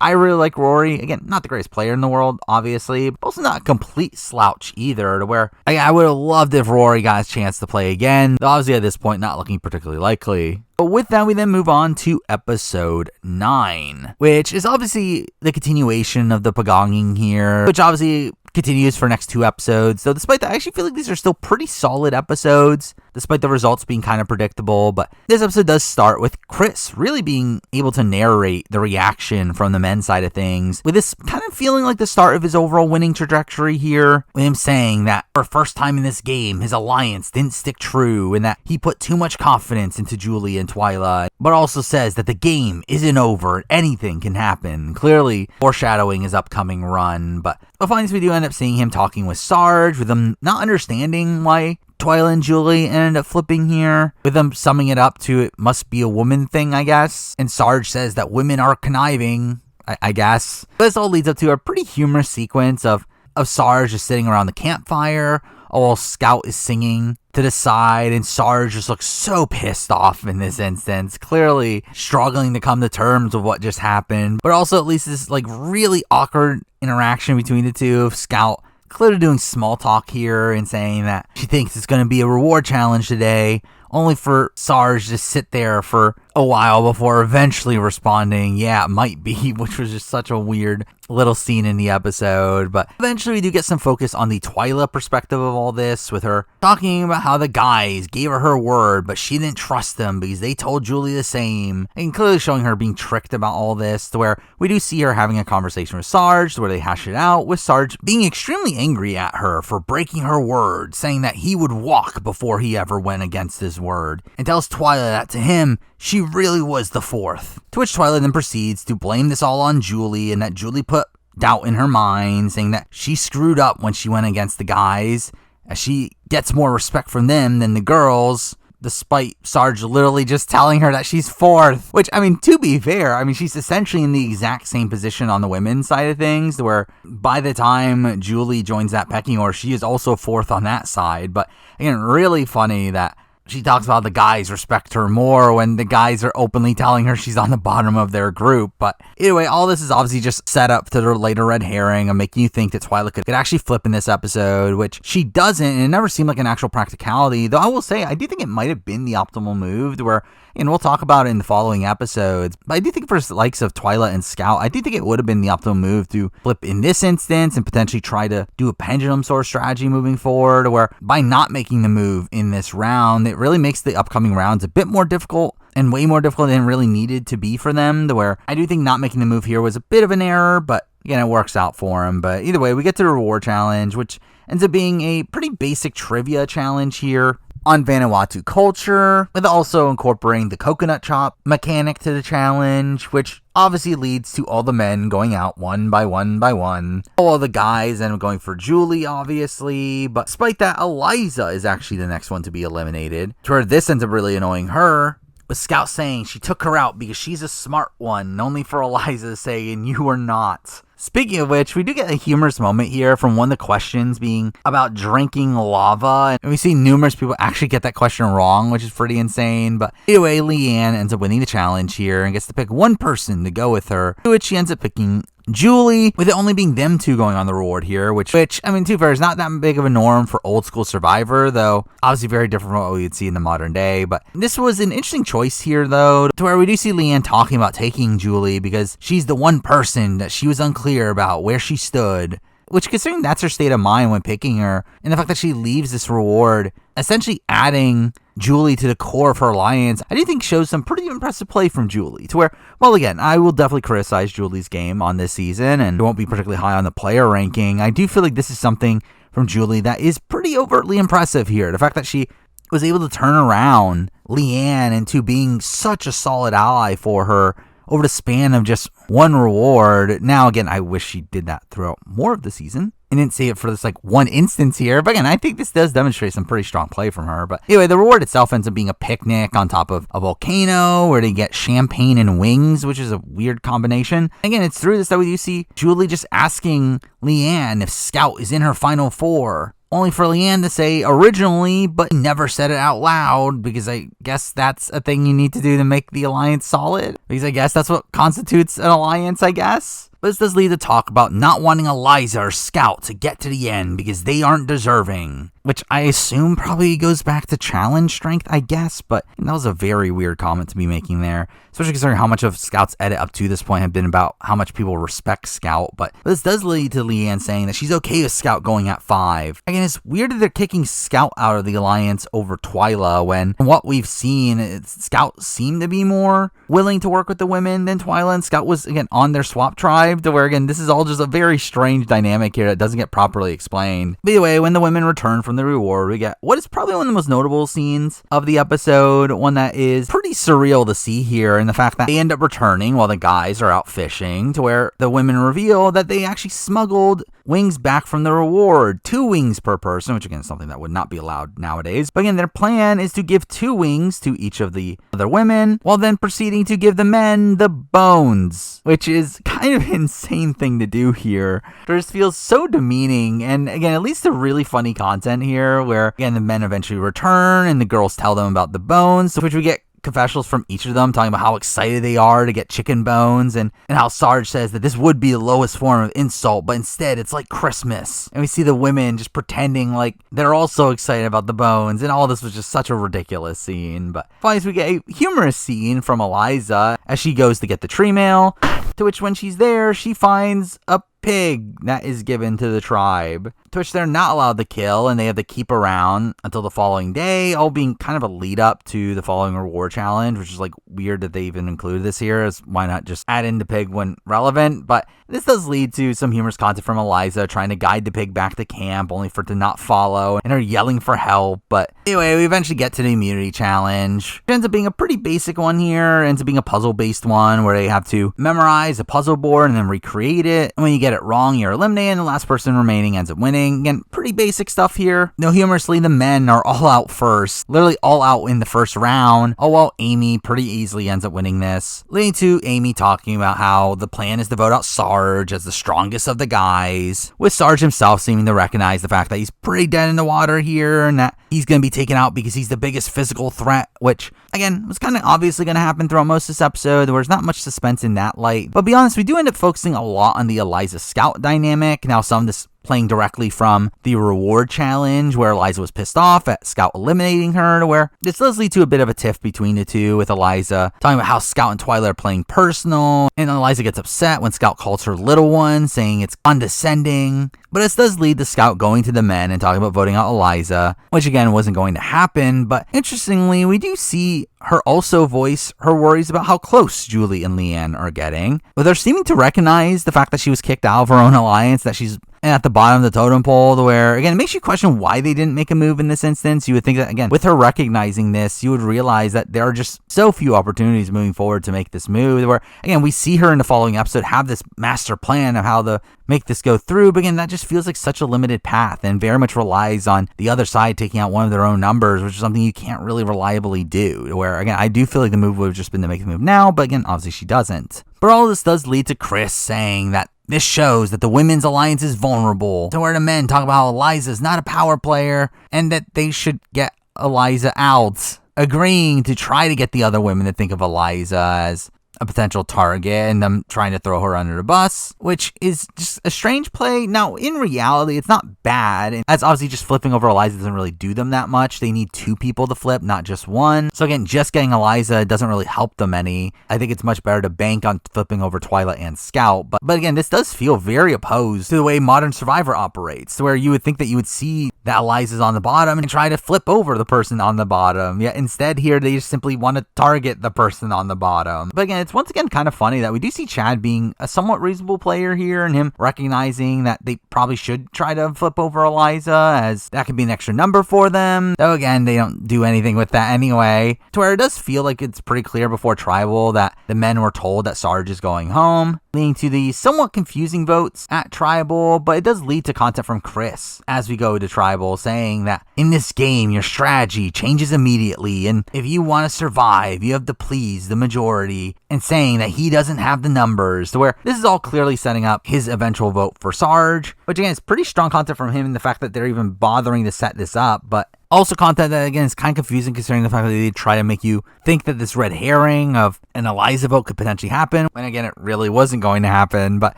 I really like Rory. Again, not the greatest player in the world, obviously, but also not a complete slouch either, to where I would have loved if Rory got a chance to play again, though obviously at this point not looking particularly likely. But with that, we then move on to episode 9, which is obviously the continuation of the pagonging here, which obviously continues for next 2 episodes. So despite that, I actually feel like these are still pretty solid episodes, despite the results being kind of predictable. But this episode does start with Chris really being able to narrate the reaction from the men's side of things, with this kind of feeling like the start of his overall winning trajectory here, with him saying that for the first time in this game, his alliance didn't stick true, and that he put too much confidence into Julie and Twyla, but also says that the game isn't over, anything can happen, clearly foreshadowing his upcoming run. But finally, we do end up seeing him talking with Sarge, with him not understanding why Twyla and Julie ended up flipping here, with them summing it up to it must be a woman thing, I guess. And Sarge says that women are conniving, I guess. This all leads up to a pretty humorous sequence of Sarge just sitting around the campfire while Scout is singing to the side, and Sarge just looks so pissed off in this instance, clearly struggling to come to terms with what just happened, but also at least this like really awkward interaction between the two of Scout clearly doing small talk here and saying that she thinks it's going to be a reward challenge today, only for Sarge to sit there for a while before eventually responding, yeah, it might be, which was just such a weird little scene in the episode. But eventually we do get some focus on the Twyla perspective of all this, with her talking about how the guys gave her word, but she didn't trust them because they told Julie the same, and clearly showing her being tricked about all this, to where we do see her having a conversation with Sarge, where they hash it out, with Sarge being extremely angry at her for breaking her word, saying that he would walk before he ever went against his word, and tells Twyla that to him, she really was the fourth. To which Twyla then proceeds to blame this all on Julie, and that Julie put doubt in her mind, saying that she screwed up when she went against the guys, as she gets more respect from them than the girls, despite Sarge literally just telling her that she's fourth. Which, I mean, to be fair, I mean, she's essentially in the exact same position on the women's side of things, where by the time Julie joins that pecking order, she is also fourth on that side. But again, really funny that she talks about the guys respect her more when the guys are openly telling her she's on the bottom of their group. But anyway, all this is obviously just set up to the later red herring of making you think that Twyla could actually flip in this episode, which she doesn't, and it never seemed like an actual practicality. Though I will say, I do think it might have been the optimal move, to where, and we'll talk about it in the following episodes, but I do think for the likes of Twyla and Scout, I do think it would have been the optimal move to flip in this instance and potentially try to do a pendulum sort of strategy moving forward, where by not making the move in this round, it really makes the upcoming rounds a bit more difficult, and way more difficult than really needed to be for them, to where I do think not making the move here was a bit of an error, but again, it works out for him. But either way, we get to the reward challenge, which ends up being a pretty basic trivia challenge here, on Vanuatu culture, with also incorporating the coconut chop mechanic to the challenge, which obviously leads to all the men going out one by one. All the guys end up going for Julie, obviously, but despite that, Eliza is actually the next one to be eliminated, to where this ends up really annoying her, with Scout saying she took her out because she's a smart one, only for Eliza saying you are not. Speaking of which, we do get a humorous moment here from one of the questions being about drinking lava, and we see numerous people actually get that question wrong, which is pretty insane. But anyway, Leanne ends up winning the challenge here and gets to pick one person to go with her, to which she ends up picking Julie, with it only being them two going on the reward here, which I mean, to be fair, is not that big of a norm for old school Survivor, though obviously very different from what we would see in the modern day. But this was an interesting choice here, though, to where we do see Leanne talking about taking Julie because she's the one person that she was unclear about where she stood, which, considering that's her state of mind when picking her, and the fact that she leaves this reward, essentially adding Julie to the core of her alliance, I do think shows some pretty impressive play from Julie, to where, well, again, I will definitely criticize Julie's game on this season, and won't be particularly high on the player ranking. I do feel like this is something from Julie that is pretty overtly impressive here. The fact that she was able to turn around Leanne into being such a solid ally for her over the span of just one reward. Now, again, I wish she did that throughout more of the season. I didn't see it for this one instance here, but again, I think this does demonstrate some pretty strong play from her. But anyway, the reward itself ends up being a picnic on top of a volcano where they get champagne and wings, which is a weird combination. Again, it's through this that we do see Julie just asking Leanne if Scout is in her final four, only for Leanne to say originally, but never said it out loud, because I guess that's a thing you need to do to make the alliance solid, because I guess that's what constitutes an alliance, I guess. But this does lead to talk about not wanting Eliza or Scout to get to the end because they aren't deserving, which I assume probably goes back to challenge strength, I guess, but that was a very weird comment to be making there, especially considering how much of Scout's edit up to this point have been about how much people respect Scout. But this does lead to Leanne saying that she's okay with Scout going at 5. Again, it's weird that they're kicking Scout out of the alliance over Twyla, when from what we've seen, Scout seemed to be more willing to work with the women than Twyla, and Scout was, again, on their swap tribe, to where, again, this is all just a very strange dynamic here that doesn't get properly explained. But anyway, when the women return from the reward, we get what is probably one of the most notable scenes of the episode, one that is pretty surreal to see here, and the fact that they end up returning while the guys are out fishing, to where the women reveal that they actually smuggled wings back from the reward, 2 wings per person, which again is something that would not be allowed nowadays. But again, their plan is to give 2 wings to each of the other women, while then proceeding to give the men the bones, which is kind of an insane thing to do here. It just feels so demeaning, and again, at least a really funny content here, where again, the men eventually return and the girls tell them about the bones, which we get confessionals from each of them talking about how excited they are to get chicken bones, and how Sarge says that this would be the lowest form of insult, but instead it's like Christmas. And we see the women just pretending like they're also excited about the bones, and all this was just such a ridiculous scene. But finally, we get a humorous scene from Eliza as she goes to get the tree mail, to which when she's there, she finds a pig that is given to the tribe, to which they're not allowed to kill, and they have to keep around until the following day, all being kind of a lead up to the following reward challenge, which is weird that they even included this here, as why not just add in the pig when relevant. But this does lead to some humorous content from Eliza trying to guide the pig back to camp, only for it to not follow, and her yelling for help. But anyway, we eventually get to the immunity challenge. It ends up being a pretty basic one here. It ends up being a puzzle-based one where they have to memorize a puzzle board and then recreate it. And when you get it wrong, you're eliminated, and the last person remaining ends up winning. Again, pretty basic stuff here. No, humorously, the men are all out first, literally all out in the first round, all while Amy pretty easily ends up winning this, leading to Amy talking about how the plan is to vote out Sarge as the strongest of the guys, with Sarge himself seeming to recognize the fact that he's pretty dead in the water here, and that he's going to be taken out because he's the biggest physical threat, which, again, was kind of obviously going to happen throughout most of this episode. There's not much suspense in that light. But to be honest, we do end up focusing a lot on the Eliza Scout dynamic. Now, some of this playing directly from the reward challenge, where Eliza was pissed off at Scout eliminating her, to where this does lead to a bit of a tiff between the two, with Eliza talking about how Scout and Twyla are playing personal, and Eliza gets upset when Scout calls her little one, saying it's condescending. But this does lead to Scout going to the men and talking about voting out Eliza, which again wasn't going to happen. But interestingly, we do see her also voice her worries about how close Julie and Leanne are getting, with her seeming to recognize the fact that she was kicked out of her own alliance, that she's and at the bottom of the totem pole, where, again, it makes you question why they didn't make a move in this instance. You would think that, again, with her recognizing this, you would realize that there are just so few opportunities moving forward to make this move, where, again, we see her in the following episode have this master plan of how to make this go through, but again, that just feels like such a limited path and very much relies on the other side taking out one of their own numbers, which is something you can't really reliably do, where, again, I do feel like the move would have just been to make the move now, but again, obviously she doesn't. But all this does lead to Chris saying that this shows that the women's alliance is vulnerable, to where the men talk about how Eliza's not a power player and that they should get Eliza out, agreeing to try to get the other women to think of Eliza as a potential target and them trying to throw her under the bus, which is just a strange play. Now, in reality, it's not bad, and as obviously just flipping over Eliza doesn't really do them that much. They need two people to flip, not just one. So again, just getting Eliza doesn't really help them any. I think it's much better to bank on flipping over Twyla and Scout, but again, this does feel very opposed to the way modern Survivor operates, where you would think that you would see that Eliza's on the bottom and try to flip over the person on the bottom. Yet instead here, they just simply want to target the person on the bottom. But again, it's once again kind of funny that we do see Chad being a somewhat reasonable player here and him recognizing that they probably should try to flip over Eliza, as that could be an extra number for them. Though again, they don't do anything with that anyway, to where it does feel like it's pretty clear before Tribal that the men were told that Sarge is going home, leading to the somewhat confusing votes at Tribal, but it does lead to content from Chris as we go to Tribal saying that in this game, your strategy changes immediately, and if you want to survive, you have to please the majority, and saying that he doesn't have the numbers, to where this is all clearly setting up his eventual vote for Sarge, which again is pretty strong content from him in the fact that they're even bothering to set this up, but also content that, again, is kind of confusing considering the fact that they try to make you think that this red herring of an Eliza vote could potentially happen, when, again, it really wasn't going to happen. But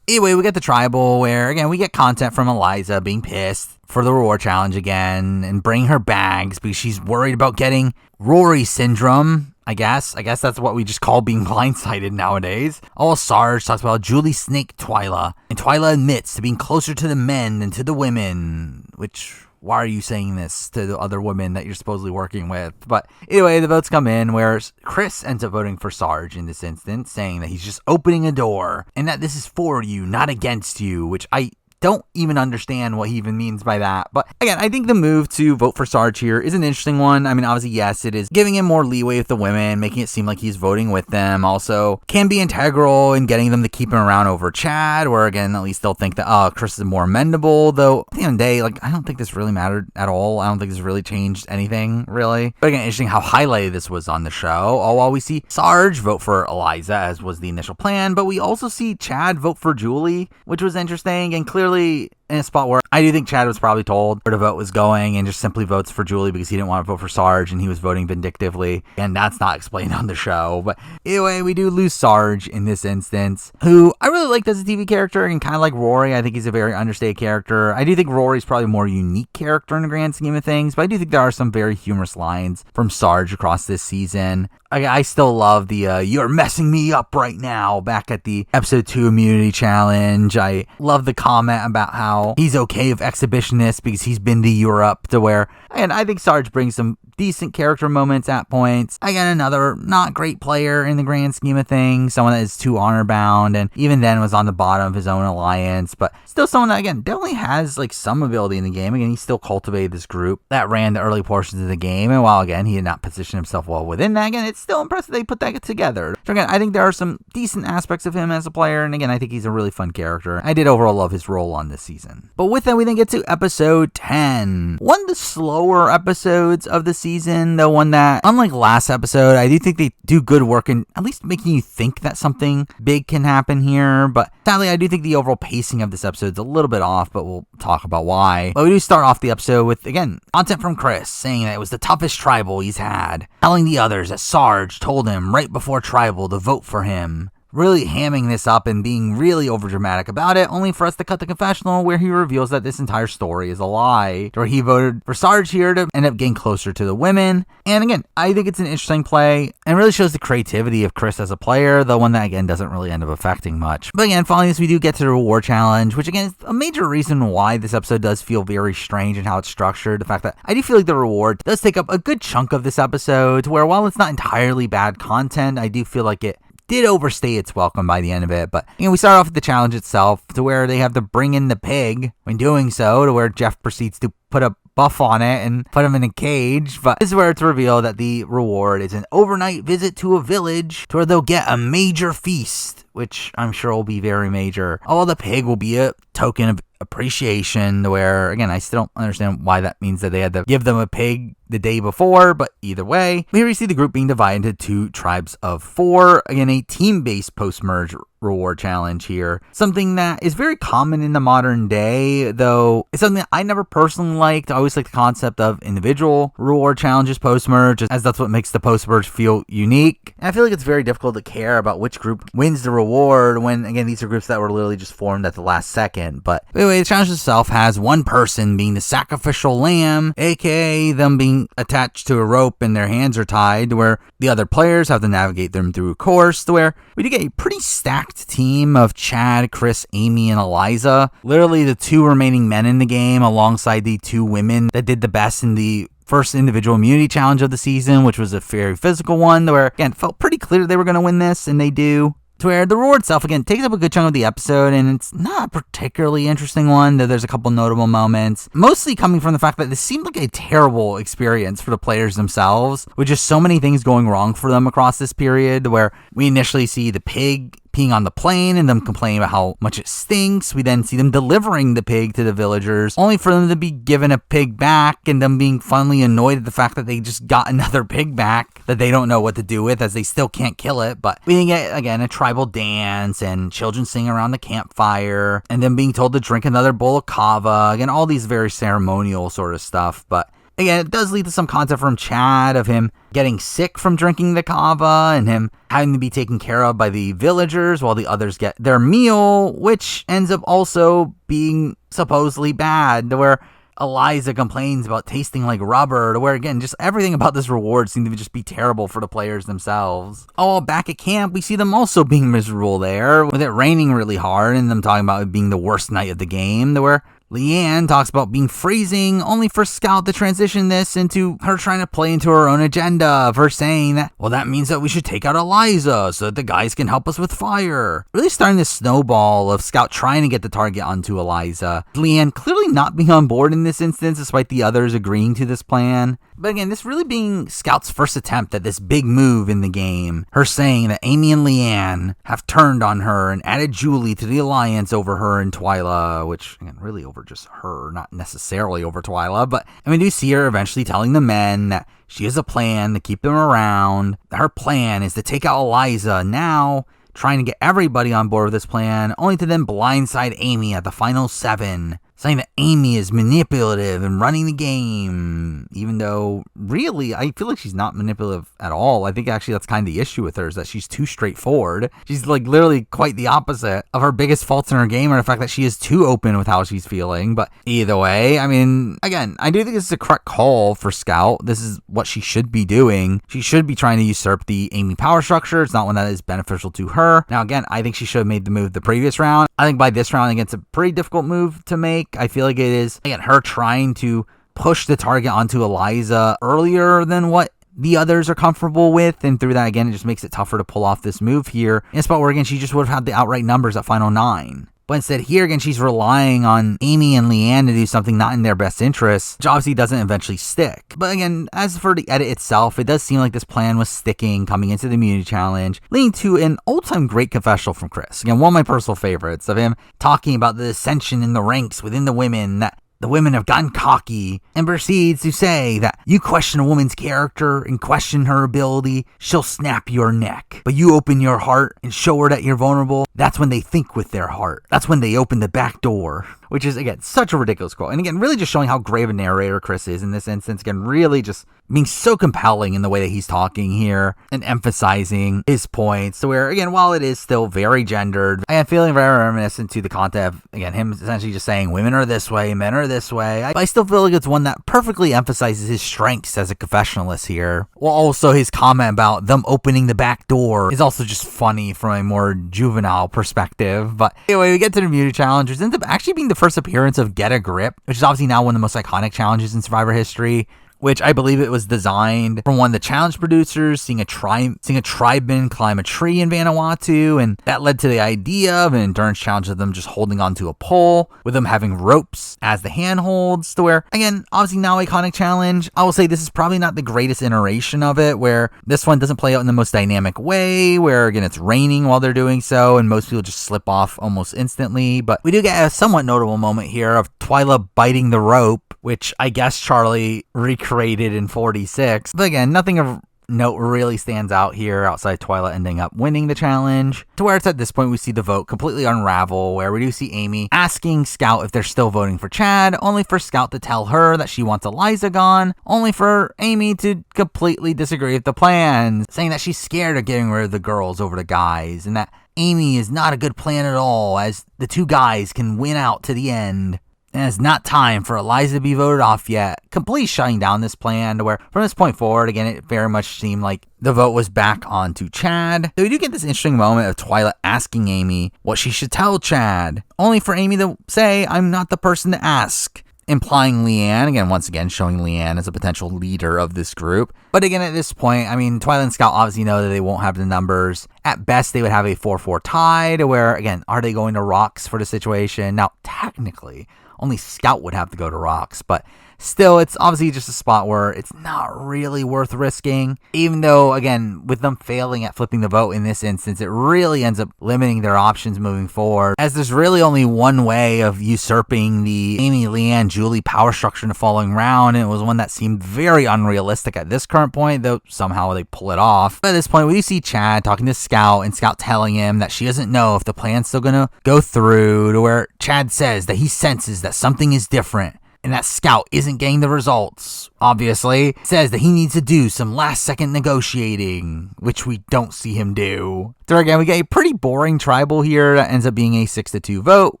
anyway, we get the Tribal where, again, we get content from Eliza being pissed for the reward challenge again and bringing her bags because she's worried about getting Rory syndrome. I guess that's what we just call being blindsided nowadays. All Sarge talks about Julie snaked Twyla, and Twyla admits to being closer to the men than to the women, which... why are you saying this to the other women that you're supposedly working with? But anyway, the votes come in where Chris ends up voting for Sarge in this instance, saying that he's just opening a door and that this is for you, not against you, which I don't even understand what he even means by that. But again, I think the move to vote for Sarge here is an interesting one. I mean, obviously, yes, it is giving him more leeway with the women, making it seem like he's voting with them. Also, can be integral in getting them to keep him around over Chad, where again, at least they'll think that, Chris is more amendable. Though, at the end of the day, I don't think this really mattered at all. I don't think this really changed anything, really. But again, interesting how highlighted this was on the show. All while we see Sarge vote for Eliza, as was the initial plan, but we also see Chad vote for Julie, which was interesting and clearly in a spot where I do think Chad was probably told where the vote was going and just simply votes for Julie because he didn't want to vote for Sarge and he was voting vindictively, and that's not explained on the show. But anyway, we do lose Sarge in this instance, who I really liked as a TV character, and kind of like Rory, I think he's a very understated character. I do think Rory's probably a more unique character in the grand scheme of things, but I do think there are some very humorous lines from Sarge across this season. I still love the "you're messing me up right now" back at the episode 2 immunity challenge. I love the comment about how he's okay with exhibitionists because he's been to Europe, to where, and I think Sarge brings some decent character moments at points. Again, another not great player in the grand scheme of things, someone that is too honor bound, and even then was on the bottom of his own alliance, but still someone that, again, definitely has some ability in the game. Again, he still cultivated this group that ran the early portions of the game, and while, again, he did not position himself well within that, again, it's still impressive they put that together. So again, I think there are some decent aspects of him as a player, and again, I think he's a really fun character. I did overall love his role on this season. But with that, we then get to episode 10. One of the slower episodes of the season, though one that, unlike last episode, I do think they do good work in at least making you think that something big can happen here. But sadly, I do think the overall pacing of this episode is a little bit off, but we'll talk about why. But we do start off the episode with, again, content from Chris saying that it was the toughest Tribal he's had, telling the others that Sarge told him right before Tribal to vote for him. Really hamming this up and being really overdramatic about it, only for us to cut the confessional where he reveals that this entire story is a lie, where he voted for Sarge here to end up getting closer to the women. And again, I think it's an interesting play and really shows the creativity of Chris as a player, the one that, again, doesn't really end up affecting much. But again, following this, we do get to the reward challenge, which again is a major reason why this episode does feel very strange in how it's structured. The fact that I do feel like the reward does take up a good chunk of this episode, to where while it's not entirely bad content, I do feel like it did overstay its welcome by the end of it. But, we start off with the challenge itself to where they have to bring in the pig. When doing so, to where Jeff proceeds to put a buff on it and put him in a cage. But this is where it's revealed that the reward is an overnight visit to a village to where they'll get a major feast, which I'm sure will be very major. Although the pig will be a token of appreciation, where, again, I still don't understand why that means that they had to give them a pig the day before, but either way, here we see the group being divided into 2 tribes of 4. Again, a team-based post-merge reward challenge here. Something that is very common in the modern day, though it's something that I never personally liked. I always like the concept of individual reward challenges post-merge, as that's what makes the post-merge feel unique. And I feel like it's very difficult to care about which group wins the reward when, again, these are groups that were literally just formed at the last second. But anyway, the challenge itself has one person being the sacrificial lamb, aka them being attached to a rope and their hands are tied, where the other players have to navigate them through a course, to where we do get a pretty stacked team of Chad, Chris, Amy, and Eliza. Literally the 2 remaining men in the game alongside the 2 women that did the best in the first individual immunity challenge of the season, which was a very physical one, where, again, it felt pretty clear they were going to win this, and they do. To where the reward itself, again, takes up a good chunk of the episode, and it's not a particularly interesting one, though there's a couple notable moments, mostly coming from the fact that this seemed like a terrible experience for the players themselves, with just so many things going wrong for them across this period, where we initially see the pig peeing on the plane and them complaining about how much it stinks. We then see them delivering the pig to the villagers, only for them to be given a pig back and them being finally annoyed at the fact that they just got another pig back that they don't know what to do with, as they still can't kill it. But we then get, again, a tribal dance and children singing around the campfire and them being told to drink another bowl of kava. Again, all these very ceremonial sort of stuff. But again, it does lead to some content from Chad of him getting sick from drinking the kava and him having to be taken care of by the villagers while the others get their meal, which ends up also being supposedly bad, to where Eliza complains about tasting like rubber, to where, again, just everything about this reward seemed to just be terrible for the players themselves. Oh, back at camp, we see them also being miserable there, with it raining really hard and them talking about it being the worst night of the game, to where Leanne talks about being freezing, only for Scout to transition this into her trying to play into her own agenda of her saying that, well, that means that we should take out Eliza so that the guys can help us with fire. Really starting this snowball of Scout trying to get the target onto Eliza. Leanne clearly not being on board in this instance, despite the others agreeing to this plan. But again, this really being Scout's first attempt at this big move in the game. Her saying that Amy and Leanne have turned on her and added Julie to the alliance over her and Twyla, which, again, really over just her, not necessarily over Twyla. But we do see her eventually telling the men that she has a plan to keep them around. Her plan is to take out Eliza now, trying to get everybody on board with this plan, only to then blindside Amy at the final 7. Saying that Amy is manipulative and running the game, even though, really, I feel like she's not manipulative at all. I think actually that's kind of the issue with her, is that she's too straightforward. She's like literally quite the opposite of her biggest faults in her game, or the fact that she is too open with how she's feeling. But either way, I mean, again, I do think this is a correct call for Scout. This is what she should be doing. She should be trying to usurp the Amy power structure. It's not one that is beneficial to her. Now, again, I think she should have made the move the previous round. I think by this round, I think it's a pretty difficult move to make. I feel like it is, again, her trying to push the target onto Eliza earlier than what the others are comfortable with, and through that, again, it just makes it tougher to pull off this move here in a spot where, again, she just would have had the outright numbers at final 9. But instead here, again, she's relying on Amy and Leanne to do something not in their best interest, which obviously doesn't eventually stick. But again, as for the edit itself, it does seem like this plan was sticking coming into the immunity challenge, leading to an all-time great confessional from Chris. Again, one of my personal favorites, of him talking about the ascension in the ranks within the women, that the women have gotten cocky, and proceeds to say that you question a woman's character and question her ability, she'll snap your neck. But you open your heart and show her that you're vulnerable, that's when they think with their heart. That's when they open the back door. Which is, again, such a ridiculous quote. And again, really just showing how great of a narrator Chris is in this instance. Again, really just being so compelling in the way that he's talking here and emphasizing his points. So where, again, while it is still very gendered, I am feeling very reminiscent to the content of, again, him essentially just saying women are this way, men are this way. I still feel like it's one that perfectly emphasizes his strengths as a confessionalist here. While also his comment about them opening the back door is also just funny from a more juvenile perspective. But anyway, we get to the immunity challenge, which ends up actually being the first appearance of Get a Grip, which is obviously now one of the most iconic challenges in Survivor history. which I believe it was designed from one of the challenge producers seeing a tribeman climb a tree in Vanuatu, and that led to the idea of an endurance challenge of them just holding onto a pole with them having ropes as the handholds, to where, again, obviously now iconic challenge. I will say this is probably not the greatest iteration of it, where this one doesn't play out in the most dynamic way, where again it's raining while they're doing so and most people just slip off almost instantly. But we do get a somewhat notable moment here of Twyla biting the rope, which I guess Charlie recreated in 46. But again, nothing of note really stands out here outside Twyla ending up winning the challenge, to where it's at this point we see the vote completely unravel, where we do see Amy asking Scout if they're still voting for Chad, only for Scout to tell her that she wants Eliza gone, only for Amy to completely disagree with the plans, saying that she's scared of getting rid of the girls over the guys, and that Amy is not a good plan at all, as the two guys can win out to the end. And it's not time for Eliza to be voted off yet, completely shutting down this plan, to where from this point forward, again, it very much seemed like the vote was back onto Chad. So we do get this interesting moment of Twyla asking Amy what she should tell Chad, only for Amy to say, "I'm not the person to ask," implying Leanne, again, once again, showing Leanne as a potential leader of this group. But again, at this point, I mean, Twyla and Scout obviously know that they won't have the numbers. At best, they would have a 4-4 tie, to where, again, are they going to rocks for the situation? Now, technically, only Scout would have to go to rocks, but still, it's obviously just a spot where it's not really worth risking, even though, again, with them failing at flipping the vote in this instance, it really ends up limiting their options moving forward, as there's really only one way of usurping the Amy, Leanne, Julie power structure in the following round, and it was one that seemed very unrealistic at this current point, though somehow they pull it off. But at this point, we see Chad talking to Scout, and Scout telling him that she doesn't know if the plan's still gonna go through, to where Chad says that he senses that something is different, and that Scout isn't getting the results, obviously. Says that he needs to do some last-second negotiating, which we don't see him do. So again, we get a pretty boring tribal here that ends up being a 6-2 vote,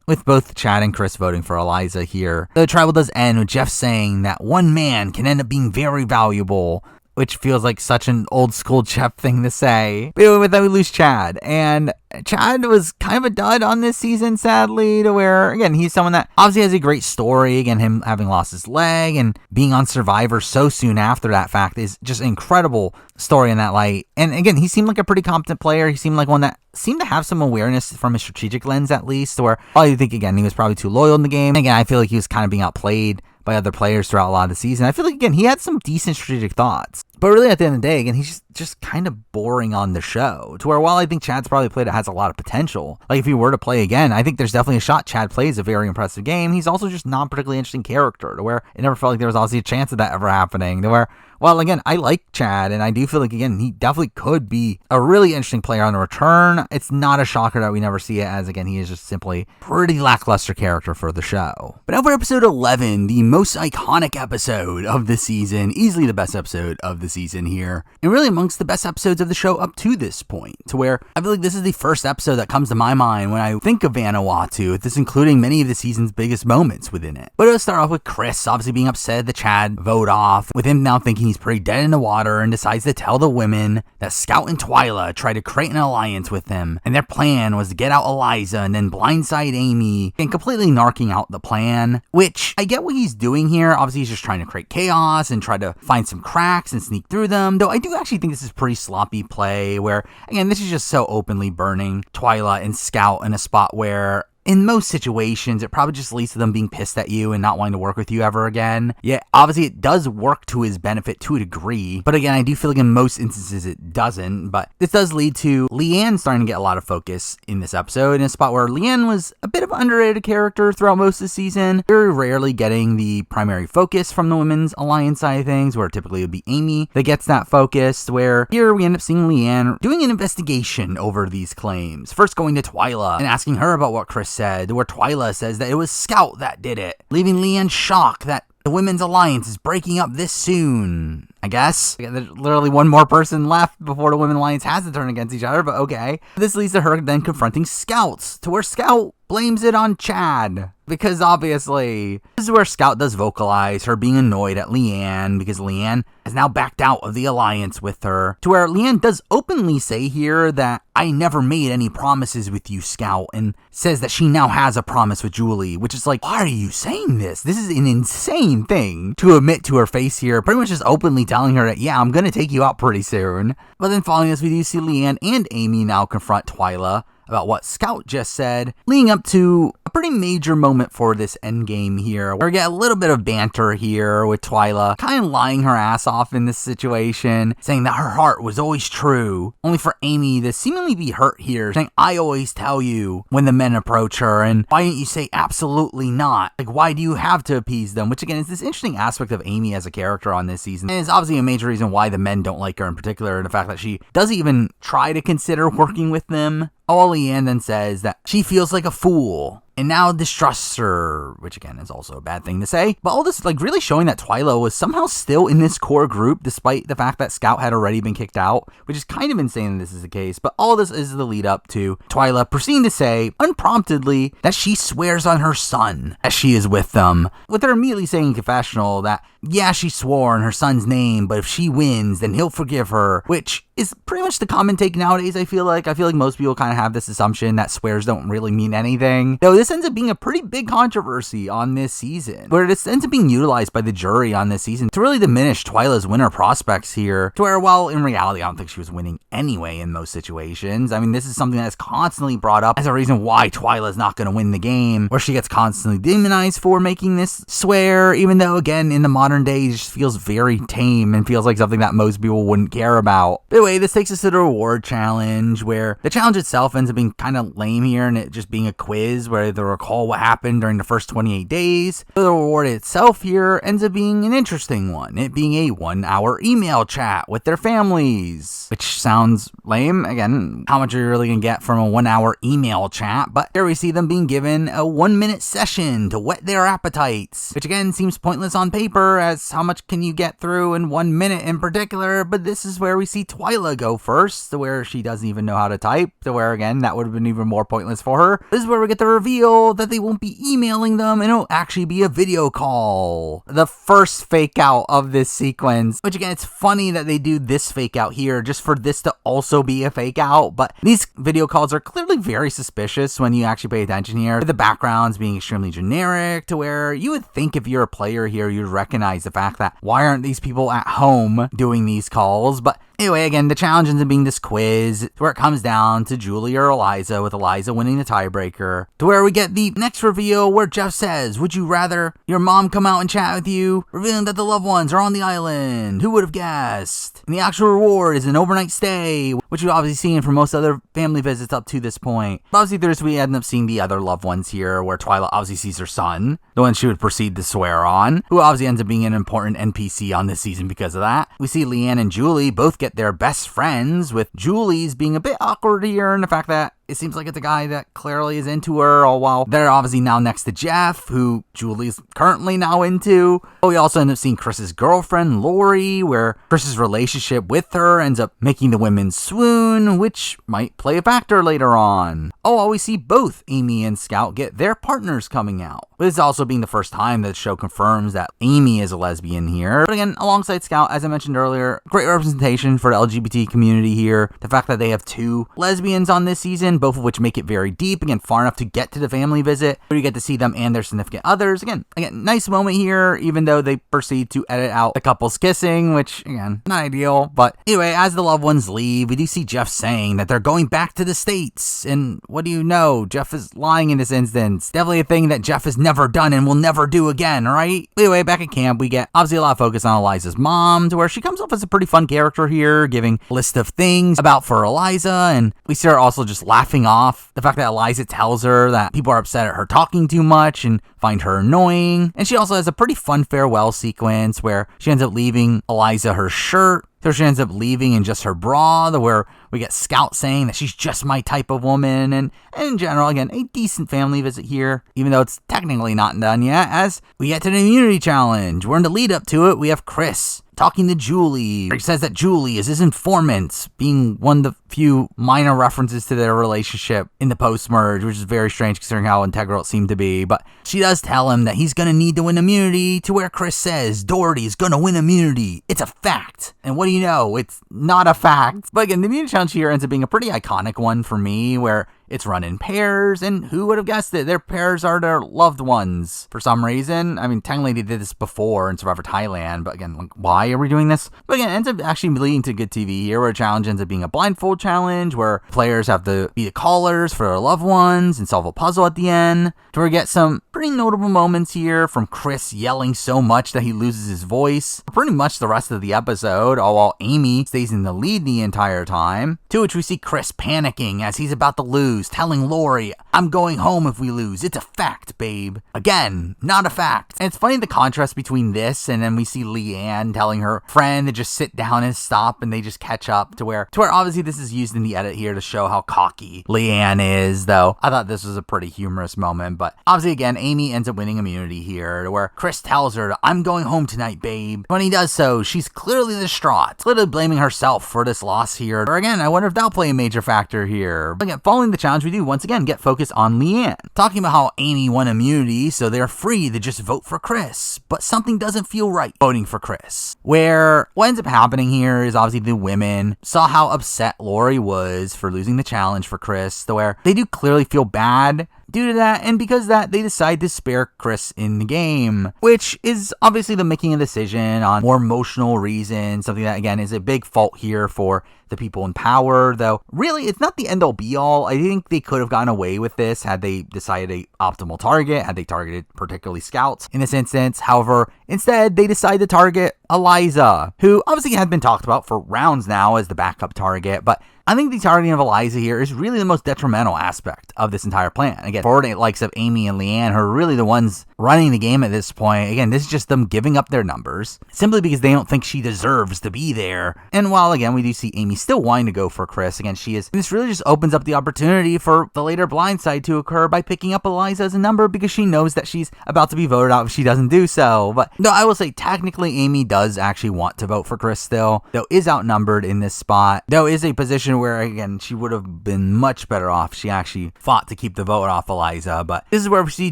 with both Chad and Chris voting for Eliza here. The tribal does end with Jeff saying that one man can end up being very valuable, which feels like such an old-school Jeff thing to say. But with that, we lose Chad, and Chad was kind of a dud on this season, sadly, to where, again, he's someone that obviously has a great story. Again, him having lost his leg and being on Survivor so soon after that fact is just an incredible story in that light. And again, he seemed like a pretty competent player. He seemed like one that seemed to have some awareness from a strategic lens, at least, to where I think, again, he was probably too loyal in the game. Again, I feel like he was kind of being outplayed by other players throughout a lot of the season. I feel like, again, he had some decent strategic thoughts. But really, at the end of the day, again, he's just kind of boring on the show, to where while I think Chad's probably played it has a lot of potential, like if he were to play again, I think there's definitely a shot Chad plays a very impressive game. He's also just not a particularly interesting character, to where it never felt like there was obviously a chance of that ever happening, to where, well, again, I like Chad, and I do feel like, again, he definitely could be a really interesting player on the return. It's not a shocker that we never see it, as, again, he is just simply pretty lackluster character for the show. But now for episode 11, the most iconic episode of the season, easily the best episode of the season here, and really amongst the best episodes of the show up to this point, to where I feel like this is the first episode that comes to my mind when I think of Vanuatu, with this including many of the season's biggest moments within it. But it'll start off with Chris obviously being upset that Chad vote off, with him now thinking he's pretty dead in the water, and decides to tell the women that Scout and Twyla tried to create an alliance with him, and their plan was to get out Eliza and then blindside Amy, and completely narking out the plan, which I get what he's doing here. Obviously he's just trying to create chaos and try to find some cracks and sneak through them, though I do actually think this is pretty sloppy play, where, again, this is just so openly burning Twyla and Scout in a spot where in most situations, it probably just leads to them being pissed at you and not wanting to work with you ever again. Yeah, obviously it does work to his benefit to a degree, but again, I do feel like in most instances it doesn't. But this does lead to Leanne starting to get a lot of focus in this episode, in a spot where Leanne was a bit of an underrated character throughout most of the season, very rarely getting the primary focus from the women's alliance side of things, where typically it would be Amy that gets that focus, where here we end up seeing Leanne doing an investigation over these claims, first going to Twyla and asking her about what Chris said, where Twyla says that it was Scout that did it, leaving Leanne shocked that the women's alliance is breaking up this soon. I guess. There's literally one more person left before the Women Alliance has to turn against each other, but okay. This leads to her then confronting Scouts, to where Scout blames it on Chad. Because obviously, this is where Scout does vocalize her being annoyed at Leanne, because Leanne has now backed out of the alliance with her. To where Leanne does openly say here that, I never made any promises with you, Scout, and says that she now has a promise with Julie, which is like, why are you saying this? This is an insane thing to admit to her face here, pretty much just openly telling her that, yeah, I'm gonna take you out pretty soon. But then following this, we do see Leanne and Amy now confront Twyla about what Scout just said, leading up to a pretty major moment for this endgame here, where we get a little bit of banter here with Twyla kind of lying her ass off in this situation, saying that her heart was always true, only for Amy to seemingly be hurt here, saying, I always tell you when the men approach her, and why didn't you say absolutely not? Like, why do you have to appease them? Which again is this interesting aspect of Amy as a character on this season, and it's obviously a major reason why the men don't like her in particular, the fact that she doesn't even try to consider working with them. Leanne then says that she feels like a fool and now distrusts her, which again is also a bad thing to say. But all this really showing that Twyla was somehow still in this core group despite the fact that Scout had already been kicked out, which is kind of insane that this is the case. But all this is the lead up to Twyla proceeding to say, unpromptedly, that she swears on her son as she is with them, with her immediately saying in confessional that, yeah, she swore in her son's name, but if she wins, then he'll forgive her, which is pretty much the common take nowadays, I feel like. I feel like most people kind of have this assumption that swears don't really mean anything. Though this ends up being a pretty big controversy on this season, where this ends up being utilized by the jury on this season to really diminish Twyla's winner prospects here, to where, well, in reality, I don't think she was winning anyway in most situations. I mean, this is something that's constantly brought up as a reason why Twyla's not going to win the game, where she gets constantly demonized for making this swear, even though, again, in the modern day, it just feels very tame and feels like something that most people wouldn't care about. But anyway, this takes us to the reward challenge, where the challenge itself ends up being kind of lame here, and it just being a quiz where they recall what happened during the first 28 days. The reward itself here ends up being an interesting one, it being a 1-hour email chat with their families, which sounds lame. Again, how much are you really gonna get from a 1-hour email chat? But here we see them being given a 1-minute session to whet their appetites, which again seems pointless on paper, as how much can you get through in 1 minute in particular? But this is where we see Twyla go first, to where she doesn't even know how to type, to where again that would have been even more pointless for her. This is where we get the reveal that they won't be emailing them, and it'll actually be a video call. The first fake out of this sequence, which again, it's funny that they do this fake out here just for this to also be a fake out, but these video calls are clearly very suspicious when you actually pay attention here. The backgrounds being extremely generic, to where you would think if you're a player here, you'd recognize the fact that why aren't these people at home doing these calls? But anyway, again, the challenge ends up being this quiz, where it comes down to Julie or Eliza, with Eliza winning the tiebreaker, to where we get the next reveal where Jeff says, would you rather your mom come out and chat with you, revealing that the loved ones are on the island? Who would have guessed? And the actual reward is an overnight stay, which we've obviously seen from most other family visits up to this point. But obviously, we end up seeing the other loved ones here, where Twyla obviously sees her son, the one she would proceed to swear on, who obviously ends up being an important NPC on this season because of that. We see Leanne and Julie both get their best friends, with Julie's being a bit awkward here, and the fact that it seems like it's a guy that clearly is into her, all while they're obviously now next to Jeff, who Julie's currently now into. But we also end up seeing Chris's girlfriend, Lori, where Chris's relationship with her ends up making the women swoon, which might play a factor later on. While we see both Amy and Scout get their partners coming out. But it's also being the first time that the show confirms that Amy is a lesbian here. But again, alongside Scout, as I mentioned earlier, great representation for the LGBT community here. The fact that they have 2 lesbians on this season, both of which make it very deep, again, far enough to get to the family visit, where you get to see them and their significant others. Again, nice moment here, even though they proceed to edit out the couples kissing, which, again, not ideal. But anyway, as the loved ones leave, we do see Jeff saying that they're going back to the States. And what do you know? Jeff is lying in this instance. Definitely a thing that Jeff has never done and will never do again, right? Anyway, back at camp, we get obviously a lot of focus on Eliza's mom, to where she comes off as a pretty fun character here, giving a list of things about for Eliza, and we see her also just laughing off the fact that Eliza tells her that people are upset at her talking too much and find her annoying. And she also has a pretty fun farewell sequence where she ends up leaving Eliza her shirt, so she ends up leaving in just her bra, where we get Scout saying that she's just my type of woman, and in general, again, a decent family visit here, even though it's technically not done yet, as we get to the immunity challenge, where in the lead up to it, we have Chris talking to Julie. He says that Julie is his informant, being one of the few minor references to their relationship in the post-merge, which is very strange considering how integral it seemed to be. But she does tell him that he's going to need to win immunity, to where Chris says, Doherty is going to win immunity. It's a fact. And what do you know? It's not a fact. But again, the immunity challenge here ends up being a pretty iconic one for me, where it's run in pairs, and who would have guessed it? Their pairs are their loved ones for some reason. I mean, technically they did this before in Survivor Thailand, but again, like, why are we doing this? But again, it ends up actually leading to good TV here, where a challenge ends up being a blindfold challenge, where players have to be the callers for their loved ones and solve a puzzle at the end. To where we get some pretty notable moments here, from Chris yelling so much that he loses his voice, pretty much the rest of the episode, all while Amy stays in the lead the entire time. To which we see Chris panicking as he's about to lose, telling Lori, I'm going home if we lose. It's a fact, babe. Again, not a fact. And it's funny the contrast between this and then we see Leanne telling her friend to just sit down and stop, and they just catch up to where obviously this is used in the edit here to show how cocky Leanne is, though I thought this was a pretty humorous moment. But obviously again, Amy ends up winning immunity here, to where Chris tells her, I'm going home tonight, babe. When he does so, she's clearly distraught, clearly blaming herself for this loss here. Or again, I wonder if that'll play a major factor here. But again, following the challenge, we do once again get focused on Leanne, talking about how Amy won immunity, so they're free to just vote for Chris, but something doesn't feel right voting for Chris. Where what ends up happening here is obviously the women saw how upset Lori was for losing the challenge for Chris, to where they do clearly feel bad due to that, and because of that, they decide to spare Chris in the game, which is obviously them making a decision on more emotional reasons, something that, again, is a big fault here for the people in power, though really it's not the end-all be-all. I think they could have gotten away with this had they decided a optimal target, had they targeted particularly scouts in this instance. However, instead, they decide to target Eliza, who obviously had been talked about for rounds now as the backup target, but I think the targeting of Eliza here is really the most detrimental aspect of this entire plan. Again, for the likes of Amy and Leanne, who are really the ones running the game at this point, again, this is just them giving up their numbers simply because they don't think she deserves to be there. And while, again, we do see Amy still wanting to go for Chris, again, she is, this really just opens up the opportunity for the later blindside to occur by picking up Eliza as a number, because she knows that she's about to be voted out if she doesn't do so. But no, I will say technically Amy does actually want to vote for Chris still, though is outnumbered in this spot, though is a position where, again, she would have been much better off if she actually fought to keep the vote off Eliza. But this is where we see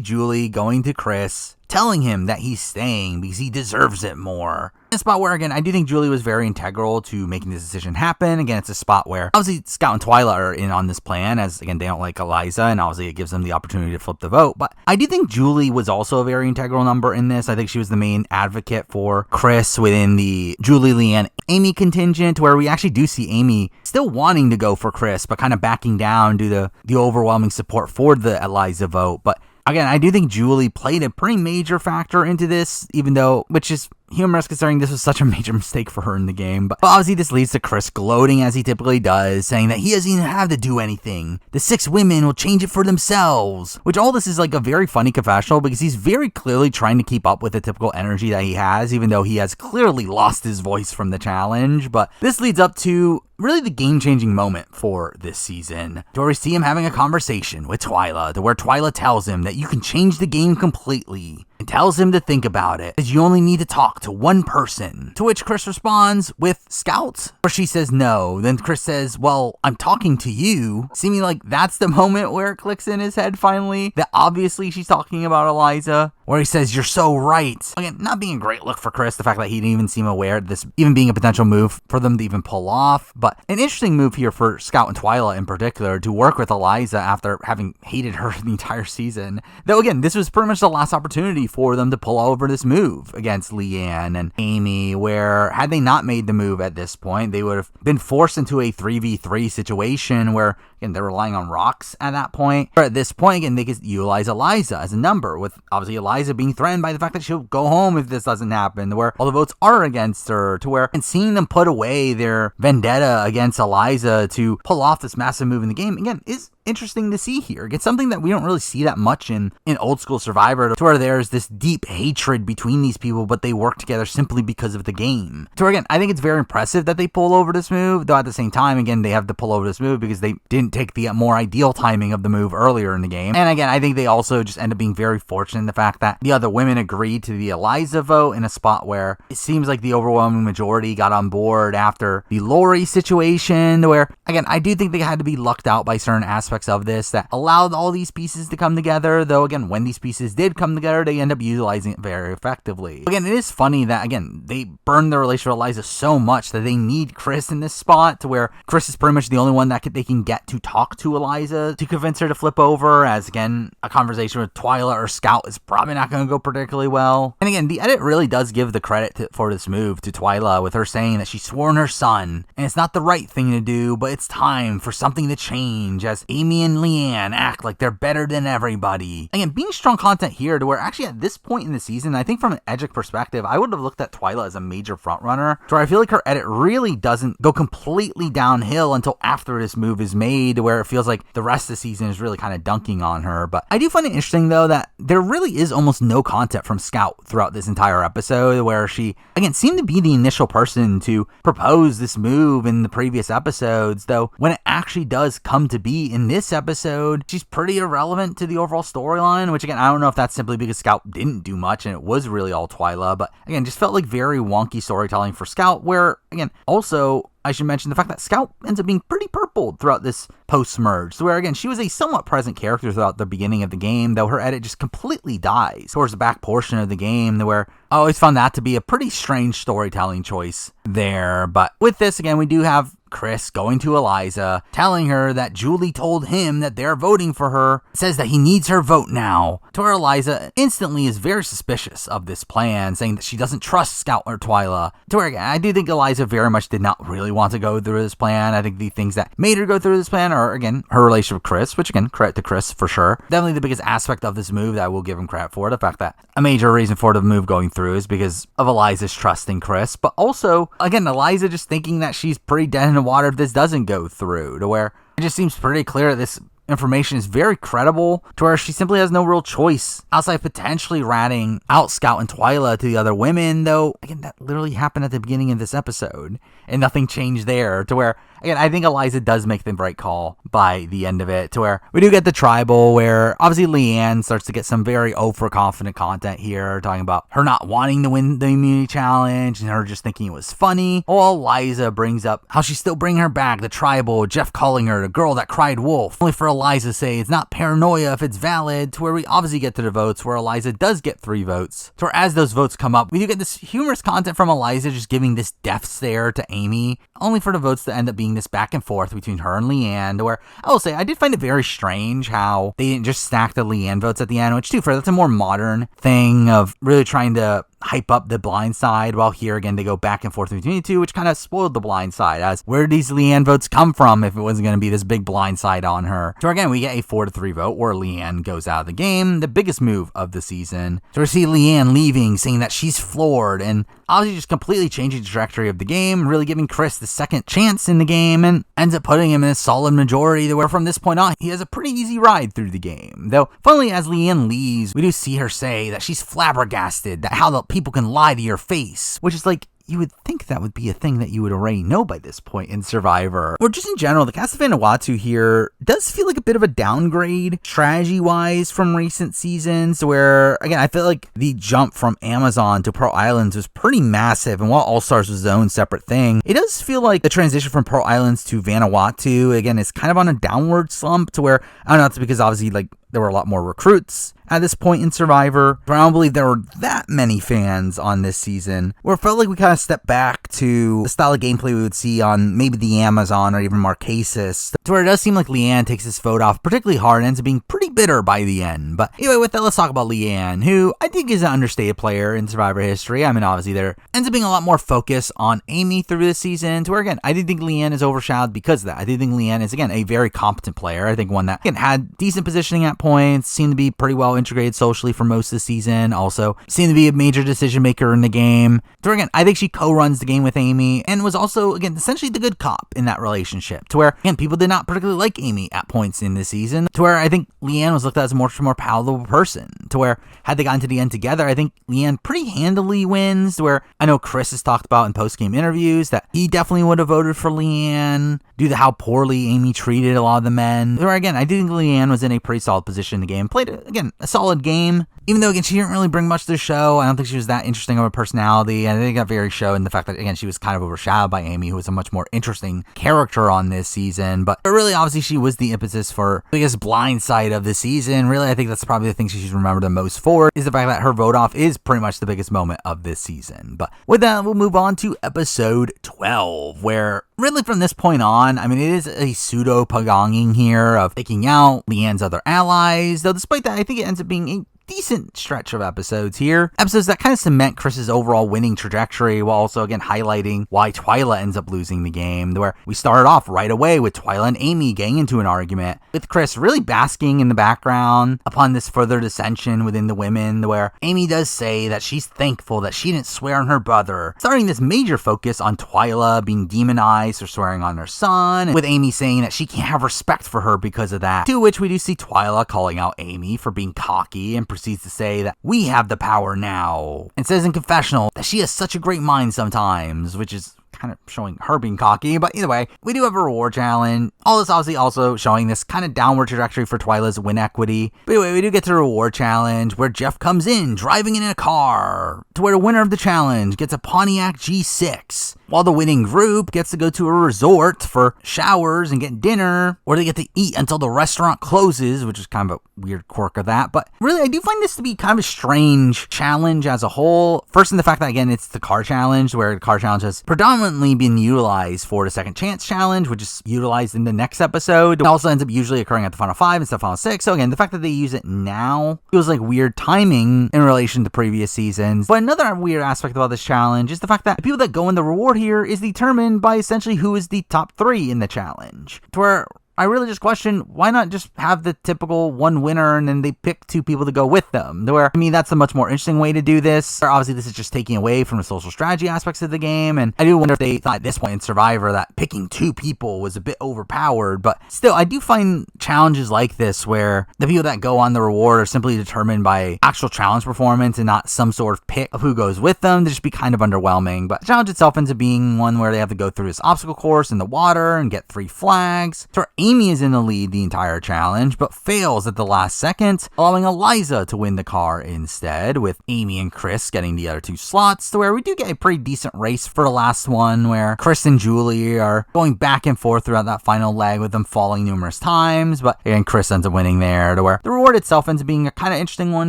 Julie going to Chris, telling him that he's staying because he deserves it more. A spot where, again, I do think Julie was very integral to making this decision happen. Again, it's a spot where obviously Scout and Twyla are in on this plan, as again, they don't like Eliza, and obviously it gives them the opportunity to flip the vote. But I do think Julie was also a very integral number in this. I think she was the main advocate for Chris within the Julie, Leanne, Amy contingent, where we actually do see Amy still wanting to go for Chris, but kind of backing down due to the overwhelming support for the Eliza vote. But again, I do think Julie played a pretty major factor into this, even though, which is humorous considering this was such a major mistake for her in the game. But obviously this leads to Chris gloating, as he typically does, saying that he doesn't even have to do anything. The 6 women will change it for themselves. Which all this is like a very funny confessional, because he's very clearly trying to keep up with the typical energy that he has, even though he has clearly lost his voice from the challenge. But this leads up to really the game-changing moment for this season, to where we see him having a conversation with Twyla, to where Twyla tells him that you can change the game completely, and tells him to think about it, as you only need to talk to one person. To which Chris responds with Scouts, or she says no. Then Chris says, well, I'm talking to you, seeming like that's the moment where it clicks in his head finally, that obviously she's talking about Eliza, where he says, you're so right. Again, not being a great look for Chris, the fact that he didn't even seem aware of this even being a potential move for them to even pull off, but an interesting move here for Scout and Twyla in particular to work with Eliza after having hated her the entire season. Though again, this was pretty much the last opportunity for them to pull over this move against Leanne and Amy, where had they not made the move at this point, they would have been forced into a 3v3 situation where, again, they're relying on rocks at that point. Or at this point, again, they could utilize Eliza as a number, with obviously Eliza being threatened by the fact that she'll go home if this doesn't happen, where all the votes are against her, to where, and seeing them put away their vendetta against Eliza to pull off this massive move in the game, again, is interesting to see here. It's something that we don't really see that much in old school Survivor, to where there's this deep hatred between these people, but they work together simply because of the game. To where, again, I think it's very impressive that they pull over this move, though at the same time, again, they have to pull over this move because they didn't didn't take the more ideal timing of the move earlier in the game. And again, I think they also just end up being very fortunate in the fact that the other women agreed to the Eliza vote in a spot where it seems like the overwhelming majority got on board after the Lori situation, where, again, I do think they had to be lucked out by certain aspects of this that allowed all these pieces to come together, though, again, when these pieces did come together, they end up utilizing it very effectively. Again, it is funny that, again, they burned their relationship with Eliza so much that they need Chris in this spot, to where Chris is pretty much the only one that they can get to talk to Eliza to convince her to flip over, as, again, a conversation with Twyla or Scout is probably not going to go particularly well. And again, the edit really does give the credit for this move to Twyla, with her saying that she's sworn her son, and it's not the right thing to do, but it's time for something to change, as Amy and Leanne act like they're better than everybody. Again, being strong content here to where actually at this point in the season, I think from an Edgic perspective, I would have looked at Twyla as a major frontrunner, to where I feel like her edit really doesn't go completely downhill until after this move is made, where it feels like the rest of the season is really kind of dunking on her. But I do find it interesting, though, that there really is almost no content from Scout throughout this entire episode, where she, again, seemed to be the initial person to propose this move in the previous episodes, though when it actually does come to be in this episode, she's pretty irrelevant to the overall storyline, which, again, I don't know if that's simply because Scout didn't do much and it was really all Twyla, but again, just felt like very wonky storytelling for Scout, where, again, also, I should mention the fact that Scout ends up being pretty purpled throughout this post-merge, so where, again, she was a somewhat present character throughout the beginning of the game, though her edit just completely dies towards the back portion of the game, where I always found that to be a pretty strange storytelling choice there. But with this, again, we do have Chris going to Eliza, telling her that Julie told him that they're voting for her, says that he needs her vote now, to where Eliza instantly is very suspicious of this plan, saying that she doesn't trust Scout or Twyla, to where, again, I do think Eliza very much did not really want to go through this plan. I think the things that made her go through this plan are, again, her relationship with Chris, which, again, credit to Chris for sure. Definitely the biggest aspect of this move that I will give him credit for, the fact that a major reason for the move going through is because of Eliza's trust in Chris, but also, again, Eliza just thinking that she's pretty dead in the water if this doesn't go through, to where it just seems pretty clear that this information is very credible, to where she simply has no real choice outside potentially ratting out Scout and Twyla to the other women, though, again, that literally happened at the beginning of this episode, and nothing changed there, to where, again, I think Eliza does make the right call by the end of it, to where we do get the tribal, where obviously Leanne starts to get some very overconfident content here, talking about her not wanting to win the immunity challenge, and her just thinking it was funny, while Eliza brings up how she's still bringing her back, the tribal, Jeff calling her the girl that cried wolf, only for Eliza to say it's not paranoia if it's valid, to where we obviously get to the votes, where Eliza does get 3 votes, to where as those votes come up, we do get this humorous content from Eliza just giving this death stare to Amy, only for the votes to end up being this back and forth between her and Leanne, to where I will say I did find it very strange how they didn't just stack the Leanne votes at the end, which, too, for that's a more modern thing of really trying to hype up the blind side, while here again they go back and forth between the two, which kind of spoiled the blind side, as where did these Leanne votes come from if it wasn't going to be this big blind side on her. So again, we get a 4-3 vote where Leanne goes out of the game, the biggest move of the season. So we see Leanne leaving, saying that she's floored, and obviously just completely changing the trajectory of the game, really giving Chris the second chance in the game, and ends up putting him in a solid majority, where from this point on he has a pretty easy ride through the game. Though funnily, as Leanne leaves, we do see her say that she's flabbergasted that how the people can lie to your face, which is like, you would think that would be a thing that you would already know by this point in Survivor. Or just in general, the cast of Vanuatu here does feel like a bit of a downgrade strategy-wise from recent seasons, where, again, I feel like the jump from Amazon to Pearl Islands was pretty massive, and while All-Stars was its own separate thing, it does feel like the transition from Pearl Islands to Vanuatu, again, is kind of on a downward slump, to where, I don't know, it's because obviously, like, there were a lot more recruits at this point in Survivor, but I don't believe there were that many fans on this season, where it felt like we kind of stepped back to the style of gameplay we would see on maybe the Amazon or even Marquesas, to where it does seem like Leanne takes this vote off particularly hard and ends up being pretty bitter by the end. But anyway, with that, let's talk about Leanne, who I think is an understated player in Survivor history. I mean, obviously there ends up being a lot more focus on Amy through this season, to where, again, I do think Leanne is overshadowed because of that. I do think Leanne is, again, a very competent player. I think one that, again, had decent positioning at points, seemed to be pretty well integrated socially for most of the season, also seemed to be a major decision maker in the game. So again, I think she co-runs the game with Amy and was also, again, essentially the good cop in that relationship, to where, again, people did not particularly like Amy at points in this season, to where I think Leanne was looked at as a much more palatable person, to where had they gotten to the end together, I think Leanne pretty handily wins, to where I know Chris has talked about in post-game interviews that he definitely would have voted for Leanne due to how poorly Amy treated a lot of the men. Where again, I do think Leanne was in a pretty solid position in the game, played, again, a solid game, even though, again, she didn't really bring much to the show. I don't think she was that interesting of a personality. I think that very show in the fact that, again, she was kind of overshadowed by Amy, who was a much more interesting character on this season. But really, obviously, she was the impetus for the biggest blind side of the season. Really, I think that's probably the thing she should remember the most for, is the fact that her vote off is pretty much the biggest moment of this season. But with that, we'll move on to episode 12, where really from this point on, I mean, it is a pseudo-pagonging here of taking out Leanne's other allies, though despite that, I think it ends up being a decent stretch of episodes here. Episodes that kind of cement Chris's overall winning trajectory, while also, again, highlighting why Twyla ends up losing the game, where we started off right away with Twyla and Amy getting into an argument, with Chris really basking in the background upon this further dissension within the women, where Amy does say that she's thankful that she didn't swear on her brother, starting this major focus on Twyla being demonized for swearing on her son, and with Amy saying that she can't have respect for her because of that, to which we do see Twyla calling out Amy for being cocky and proceeds to say that we have the power now, and says in confessional that she has such a great mind sometimes, which is kind of showing her being cocky. But either way, we do have a reward challenge. All this obviously also showing this kind of downward trajectory for Twyla's win equity. But anyway, we do get to the reward challenge where Jeff comes in driving in a car, to where the winner of the challenge gets a Pontiac G6, while the winning group gets to go to a resort for showers and get dinner, or they get to eat until the restaurant closes, which is kind of a weird quirk of that. But really, I do find this to be kind of a strange challenge as a whole. First, in the fact that, again, it's the car challenge, where the car challenge has predominantly been utilized for the second chance challenge, which is utilized in the next episode. It also ends up usually occurring at the final 5 instead of final 6. So again, the fact that they use it now feels like weird timing in relation to previous seasons. But another weird aspect about this challenge is the fact that the people that go in the reward here is determined by essentially who is the top 3 in the challenge, to where I really just question, why not just have the typical one winner and then they pick 2 people to go with them? Where, I mean, that's a much more interesting way to do this. Obviously, this is just taking away from the social strategy aspects of the game, and I do wonder if they thought at this point in Survivor that picking 2 people was a bit overpowered, but still, I do find challenges like this where the people that go on the reward are simply determined by actual challenge performance and not some sort of pick of who goes with them to just be kind of underwhelming. But the challenge itself ends up being one where they have to go through this obstacle course in the water and get 3 flags. So Amy is in the lead the entire challenge, but fails at the last second, allowing Eliza to win the car instead, with Amy and Chris getting the other 2 slots, to where we do get a pretty decent race for the last one, where Chris and Julie are going back and forth throughout that final leg, with them falling numerous times, but again, Chris ends up winning there, to where the reward itself ends up being a kind of interesting one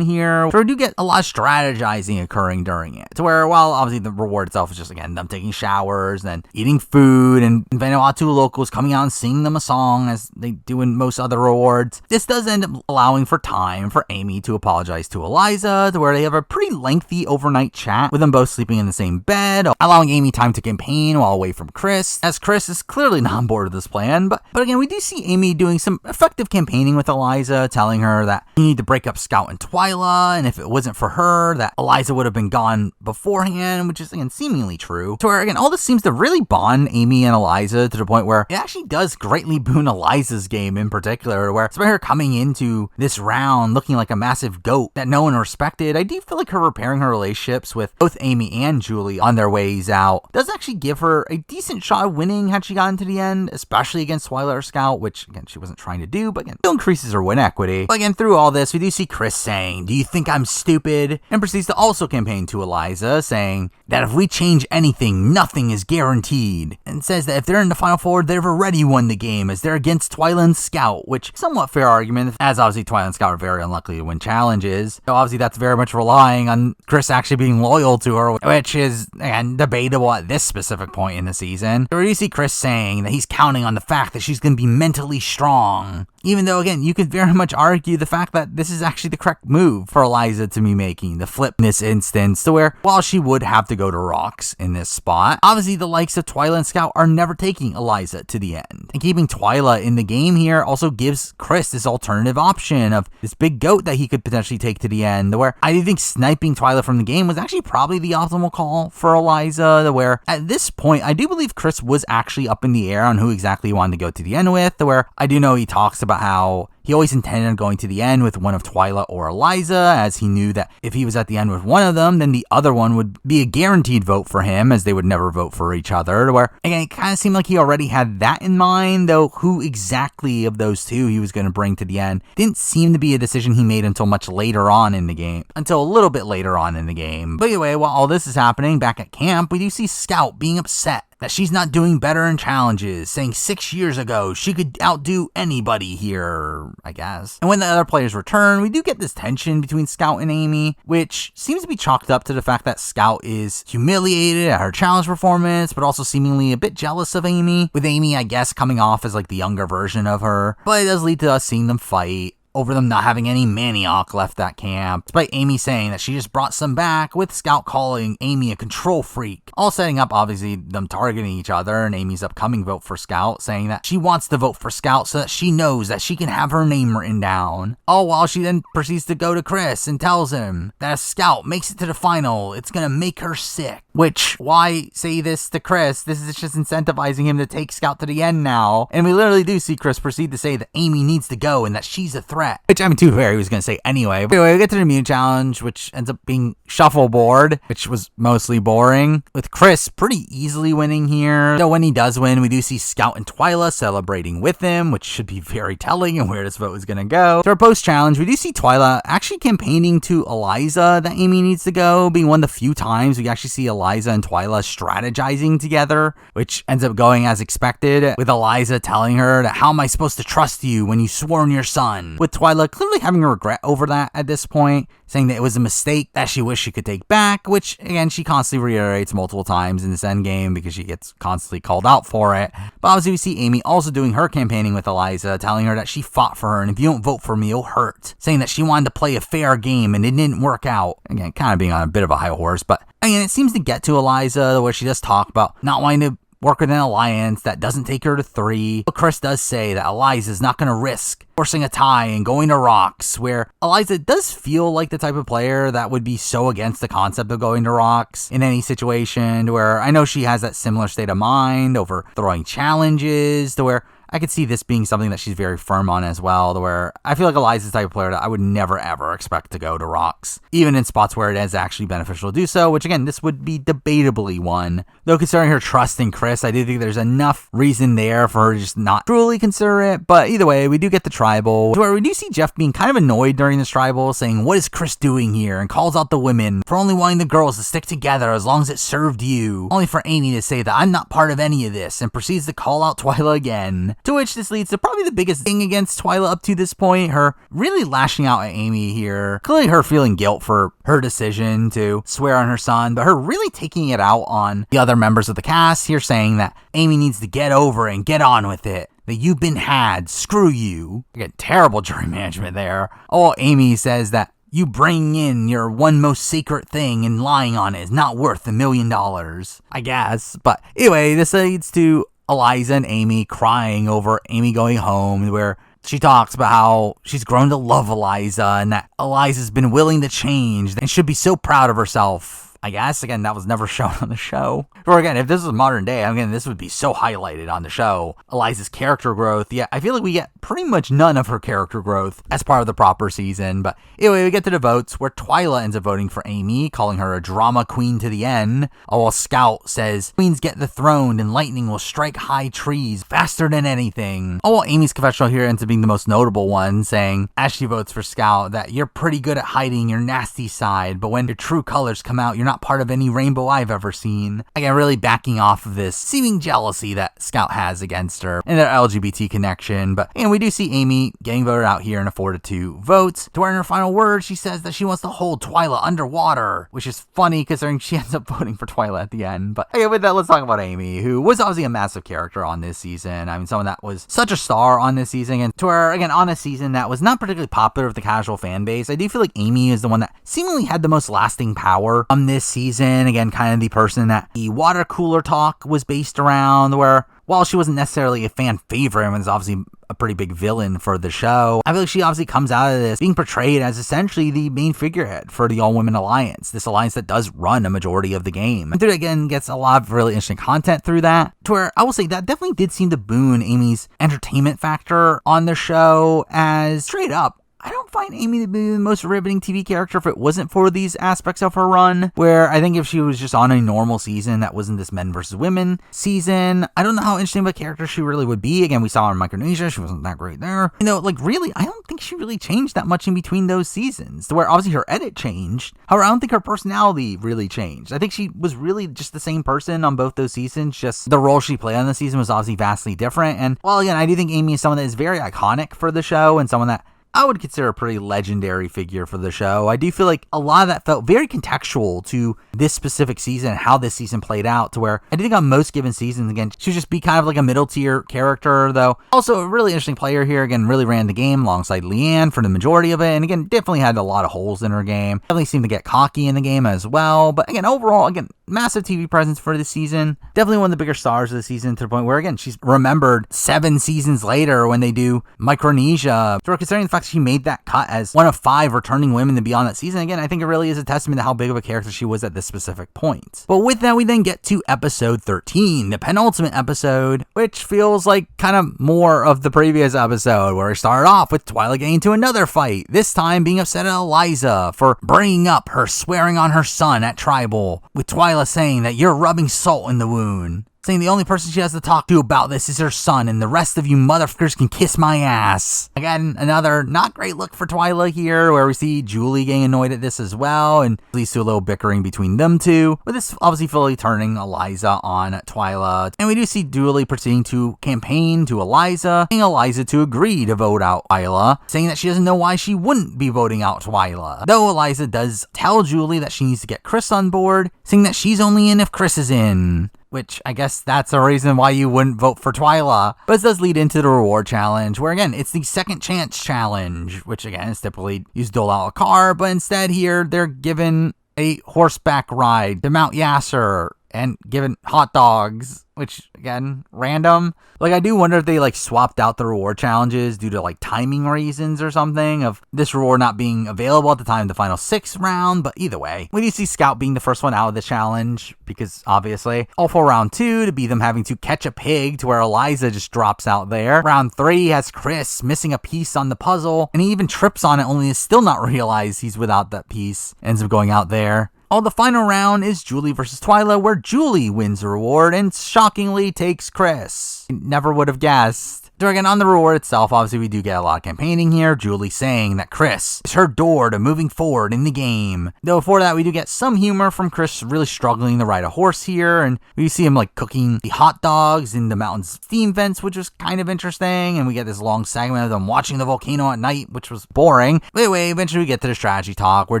here, where we do get a lot of strategizing occurring during it, to where, while obviously the reward itself is just, again, them taking showers, then eating food, and Vanuatu locals coming out and singing them a song as they do in most other rewards. This does end up allowing for time for Amy to apologize to Eliza, to where they have a pretty lengthy overnight chat with them both sleeping in the same bed, allowing Amy time to campaign while away from Chris, as Chris is clearly not on board with this plan. But again, we do see Amy doing some effective campaigning with Eliza, telling her that you need to break up Scout and Twyla, and if it wasn't for her, that Eliza would have been gone beforehand, which is, again, seemingly true. To where, again, all this seems to really bond Amy and Eliza to the point where it actually does greatly boon Eliza's game in particular, where despite her coming into this round looking like a massive goat that no one respected, I do feel like her repairing her relationships with both Amy and Julie on their ways out does actually give her a decent shot of winning had she gotten to the end, especially against Twyla or Scout, which again she wasn't trying to do, but again still increases her win equity. But again, through all this, we do see Chris saying, "Do you think I'm stupid?" and proceeds to also campaign to Eliza, saying that if we change anything, nothing is guaranteed, and says that if they're in the final 4, they've already won the game as they're against Twyla and Scout, which somewhat fair argument, as obviously Twyla and Scout are very unlikely to win challenges. So obviously that's very much relying on Chris actually being loyal to her, which is, again, debatable at this specific point in the season. So we do see Chris saying that he's counting on the fact that she's going to be mentally strong, Even though, again, you could very much argue the fact that this is actually the correct move for Eliza to be making, the flip in this instance, to where, while she would have to go to rocks in this spot, obviously the likes of Twyla and Scout are never taking Eliza to the end. And keeping Twyla in the game here also gives Chris this alternative option of this big goat that he could potentially take to the end, where I do think sniping Twyla from the game was actually probably the optimal call for Eliza, where at this point, I do believe Chris was actually up in the air on who exactly he wanted to go to the end with, where I do know he talks about how he always intended on going to the end with one of Twyla or Eliza, as he knew that if he was at the end with one of them, then the other one would be a guaranteed vote for him, as they would never vote for each other, where, again, it kind of seemed like he already had that in mind, though who exactly of those two he was going to bring to the end didn't seem to be a decision he made until much later on in the game, until a little bit later on in the game. But anyway, while all this is happening, back at camp, we do see Scout being upset that she's not doing better in challenges, saying 6 years ago she could outdo anybody here, I guess. And when the other players return, we do get this tension between Scout and Amy, which seems to be chalked up to the fact that Scout is humiliated at her challenge performance, but also seemingly a bit jealous of Amy, with Amy, I guess, coming off as like the younger version of her. But it does lead to us seeing them fight over them not having any manioc left at camp, despite Amy saying that she just brought some back, with Scout calling Amy a control freak. All setting up, obviously, them targeting each other, and Amy's upcoming vote for Scout, saying that she wants to vote for Scout so that she knows that she can have her name written down. All while she then proceeds to go to Chris and tells him that if Scout makes it to the final, it's gonna make her sick. Which, why say this to Chris? This is just incentivizing him to take Scout to the end now. And we literally do see Chris proceed to say that Amy needs to go and that she's a threat. Which, I mean, to be fair, he was going to say anyway. But anyway, we get to the immune challenge, which ends up being shuffleboard, which was mostly boring, with Chris pretty easily winning here. Though when he does win, we do see Scout and Twyla celebrating with him, which should be very telling in where this vote is going to go. To our post-challenge, we do see Twyla actually campaigning to Eliza that Amy needs to go, being one of the few times we actually see Eliza and Twyla strategizing together, which ends up going as expected, with Eliza telling her that, how am I supposed to trust you when you swore on your son? With Twyla clearly having a regret over that at this point, saying that it was a mistake that she wished she could take back, which, again, she constantly reiterates multiple times in this endgame because she gets constantly called out for it. But obviously we see Amy also doing her campaigning with Eliza, telling her that she fought for her, and if you don't vote for me, it'll hurt. Saying that she wanted to play a fair game and it didn't work out. Again, kind of being on a bit of a high horse, but again, it seems to get to Eliza where she does talk about not wanting to work with an alliance that doesn't take her to 3. But Chris does say that Eliza's not going to risk forcing a tie and going to rocks, where Eliza does feel like the type of player that would be so against the concept of going to rocks in any situation, where I know she has that similar state of mind over throwing challenges, to where I could see this being something that she's very firm on as well, to where I feel like Eliza's the type of player that I would never ever expect to go to rocks, even in spots where it is actually beneficial to do so, which again, this would be debatably one. Though considering her trust in Chris, I do think there's enough reason there for her to just not truly consider it. But either way, we do get the tribal, where we do see Jeff being kind of annoyed during this tribal, saying, what is Chris doing here? And calls out the women for only wanting the girls to stick together as long as it served you. Only for Amy to say that I'm not part of any of this, and proceeds to call out Twyla again. To which this leads to probably the biggest thing against Twyla up to this point, her really lashing out at Amy here. Clearly her feeling guilt for her decision to swear on her son, but her really taking it out on the other members of the cast here, saying that Amy needs to get over and get on with it. That you've been had, screw you. Again, terrible jury management there. Oh, Amy says that you bringing in your one most sacred thing and lying on it is not worth $1 million, I guess. But anyway, this leads to Eliza and Amy crying over Amy going home, where she talks about how she's grown to love Eliza and that Eliza's been willing to change and should be so proud of herself. I guess, again, that was never shown on the show. Or again, if this was modern day, again, this would be so highlighted on the show. Eliza's character growth, yeah, I feel like we get pretty much none of her character growth as part of the proper season. But anyway, we get to the votes, where Twyla ends up voting for Amy, calling her a drama queen to the end. While Scout says, queens get the throne and lightning will strike high trees faster than anything. While Amy's confessional here ends up being the most notable one, saying, as she votes for Scout, that you're pretty good at hiding your nasty side, but when your true colors come out, you're not not part of any rainbow I've ever seen. Again, really backing off of this seeming jealousy that Scout has against her and their LGBT connection. But we do see Amy getting voted out here in a 4-2 votes, to where in her final words she says that she wants to hold Twyla underwater, which is funny considering she ends up voting for Twyla at the end. But with that, let's talk about Amy, who was obviously a massive character on this season. I mean, someone that was such a star on this season, and to where, again, on a season that was not particularly popular with the casual fan base, I do feel like Amy is the one that seemingly had the most lasting power on this season. Again, kind of the person that the water cooler talk was based around, where while she wasn't necessarily a fan favorite and was obviously a pretty big villain for the show, I feel like she obviously comes out of this being portrayed as essentially the main figurehead for the All-Women Alliance, this alliance that does run a majority of the game. And through it, again, gets a lot of really interesting content through that, to where I will say that definitely did seem to boon Amy's entertainment factor on the show, as straight up, I don't find Amy to be the most riveting TV character if it wasn't for these aspects of her run, where I think if she was just on a normal season that wasn't this men versus women season, I don't know how interesting of a character she really would be. Again, we saw her in Micronesia, she wasn't that great there. Really, I don't think she really changed that much in between those seasons, to where obviously her edit changed. However, I don't think her personality really changed. I think she was really just the same person on both those seasons, just the role she played on the season was obviously vastly different. And while again, I do think Amy is someone that is very iconic for the show and someone that I would consider a pretty legendary figure for the show, I do feel like a lot of that felt very contextual to this specific season and how this season played out, to where I do think on most given seasons, again, she would just be kind of like a middle tier character, though also a really interesting player here. Again, really ran the game alongside Leanne for the majority of it, and again, definitely had a lot of holes in her game. Definitely seemed to get cocky in the game as well, but again, overall, again, massive TV presence for this season. Definitely one of the bigger stars of the season, to the point where, again, she's remembered 7 seasons later when they do Micronesia. So considering the fact she made that cut as one of 5 returning women to be on that season, again, I think it really is a testament to how big of a character she was at this specific point. But with that, we then get to episode 13, the penultimate episode, which feels like kind of more of the previous episode, where we started off with Twyla getting into another fight, this time being upset at Eliza for bringing up her swearing on her son at Tribal, with Twyla saying that you're rubbing salt in the wound, saying the only person she has to talk to about this is her son, and the rest of you motherfuckers can kiss my ass. Again, another not great look for Twyla here, where we see Julie getting annoyed at this as well, and leads to a little bickering between them two, with this obviously fully turning Eliza on Twyla. And we do see Julie proceeding to campaign to Eliza, getting Eliza to agree to vote out Twyla, saying that she doesn't know why she wouldn't be voting out Twyla. Though Eliza does tell Julie that she needs to get Chris on board, saying that she's only in if Chris is in, which I guess that's a reason why you wouldn't vote for Twyla. But it does lead into the reward challenge, where again, it's the second chance challenge, which again is typically you dole out a car, but instead here they're given a horseback ride to Mount Yasser and given hot dogs, which again, random. Like, I do wonder if they swapped out the reward challenges due to timing reasons or something, of this reward not being available at the time of the final 6 round. But either way, we do see Scout being the first one out of the challenge, because obviously all for round 2 to be them having to catch a pig, to where Eliza just drops out there. Round 3 has Chris missing a piece on the puzzle, and he even trips on it, only to still not realize he's without that piece, ends up going out there. The final round is Julie versus Twyla, where Julie wins the reward and shockingly takes Chris. Never would have guessed. So again, on the reward itself, obviously we do get a lot of campaigning here. Julie saying that Chris is her door to moving forward in the game. Though before that, we do get some humor from Chris really struggling to ride a horse here, and we see him cooking the hot dogs in the mountain's steam vents, which was kind of interesting, and we get this long segment of them watching the volcano at night, which was boring. But anyway, eventually we get to the strategy talk, where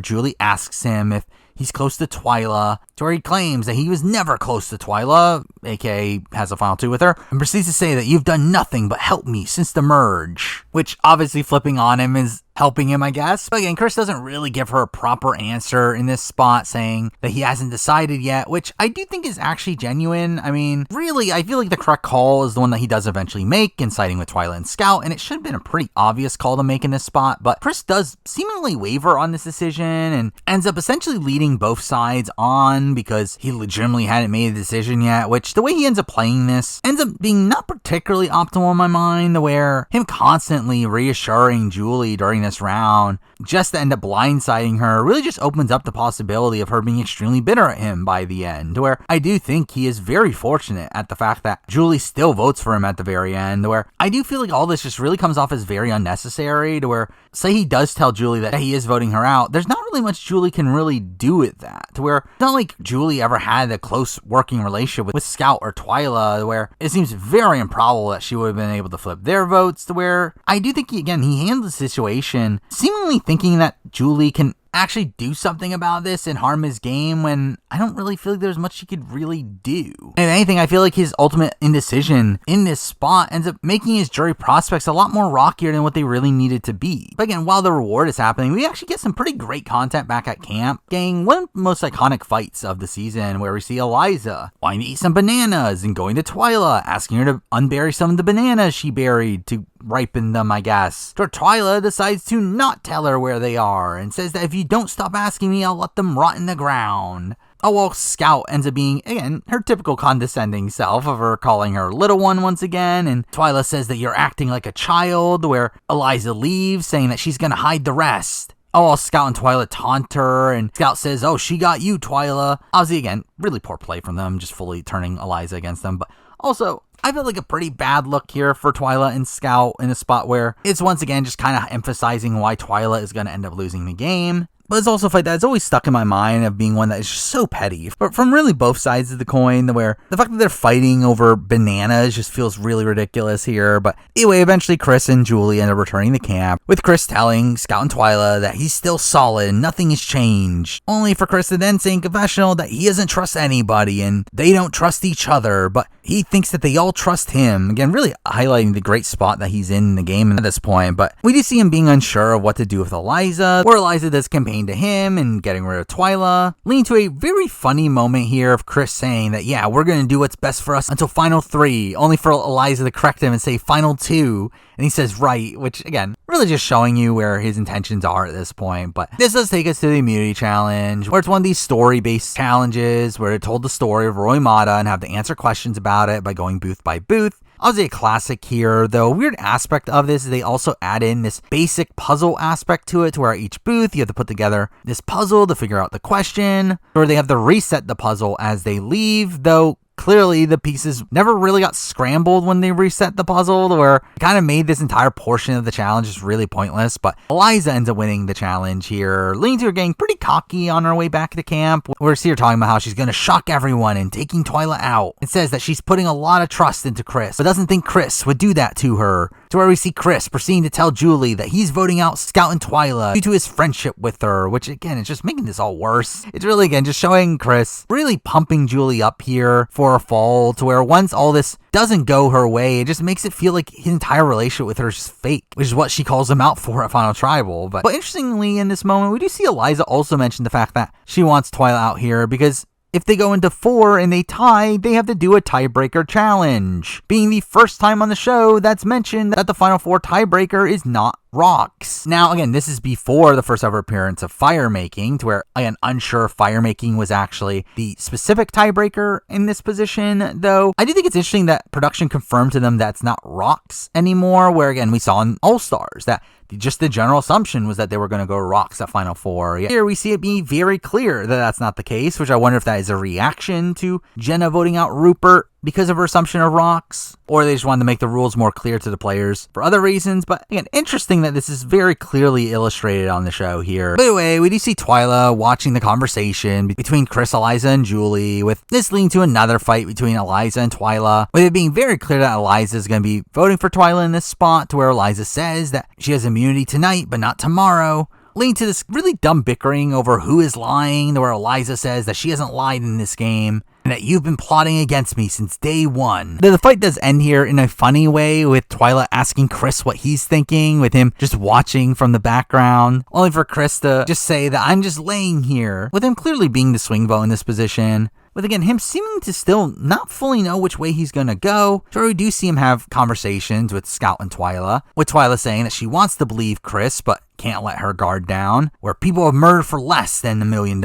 Julie asks him if he's close to Twyla, to where he claims that he was never close to Twyla, aka has a final 2 with her, and proceeds to say that you've done nothing but help me since the merge, which obviously flipping on him is helping him, I guess. But again, Chris doesn't really give her a proper answer in this spot, saying that he hasn't decided yet, which I do think is actually genuine. I mean, really, I feel like the correct call is the one that he does eventually make in siding with Twyla and Scout, and it should have been a pretty obvious call to make in this spot, but Chris does seemingly waver on this decision and ends up essentially leading both sides on, because he legitimately hadn't made a decision yet, which the way he ends up playing this ends up being not particularly optimal in my mind, where him constantly reassuring Julie during this round, just to end up blindsiding her, really just opens up the possibility of her being extremely bitter at him by the end, where I do think he is very fortunate at the fact that Julie still votes for him at the very end, where I do feel like all this just really comes off as very unnecessary, to where, say he does tell Julie that he is voting her out, there's not really much Julie can really do with that, to where it's not like Julie ever had a close working relationship with Scout or Twyla, where it seems very improbable that she would have been able to flip their votes, to where I do think, he handled the situation seemingly thinking that Julie can actually do something about this and harm his game, when I don't really feel like there's much he could really do. And if anything, I feel like his ultimate indecision in this spot ends up making his jury prospects a lot more rockier than what they really needed to be. But again, while the reward is happening, we actually get some pretty great content back at camp, getting one of the most iconic fights of the season, where we see Eliza wanting to eat some bananas and going to Twyla, asking her to unbury some of the bananas she buried to ripen them, I guess. So Twyla decides to not tell her where they are and says that if you don't stop asking me, I'll let them rot in the ground. Oh, well, Scout ends up being, again, her typical condescending self of her calling her little one once again, and Twyla says that you're acting like a child, where Eliza leaves, saying that she's gonna hide the rest. Oh, well, Scout and Twyla taunt her, and Scout says, oh, she got you, Twyla. Obviously, again, really poor play from them, just fully turning Eliza against them, but also, I feel like a pretty bad look here for Twyla and Scout in a spot where it's once again just kind of emphasizing why Twyla is going to end up losing the game. But it's also a fight that's always stuck in my mind of being one that is just so petty. But from really both sides of the coin, where the fact that they're fighting over bananas just feels really ridiculous here. But anyway, eventually Chris and Julie end up returning to camp, with Chris telling Scout and Twyla that he's still solid and nothing has changed. Only for Chris to then say in confessional that he doesn't trust anybody and they don't trust each other, but he thinks that they all trust him. Again, really highlighting the great spot that he's in the game at this point. But we do see him being unsure of what to do with Eliza, where Eliza does campaign to him and getting rid of Twyla, leading to a very funny moment here of Chris saying that, yeah, we're going to do what's best for us until final 3, only for Eliza to correct him and say final 2, and he says right, which again, really just showing you where his intentions are at this point. But this does take us to the immunity challenge, where it's one of these story-based challenges where it told the story of Roy Mata and have to answer questions about it by going booth by booth. Obviously a classic here, though a weird aspect of this is they also add in this basic puzzle aspect to it, to where at each booth you have to put together this puzzle to figure out the question, or they have to reset the puzzle as they leave, though clearly the pieces never really got scrambled when they reset the puzzle, where it kind of made this entire portion of the challenge just really pointless. But Eliza ends up winning the challenge here, leading to her getting pretty cocky on her way back to camp. We're here talking about how she's going to shock everyone and taking Twyla out. It says that she's putting a lot of trust into Chris, but doesn't think Chris would do that to her. To where we see Chris proceeding to tell Julie that he's voting out Scout and Twyla due to his friendship with her, which again is just making this all worse. It's really, again, just showing Chris really pumping Julie up here for a fall, to where once all this doesn't go her way, it just makes it feel like his entire relationship with her is just fake, which is what she calls him out for at Final Tribal. But interestingly, in this moment, we do see Eliza also mention the fact that she wants Twyla out here because if they go into 4 and they tie, they have to do a tiebreaker challenge, being the first time on the show that's mentioned that the Final 4 tiebreaker is not rocks. Now, again, this is before the first ever appearance of fire making, to where, again, unsure if fire making was actually the specific tiebreaker in this position, though I do think it's interesting that production confirmed to them that's not rocks anymore, where, again, we saw in All-Stars that just the general assumption was that they were going to go rocks at Final 4. Here we see it being very clear that that's not the case, which I wonder if that is a reaction to Jenna voting out Rupert because of her assumption of rocks, or they just wanted to make the rules more clear to the players for other reasons. But again, interesting that this is very clearly illustrated on the show here. But anyway, we do see Twyla watching the conversation between Chris, Eliza, and Julie, with this leading to another fight between Eliza and Twyla, with it being very clear that Eliza is going to be voting for Twyla in this spot, to where Eliza says that she has immunity tonight but not tomorrow, leading to this really dumb bickering over who is lying, to where Eliza says that she hasn't lied in this game and that you've been plotting against me since day one. The fight does end here in a funny way, with Twyla asking Chris what he's thinking, with him just watching from the background, only for Chris to just say that I'm just laying here, with him clearly being the swing vote in this position. with, again, him seeming to still not fully know which way he's going to go. So we do see him have conversations with Scout and Twyla, with Twyla saying that she wants to believe Chris, but can't let her guard down, where people have murdered for less than $1 million,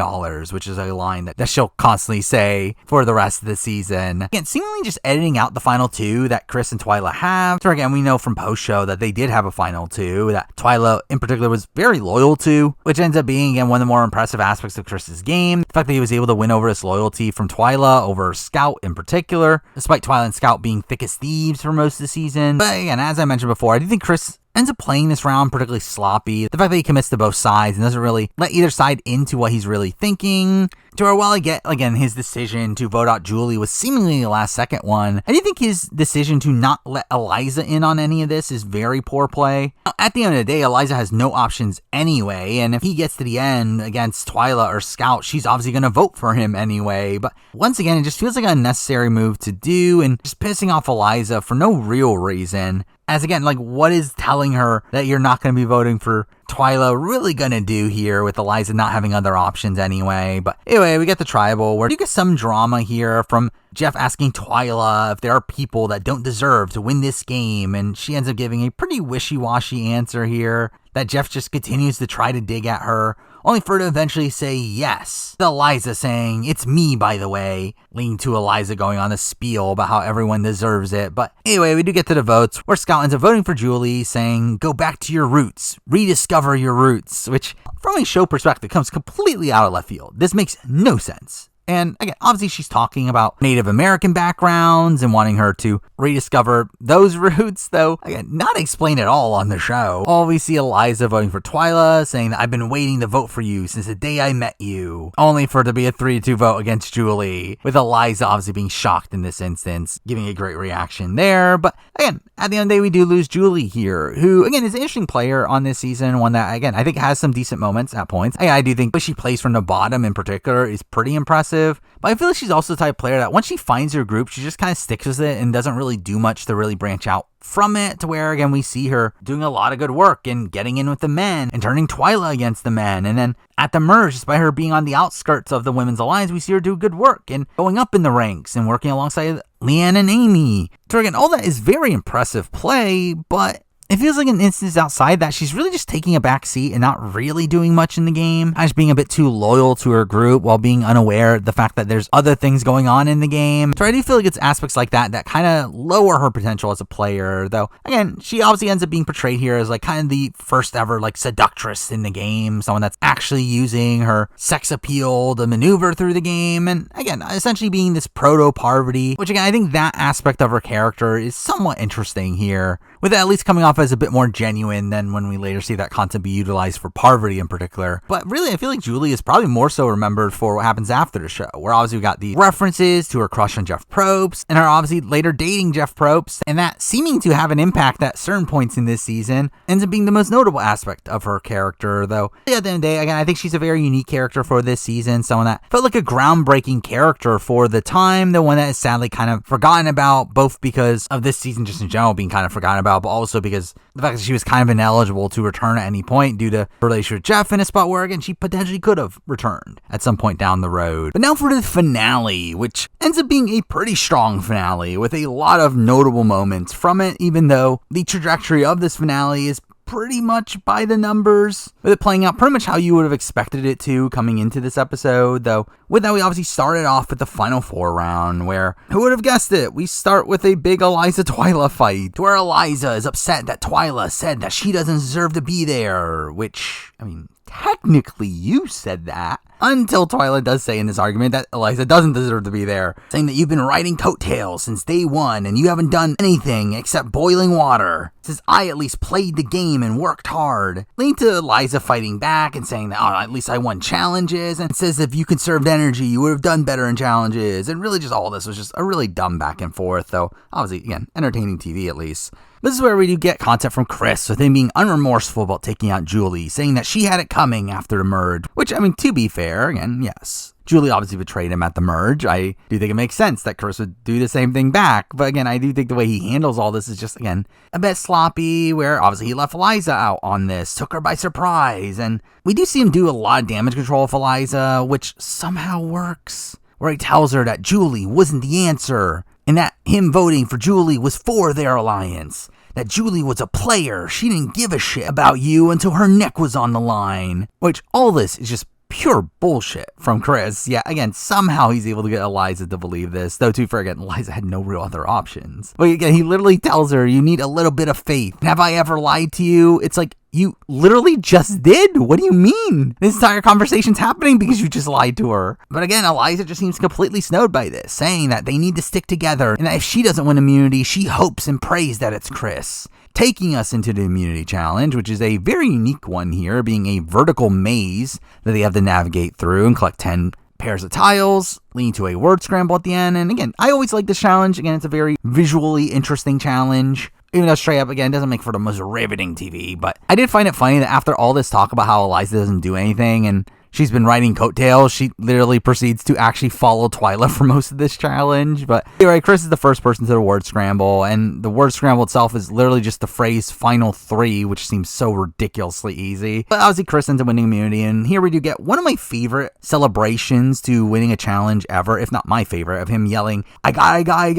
which is a line that she'll constantly say for the rest of the season. Again, seemingly just editing out the final two that Chris and Twyla have. So again, we know from post-show that they did have a final two that Twyla in particular was very loyal to, which ends up being, again, one of the more impressive aspects of Chris's game. The fact that he was able to win over this loyalty from Twyla over Scout in particular, despite Twyla and Scout being thick as thieves for most of the season. But again, as I mentioned before, I do think Chris ends up playing this round particularly sloppy. The fact that he commits to both sides and doesn't really let either side into what he's really thinking. To where, while I get, again, his decision to vote out Julie was seemingly the last second one, I do think his decision to not let Eliza in on any of this is very poor play. At the end of the day, Eliza has no options anyway, and if he gets to the end against Twyla or Scout, she's obviously going to vote for him anyway. But once again, it just feels like an unnecessary move to do, and just pissing off Eliza for no real reason. As again, like, what is telling her that you're not going to be voting for Twyla really going to do here with Eliza not having other options anyway? But anyway, we get the tribal where you get some drama here from Jeff asking Twyla if there are people that don't deserve to win this game, and she ends up giving a pretty wishy-washy answer here that Jeff just continues to try to dig at her, only for her to eventually say yes. Eliza saying, "It's me, by the way," leading to Eliza going on a spiel about how everyone deserves it. But anyway, we do get to the votes, where Scott ends up voting for Julie, saying, "Go back to your roots, rediscover your roots," which, from a show perspective, comes completely out of left field. This makes no sense. And again, obviously she's talking about Native American backgrounds and wanting her to rediscover those roots, though, again, not explained at all on the show. All we see Eliza voting for Twyla, saying that I've been waiting to vote for you since the day I met you, only for it to be a 3-2 vote against Julie, with Eliza obviously being shocked in this instance, giving a great reaction there. But again, at the end of the day, we do lose Julie here, who, again, is an interesting player on this season, one that, again, I think has some decent moments at points. I do think she plays from the bottom in particular is pretty impressive. But I feel like she's also the type of player that once she finds her group, she just kind of sticks with it and doesn't really do much to really branch out from it, to where, again, we see her doing a lot of good work and getting in with the men and turning Twyla against the men. And then at the merge, despite her being on the outskirts of the women's alliance, we see her do good work and going up in the ranks and working alongside Leanne and Amy. So again, all that is very impressive play, but it feels like an instance outside that she's really just taking a back seat and not really doing much in the game, just being a bit too loyal to her group while being unaware of the fact that there's other things going on in the game. So I do feel like it's aspects like that that kind of lower her potential as a player, though, again, she obviously ends up being portrayed here as like kind of the first ever like seductress in the game, someone that's actually using her sex appeal to maneuver through the game, and again, essentially being this proto-Parvati, which again, I think that aspect of her character is somewhat interesting here, with it at least coming off as a bit more genuine than when we later see that content be utilized for Parvati in particular. But really, I feel like Julie is probably more so remembered for what happens after the show, where obviously we got the references to her crush on Jeff Probst, and her obviously later dating Jeff Probst, and that seeming to have an impact at certain points in this season ends up being the most notable aspect of her character, though at the end of the day, again, I think she's a very unique character for this season, someone that felt like a groundbreaking character for the time, the one that is sadly kind of forgotten about, both because of this season just in general being kind of forgotten about, but also because the fact that she was kind of ineligible to return at any point due to her relationship with Jeff, in a spot where, again, she potentially could have returned at some point down the road. But now for the finale, which ends up being a pretty strong finale with a lot of notable moments from it, even though the trajectory of this finale is pretty much by the numbers, with it playing out pretty much how you would have expected it to coming into this episode, though with that we obviously started off with the Final Four round, where, who would have guessed it, we start with a big Eliza-Twyla fight, where Eliza is upset that Twyla said that she doesn't deserve to be there, which, I mean, technically you said that, until Twyla does say in this argument that Eliza doesn't deserve to be there, saying that you've been riding coattails since day one and you haven't done anything except boiling water. Says I at least played the game and worked hard. Leading to Eliza fighting back and saying that, oh, at least I won challenges, and says if you conserved energy, you would have done better in challenges. And really just all this was just a really dumb back and forth, though obviously, again, entertaining TV at least. This is where we do get content from Chris, with him being unremorseful about taking out Julie, saying that she had it coming after the merge, which, I mean, to be fair, again, yes, Julie obviously betrayed him at the merge. I do think it makes sense that Chris would do the same thing back, but again, I do think the way he handles all this is just, again, a bit sloppy, where obviously he left Eliza out on this, took her by surprise, and we do see him do a lot of damage control with Eliza, which somehow works. where he tells her that Julie wasn't the answer, and that him voting for Julie was for their alliance. That Julie was a player. She didn't give a shit about you until her neck was on the line. Which, all this is just pure bullshit from Chris. Yeah, again, somehow he's able to get Eliza to believe this. Though, to fair, again, Eliza had no real other options. But again, he literally tells her, you need a little bit of faith. Have I ever lied to you? It's like, you literally just did. What do you mean? This entire conversation's happening because you just lied to her. But again, Eliza just seems completely snowed by this, saying that they need to stick together, and that if she doesn't win immunity, she hopes and prays that it's Chris. Taking us into the immunity challenge, which is a very unique one here, being a vertical maze that they have to navigate through and collect 10 pairs of tiles, leading to a word scramble at the end. And again, I always like this challenge. Again, it's a very visually interesting challenge. Even though straight up, again, doesn't make for the most riveting TV. But I did find it funny that after all this talk about how Eliza doesn't do anything and she's been riding coattails, she literally proceeds to actually follow Twyla for most of this challenge. But anyway, Chris is the first person to the word scramble, and the word scramble itself is literally just the phrase final three, which seems so ridiculously easy. But obviously Chris ends up winning immunity, and here we do get one of my favorite celebrations to winning a challenge ever, if not my favorite, of him yelling, I got it, I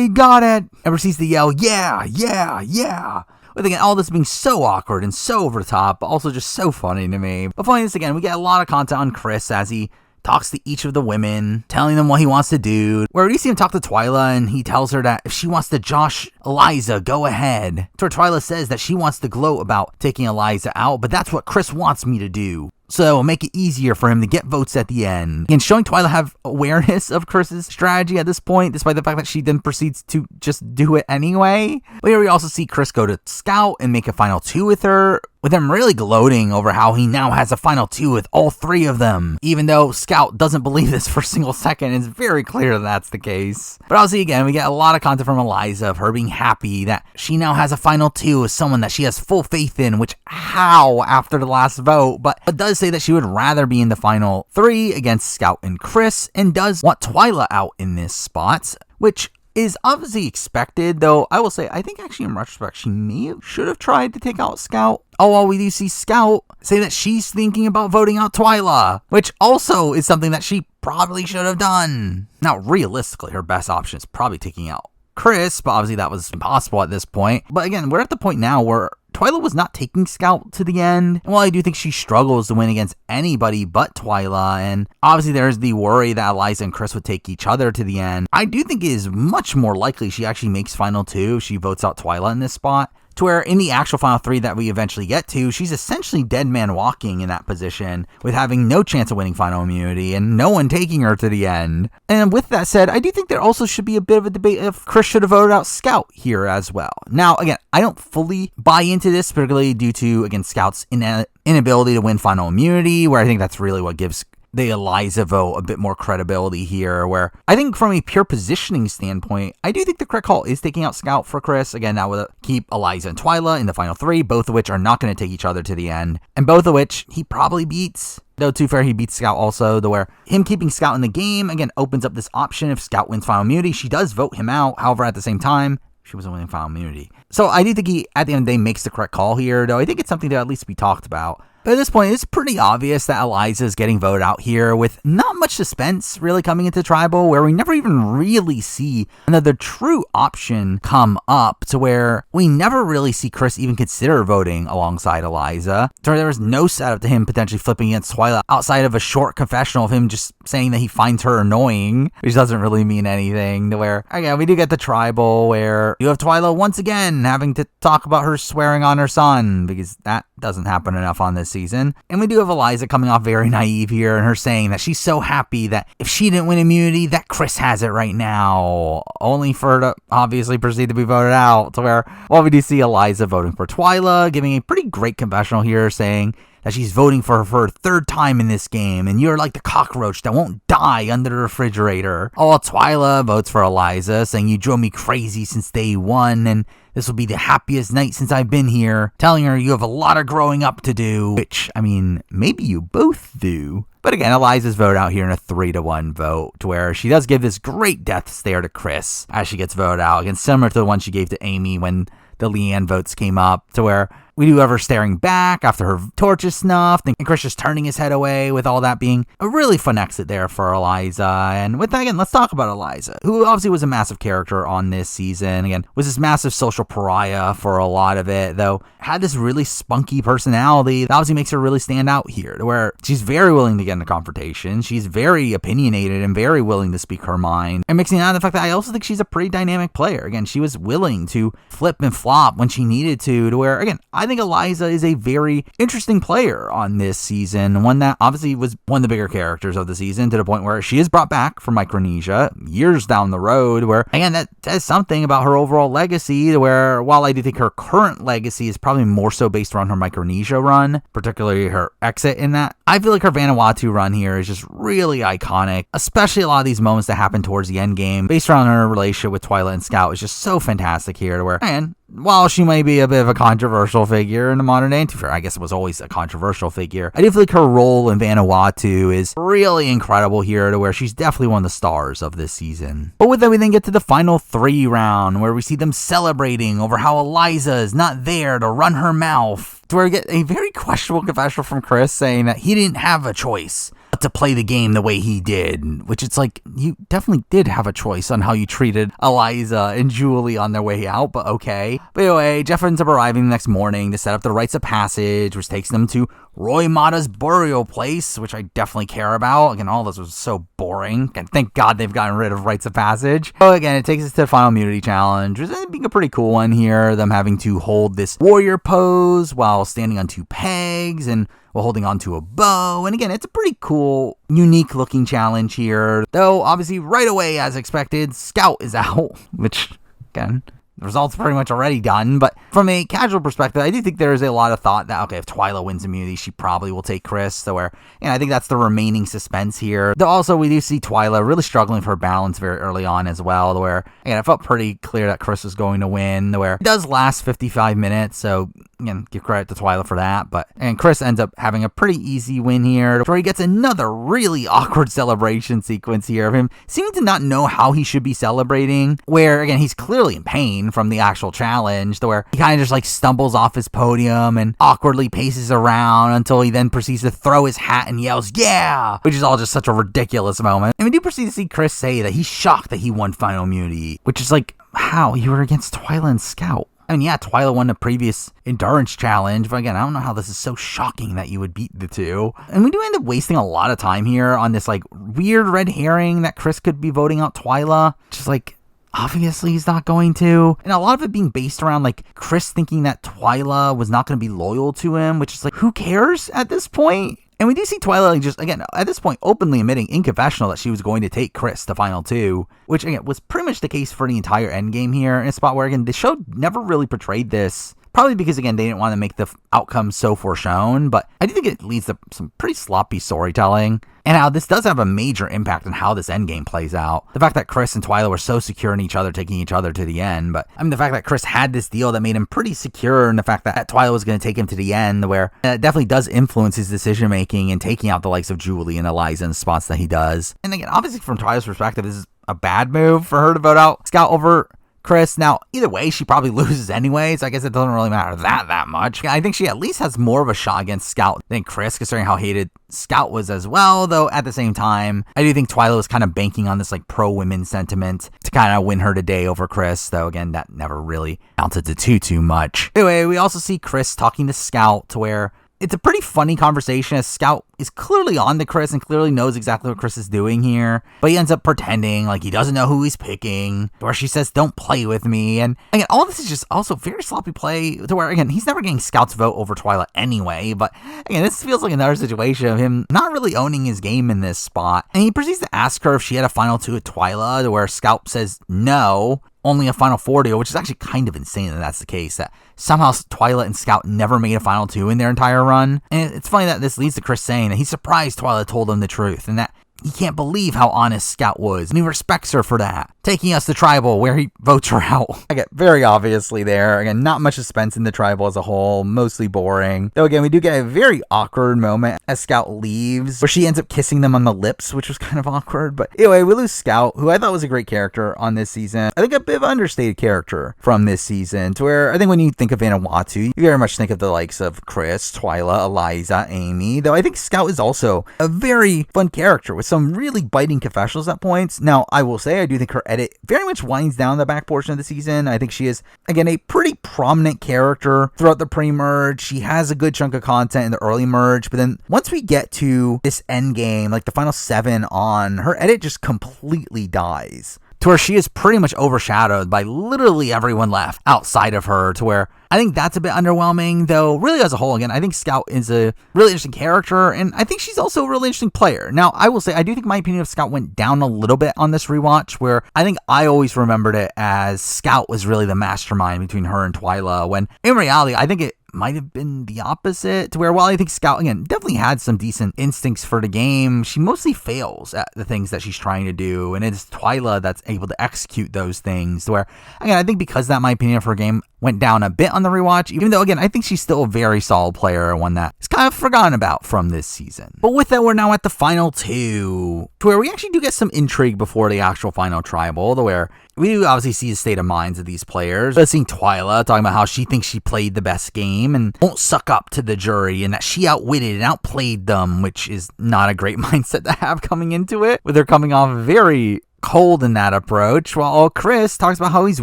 got it, and proceeds to yell, yeah. With again, all this being so awkward and so over the top, but also just so funny to me. But following this again, we get a lot of content on Chris as he talks to each of the women, telling them what he wants to do. Where we see him talk to Twyla, and he tells her that if she wants to josh Eliza, go ahead. To where Twyla says that she wants to gloat about taking Eliza out, but that's what Chris wants me to do. So it'll make it easier for him to get votes at the end. And showing Twyla have awareness of Chris's strategy at this point, despite the fact that she then proceeds to just do it anyway. But here we also see Chris go to Scout and make a final two with her, with him really gloating over how he now has a final two with all three of them. Even though Scout doesn't believe this for a single second, it's very clear that that's the case. But obviously, again, we get a lot of content from Eliza of her being happy that she now has a final two with someone that she has full faith in, which how after the last vote, but does say that she would rather be in the final three against Scout and Chris, and does want Twyla out in this spot, which is obviously expected, though I will say, I think actually in retrospect, she should have tried to take out Scout. Oh, well, we do see Scout say that she's thinking about voting out Twyla, which also is something that she probably should have done. Now, realistically, her best option is probably taking out Chris, but obviously that was impossible at this point. But again, we're at the point now where Twyla was not taking Scout to the end, and while I do think she struggles to win against anybody but Twyla, and obviously there's the worry that Eliza and Chris would take each other to the end, I do think it is much more likely she actually makes final two if she votes out Twyla in this spot. To where in the actual final three that we eventually get to, she's essentially dead man walking in that position, with having no chance of winning final immunity and no one taking her to the end. And with that said, I do think there also should be a bit of a debate if Chris should have voted out Scout here as well. Now, again, I don't fully buy into this, particularly due to, again, Scout's inability to win final immunity, where I think that's really what gives the Eliza vote a bit more credibility here, where I think from a pure positioning standpoint, I do think the correct call is taking out Scout for Chris. Again, that would keep Eliza and Twyla in the final three, both of which are not going to take each other to the end, and both of which he probably beats. Though, to be fair, he beats Scout also, to where him keeping Scout in the game, again, opens up this option. If Scout wins final immunity, she does vote him out. However, at the same time, she wasn't winning final immunity. So I do think he, at the end of the day, makes the correct call here, though I think it's something to at least be talked about. But at this point, it's pretty obvious that Eliza is getting voted out here, with not much suspense really coming into Tribal, where we never even really see another true option come up, to where we never really see Chris even consider voting alongside Eliza. So there was no setup to him potentially flipping against Twyla outside of a short confessional of him just saying that he finds her annoying, which doesn't really mean anything, to where, again, we do get the Tribal, where you have Twyla once again having to talk about her swearing on her son, because that doesn't happen enough on this season. And we do have Eliza coming off very naive here, and her saying that she's so happy that if she didn't win immunity, that Chris has it right now, only for her to obviously proceed to be voted out. To where, well, we do see Eliza voting for Twyla, giving a pretty great confessional here, saying that she's voting for her for a third time in this game, and you're like the cockroach that won't die under the refrigerator. Oh, Twyla votes for Eliza, saying you drove me crazy since day one, and this will be the happiest night since I've been here, telling her you have a lot of growing up to do, which, I mean, maybe you both do. But again, Eliza's voted out here in a 3-1 vote, to where she does give this great death stare to Chris as she gets voted out, again, similar to the one she gave to Amy when the Leanne votes came up, to where We do have her staring back after her torch is snuffed, and Chris just turning his head away, with all that being a really fun exit there for Eliza. And with that, again, let's talk about Eliza, who obviously was a massive character on this season. Again, was this massive social pariah for a lot of it, though had this really spunky personality that obviously makes her really stand out here, to where she's very willing to get into confrontation. She's very opinionated and very willing to speak her mind. And mixing that with the fact that I also think she's a pretty dynamic player. Again, she was willing to flip and flop when she needed to where, again, I think Eliza is a very interesting player on this season. One that obviously was one of the bigger characters of the season, to the point where she is brought back from Micronesia years down the road, where, again, that says something about her overall legacy, to where, while I do think her current legacy is probably more so based around her Micronesia run, particularly her exit in that, I feel like her Vanuatu run here is just really iconic, especially a lot of these moments that happen towards the end game, based around her relationship with Twyla and Scout, is just so fantastic here, to where, man, while she may be a bit of a controversial figure in the modern day, I guess it was always a controversial figure, I do feel like her role in Vanuatu is really incredible here, to where she's definitely one of the stars of this season. But with that, we then get to the final 3 round, where we see them celebrating over how Eliza is not there to run her mouth, to where we get a very questionable confession from Chris saying that he didn't have a choice to play the game the way he did, which it's like, you definitely did have a choice on how you treated Eliza and Julie on their way out, but okay. But anyway, Jeff ends up arriving the next morning to set up the rites of passage, which takes them to Roy Mata's burial place, which I definitely care about. Again, all this was so boring, and thank God they've gotten rid of rites of passage. So again, it takes us to the final immunity challenge, which is being a pretty cool one here, them having to hold this warrior pose while standing on 2 pegs and while holding onto a bow. And again, it's a pretty cool, unique looking challenge here, though obviously right away, as expected, Scout is out, which, again, the result's pretty much already done. But from a casual perspective, I do think there is a lot of thought that, okay, if Twyla wins immunity, she probably will take Chris. So where, and I think that's the remaining suspense here. Though also, we do see Twyla really struggling for balance very early on as well, where, again, it felt pretty clear that Chris was going to win, where it does last 55 minutes. So, again, give credit to Twyla for that. And Chris ends up having a pretty easy win here, where he gets another really awkward celebration sequence here of him seeming to not know how he should be celebrating, where, again, he's clearly in pain from the actual challenge, to where he kind of just like stumbles off his podium and awkwardly paces around until he then proceeds to throw his hat and yells, "Yeah!" Which is all just such a ridiculous moment. And we do proceed to see Chris say that he's shocked that he won final immunity, which is like, how? You were against Twyla and Scout. I mean, yeah, Twyla won the previous endurance challenge, but again, I don't know how this is so shocking that you would beat the two. And we do end up wasting a lot of time here on this like weird red herring that Chris could be voting out Twyla. Just like, obviously he's not going to. And a lot of it being based around like Chris thinking that Twyla was not going to be loyal to him, which is like, who cares at this point? And we do see Twyla just, again, at this point, openly admitting in confessional that she was going to take Chris to final 2, which, again, was pretty much the case for the entire endgame here, in a spot where, again, the show never really portrayed this. Probably because, again, they didn't want to make the outcome so foreshown, but I do think it leads to some pretty sloppy storytelling, and how this does have a major impact on how this endgame plays out. The fact that Chris and Twyla were so secure in each other, taking each other to the end, but I mean, the fact that Chris had this deal that made him pretty secure, and the fact that Twyla was going to take him to the end, where it definitely does influence his decision making and taking out the likes of Julie and Eliza in the spots that he does. And again, obviously from Twyla's perspective, this is a bad move for her to vote out Scout over Chris. Now, either way, she probably loses anyway, so I guess it doesn't really matter that much. I think she at least has more of a shot against Scout than Chris, considering how hated Scout was as well, though at the same time, I do think Twyla was kind of banking on this like pro-women sentiment to kind of win her today over Chris, though again, that never really amounted to too much. Anyway, we also see Chris talking to Scout, to where it's a pretty funny conversation, as Scout is clearly on to Chris and clearly knows exactly what Chris is doing here, but he ends up pretending like he doesn't know who he's picking, where she says, "Don't play with me." And again, all this is just also very sloppy play, to where, again, he's never getting Scout's vote over Twyla anyway, but again, this feels like another situation of him not really owning his game in this spot. And he proceeds to ask her if she had a final 2 with Twyla, to where Scout says no, only a final 4 deal, which is actually kind of insane that that's the case, that somehow Twyla and Scout never made a final 2 in their entire run. And it's funny that this leads to Chris saying that he's surprised Twyla told him the truth, and that he can't believe how honest Scout was, and he respects her for that, taking us to Tribal, where he votes her out. Again, very obviously there. Again, not much suspense in the Tribal as a whole, mostly boring. Though again, we do get a very awkward moment as Scout leaves, where she ends up kissing them on the lips, which was kind of awkward. But anyway, we lose Scout, who I thought was a great character on this season. I think a bit of an understated character from this season, to where I think when you think of Vanuatu, you very much think of the likes of Chris, Twyla, Eliza, Amy, though I think Scout is also a very fun character with some really biting confessionals at points. Now, I will say, I do think her edit very much winds down the back portion of the season. I think she is, again, a pretty prominent character throughout the pre-merge. She has a good chunk of content in the early merge, but then once we get to this end game, like the final 7 on, her edit just completely dies, to where she is pretty much overshadowed by literally everyone left outside of her, to where I think that's a bit underwhelming. Though really as a whole, again, I think Scout is a really interesting character, and I think she's also a really interesting player. Now, I will say, I do think my opinion of Scout went down a little bit on this rewatch, where I think I always remembered it as Scout was really the mastermind between her and Twyla, when in reality, I think it might have been the opposite, to where while I think Scout, again, definitely had some decent instincts for the game, she mostly fails at the things that she's trying to do, and it's Twyla that's able to execute those things, to where, again, I think because that my opinion of her game went down a bit on the rewatch, even though, again, I think she's still a very solid player, and one that is kind of forgotten about from this season. But with that, we're now at the final 2, to where we actually do get some intrigue before the actual final Tribal, to where we do obviously see the state of minds of these players. We're seeing Twyla talking about how she thinks she played the best game and won't suck up to the jury, and that she outwitted and outplayed them, which is not a great mindset to have coming into it, with her coming off very cold in that approach, while Chris talks about how he's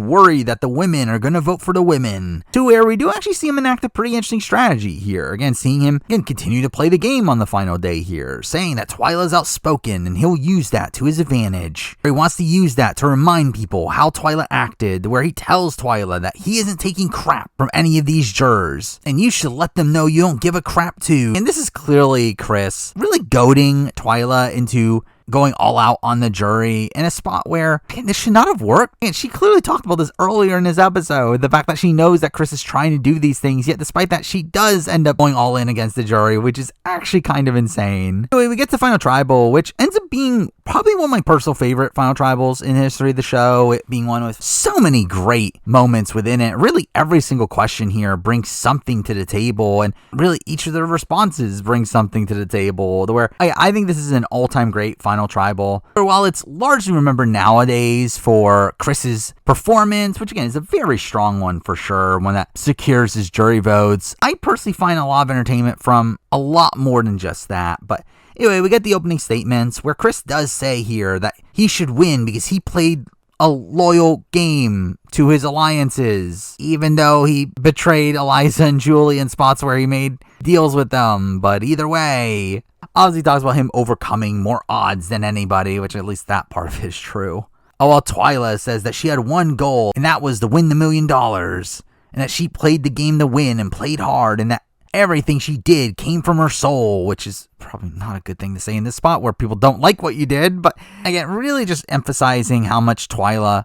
worried that the women are going to vote for the women, to where we do actually see him enact a pretty interesting strategy here. Again, seeing him continue to play the game on the final day here, saying that Twyla's outspoken and he'll use that to his advantage. He wants to use that to remind people how Twyla acted, where he tells Twyla that he isn't taking crap from any of these jurors, and you should let them know you don't give a crap too. And this is clearly Chris really goading Twyla into going all out on the jury in a spot where this should not have worked. And she clearly talked about this earlier in this episode, the fact that she knows that Chris is trying to do these things, yet despite that, she does end up going all in against the jury, which is actually kind of insane. Anyway, we get to Final Tribal, which ends up being probably one of my personal favorite Final Tribals in the history of the show, it being one with so many great moments within it. Really, every single question here brings something to the table, and really each of the responses brings something to the table, to where I think this is an all-time great Final Tribal. While it's largely remembered nowadays for Chris's performance, which again is a very strong one for sure, one that secures his jury votes, I personally find a lot of entertainment from a lot more than just that. But anyway, we get the opening statements where Chris does say here that he should win because he played a loyal game to his alliances, even though he betrayed Eliza and Julie in spots where he made deals with them. But either way, obviously talks about him overcoming more odds than anybody, which at least that part of it is true. Oh, while Twyla says that she had one goal, and that was to win the $1 million, and that she played the game to win and played hard, and that everything she did came from her soul, which is probably not a good thing to say in this spot where people don't like what you did. But again, really just emphasizing how much Twyla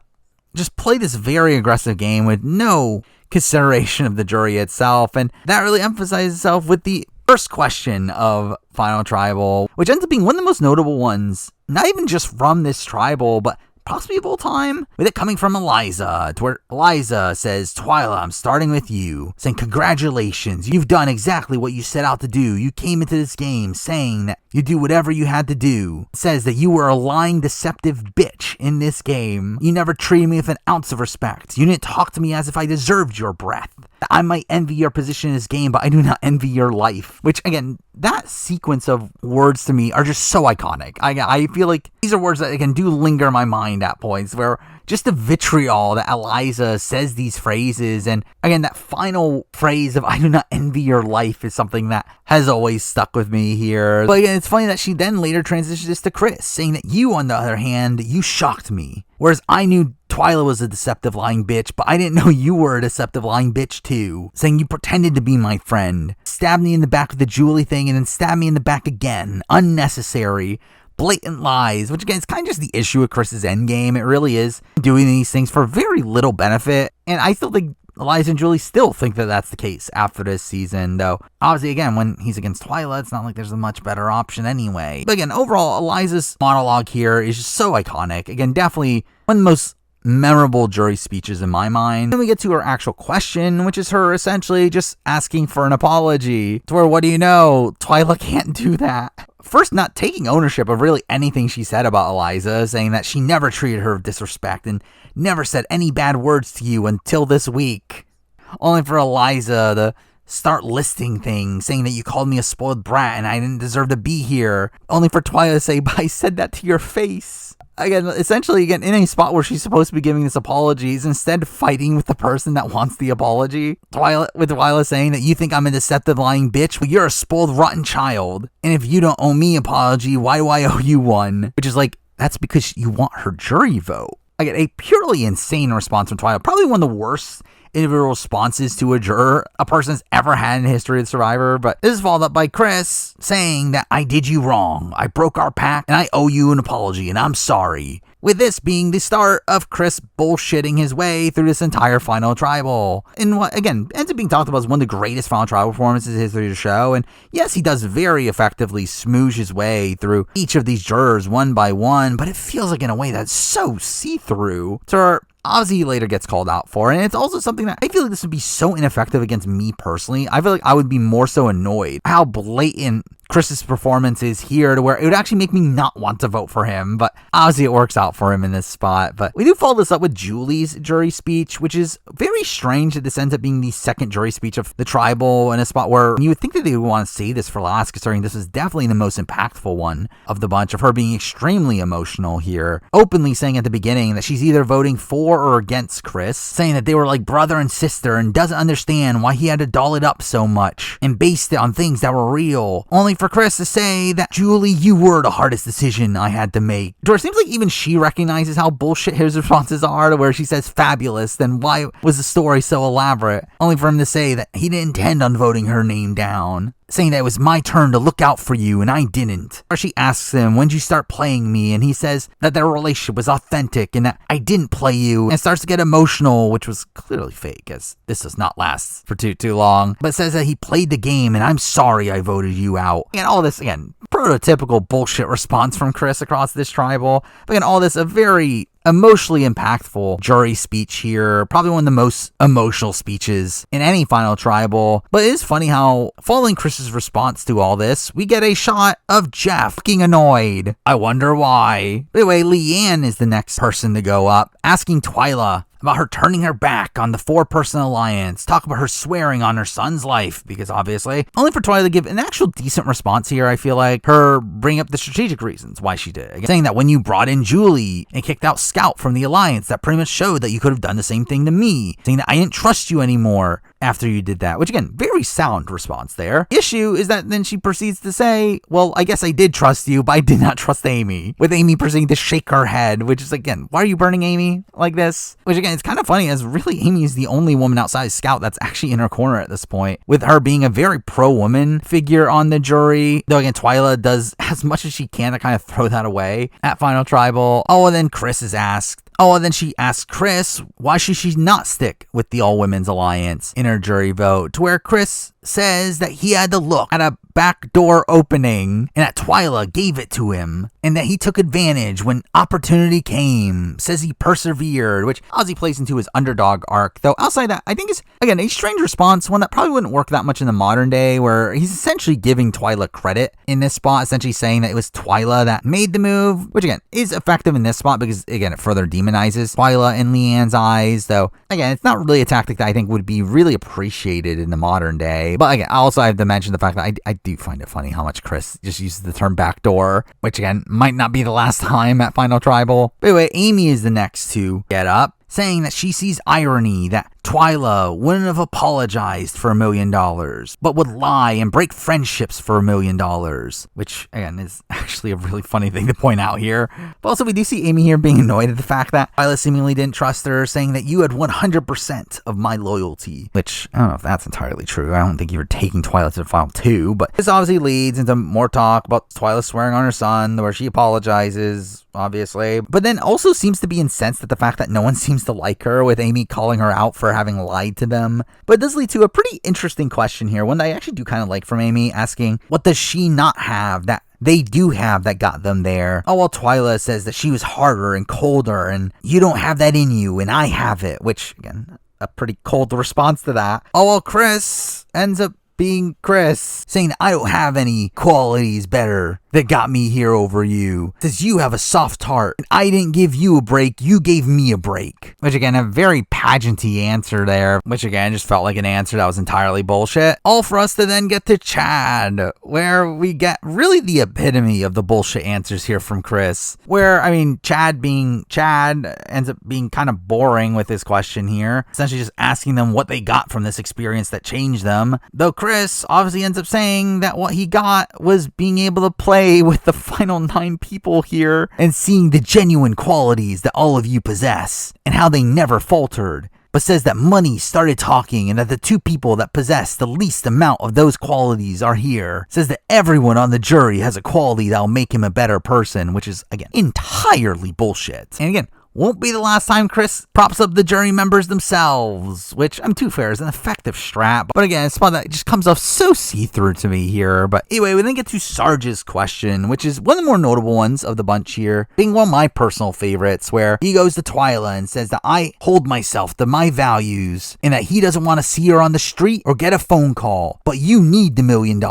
just played this very aggressive game with no consideration of the jury itself. And that really emphasizes itself with the first question of Final Tribal, which ends up being one of the most notable ones, not even just from this tribal, but possibly of all time, with it coming from Eliza, to where Eliza says, Twyla, I'm starting with you, saying congratulations, you've done exactly what you set out to do. You came into this game saying that you do whatever you had to do. It says that you were a lying, deceptive bitch in this game. You never treated me with an ounce of respect. You didn't talk to me as if I deserved your breath. I might envy your position in this game, but I do not envy your life. Which, again, that sequence of words to me are just so iconic. I feel like these are words that, again, do linger in my mind at points, where just the vitriol that Eliza says these phrases, and again, that final phrase of I do not envy your life is something that has always stuck with me here. But again, it's funny that she then later transitions this to Chris, saying that you, on the other hand, you shocked me. Whereas I knew Twyla was a deceptive lying bitch, but I didn't know you were a deceptive lying bitch too. Saying you pretended to be my friend, stabbed me in the back with the Julie thing, and then stabbed me in the back again. Unnecessary, blatant lies, which again is kind of just the issue with Chris's endgame. It really is doing these things for very little benefit, and I still think Eliza and Julie still think that that's the case after this season, though obviously, again, when he's against Twyla, it's not like there's a much better option anyway. But again, overall, Eliza's monologue here is just so iconic. Again, definitely one of the most memorable jury speeches in my mind. Then we get to her actual question, which is her essentially just asking for an apology. To where, what do you know? Twyla can't do that. First, not taking ownership of really anything she said about Eliza, saying that she never treated her with disrespect and never said any bad words to you until this week. Only for Eliza to start listing things, saying that you called me a spoiled brat and I didn't deserve to be here. Only for Twyla to say, but I said that to your face. Again, essentially, in a spot where she's supposed to be giving this apology, is instead fighting with the person that wants the apology. Twyla saying that you think I'm a deceptive, lying bitch, well, you're a spoiled, rotten child. And if you don't owe me an apology, why do I owe you one? Which is like, that's because you want her jury vote. I get a purely insane response from Twyla. Probably one of the worst individual responses to a juror a person's ever had in the history of Survivor. But this is followed up by Chris saying that I did you wrong. I broke our pact and I owe you an apology and I'm sorry. With this being the start of Chris bullshitting his way through this entire final tribal. And what, again, ends up being talked about as one of the greatest final tribal performances in the history of the show. And yes, he does very effectively smoosh his way through each of these jurors one by one, but it feels like in a way that's so see-through. So obviously, he later gets called out for it, and it's also something that I feel like this would be so ineffective against me personally. I feel like I would be more so annoyed how blatant Chris's performance is here to where it would actually make me not want to vote for him, but obviously it works out for him in this spot. But we do follow this up with Julie's jury speech, which is very strange that this ends up being the second jury speech of the tribal in a spot where you would think that they would want to say this for last, considering this is definitely the most impactful one of the bunch, of her being extremely emotional here, openly saying at the beginning that she's either voting for or against Chris, saying that they were like brother and sister and doesn't understand why he had to doll it up so much and based it on things that were real, only for Chris to say that, Julie, you were the hardest decision I had to make. To where it seems like even she recognizes how bullshit his responses are, to where she says fabulous, then why was the story so elaborate? Only for him to say that he didn't intend on voting her name down, saying that it was my turn to look out for you and I didn't. Or she asks him, when'd you start playing me? And he says that their relationship was authentic and that I didn't play you, and starts to get emotional, which was clearly fake as this does not last for too long, but says that he played the game and I'm sorry I voted you out. And all this, again, prototypical bullshit response from Chris across this tribal. But again, all this a very emotionally impactful jury speech here, probably one of the most emotional speeches in any final tribal. But it is funny how, following Chris's response to all this, we get a shot of Jeff fucking annoyed. I wonder why. Anyway, Leanne is the next person to go up, asking Twyla about her turning her back on the 4-person alliance, talk about her swearing on her son's life, because obviously, only for Twyla to give an actual decent response here. I feel like her bring up the strategic reasons why she did. Again, saying that when you brought in Julie and kicked out Scout from the alliance, that pretty much showed that you could have done the same thing to me, saying that I didn't trust you anymore after you did that, which again, very sound response there. Issue is that then she proceeds to say, well, I guess I did trust you, but I did not trust Amy, with Amy proceeding to shake her head, which is, again, why are you burning Amy like this? Which again, it's kind of funny, as really Amy is the only woman outside Scout that's actually in her corner at this point, with her being a very pro-woman figure on the jury, though again, Twyla does as much as she can to kind of throw that away at Final Tribal. Oh, and then Chris is asked, and then she asks Chris, why should she not stick with the all-women's alliance in her jury vote? To where Chris says that he had to look at a back door opening and that Twyla gave it to him and that he took advantage when opportunity came. Says he persevered, which obviously plays into his underdog arc. Though outside that, I think is, again, a strange response, one that probably wouldn't work that much in the modern day, where he's essentially giving Twyla credit in this spot, essentially saying that it was Twyla that made the move, which again, is effective in this spot because, again, it further demonizes Twyla in Leanne's eyes. Though, again, it's not really a tactic that I think would be really appreciated in the modern day. But again, I also have to mention the fact that I do find it funny how much Chris just uses the term backdoor, which again, might not be the last time at Final Tribal. But anyway, Amy is the next to get up, saying that she sees irony that Twyla wouldn't have apologized for $1 million, but would lie and break friendships for $1 million, which, again, is actually a really funny thing to point out here. But also, we do see Amy here being annoyed at the fact that Twyla seemingly didn't trust her, saying that you had 100% of my loyalty, which, I don't know if that's entirely true. I don't think you were taking Twyla to the final 2, but this obviously leads into more talk about Twyla swearing on her son, where she apologizes. obviously, but then also seems to be incensed at the fact that no one seems to like her, with Amy calling her out for having lied to them. But it does lead to a pretty interesting question here, one that I actually do kind of like from Amy, asking, what does she not have that they do have that got them there? Oh, well, Twyla says that she was harder and colder, and you don't have that in you, and I have it, which, again, a pretty cold response to that. Oh, well, Chris ends up being Chris, saying that I don't have any qualities better that got me here over you. Says you have a soft heart, and I didn't give you a break, you gave me a break. Which, again, a very pageanty answer there, which, again, just felt like an answer that was entirely bullshit. All for us to then get to Chad, where we get really the epitome of the bullshit answers here from Chris, where, I mean, Chad being Chad ends up being kind of boring with his question here, essentially just asking them what they got from this experience that changed them, though Chris obviously ends up saying that what he got was being able to play with the final 9 people here and seeing the genuine qualities that all of you possess and how they never faltered, but says that money started talking and that the 2 people that possess the least amount of those qualities are here. Says that everyone on the jury has a quality that'll make him a better person, which is, again, entirely bullshit. And again, won't be the last time Chris props up the jury members themselves, which, I'm too fair, is an effective strat. But again, it's a spot that just comes off so see-through to me here. But anyway, we then get to Sarge's question, which is one of the more notable ones of the bunch here, being one of my personal favorites, where he goes to Twyla and says that I hold myself to my values and that he doesn't want to see her on the street or get a phone call, but you need the $1 million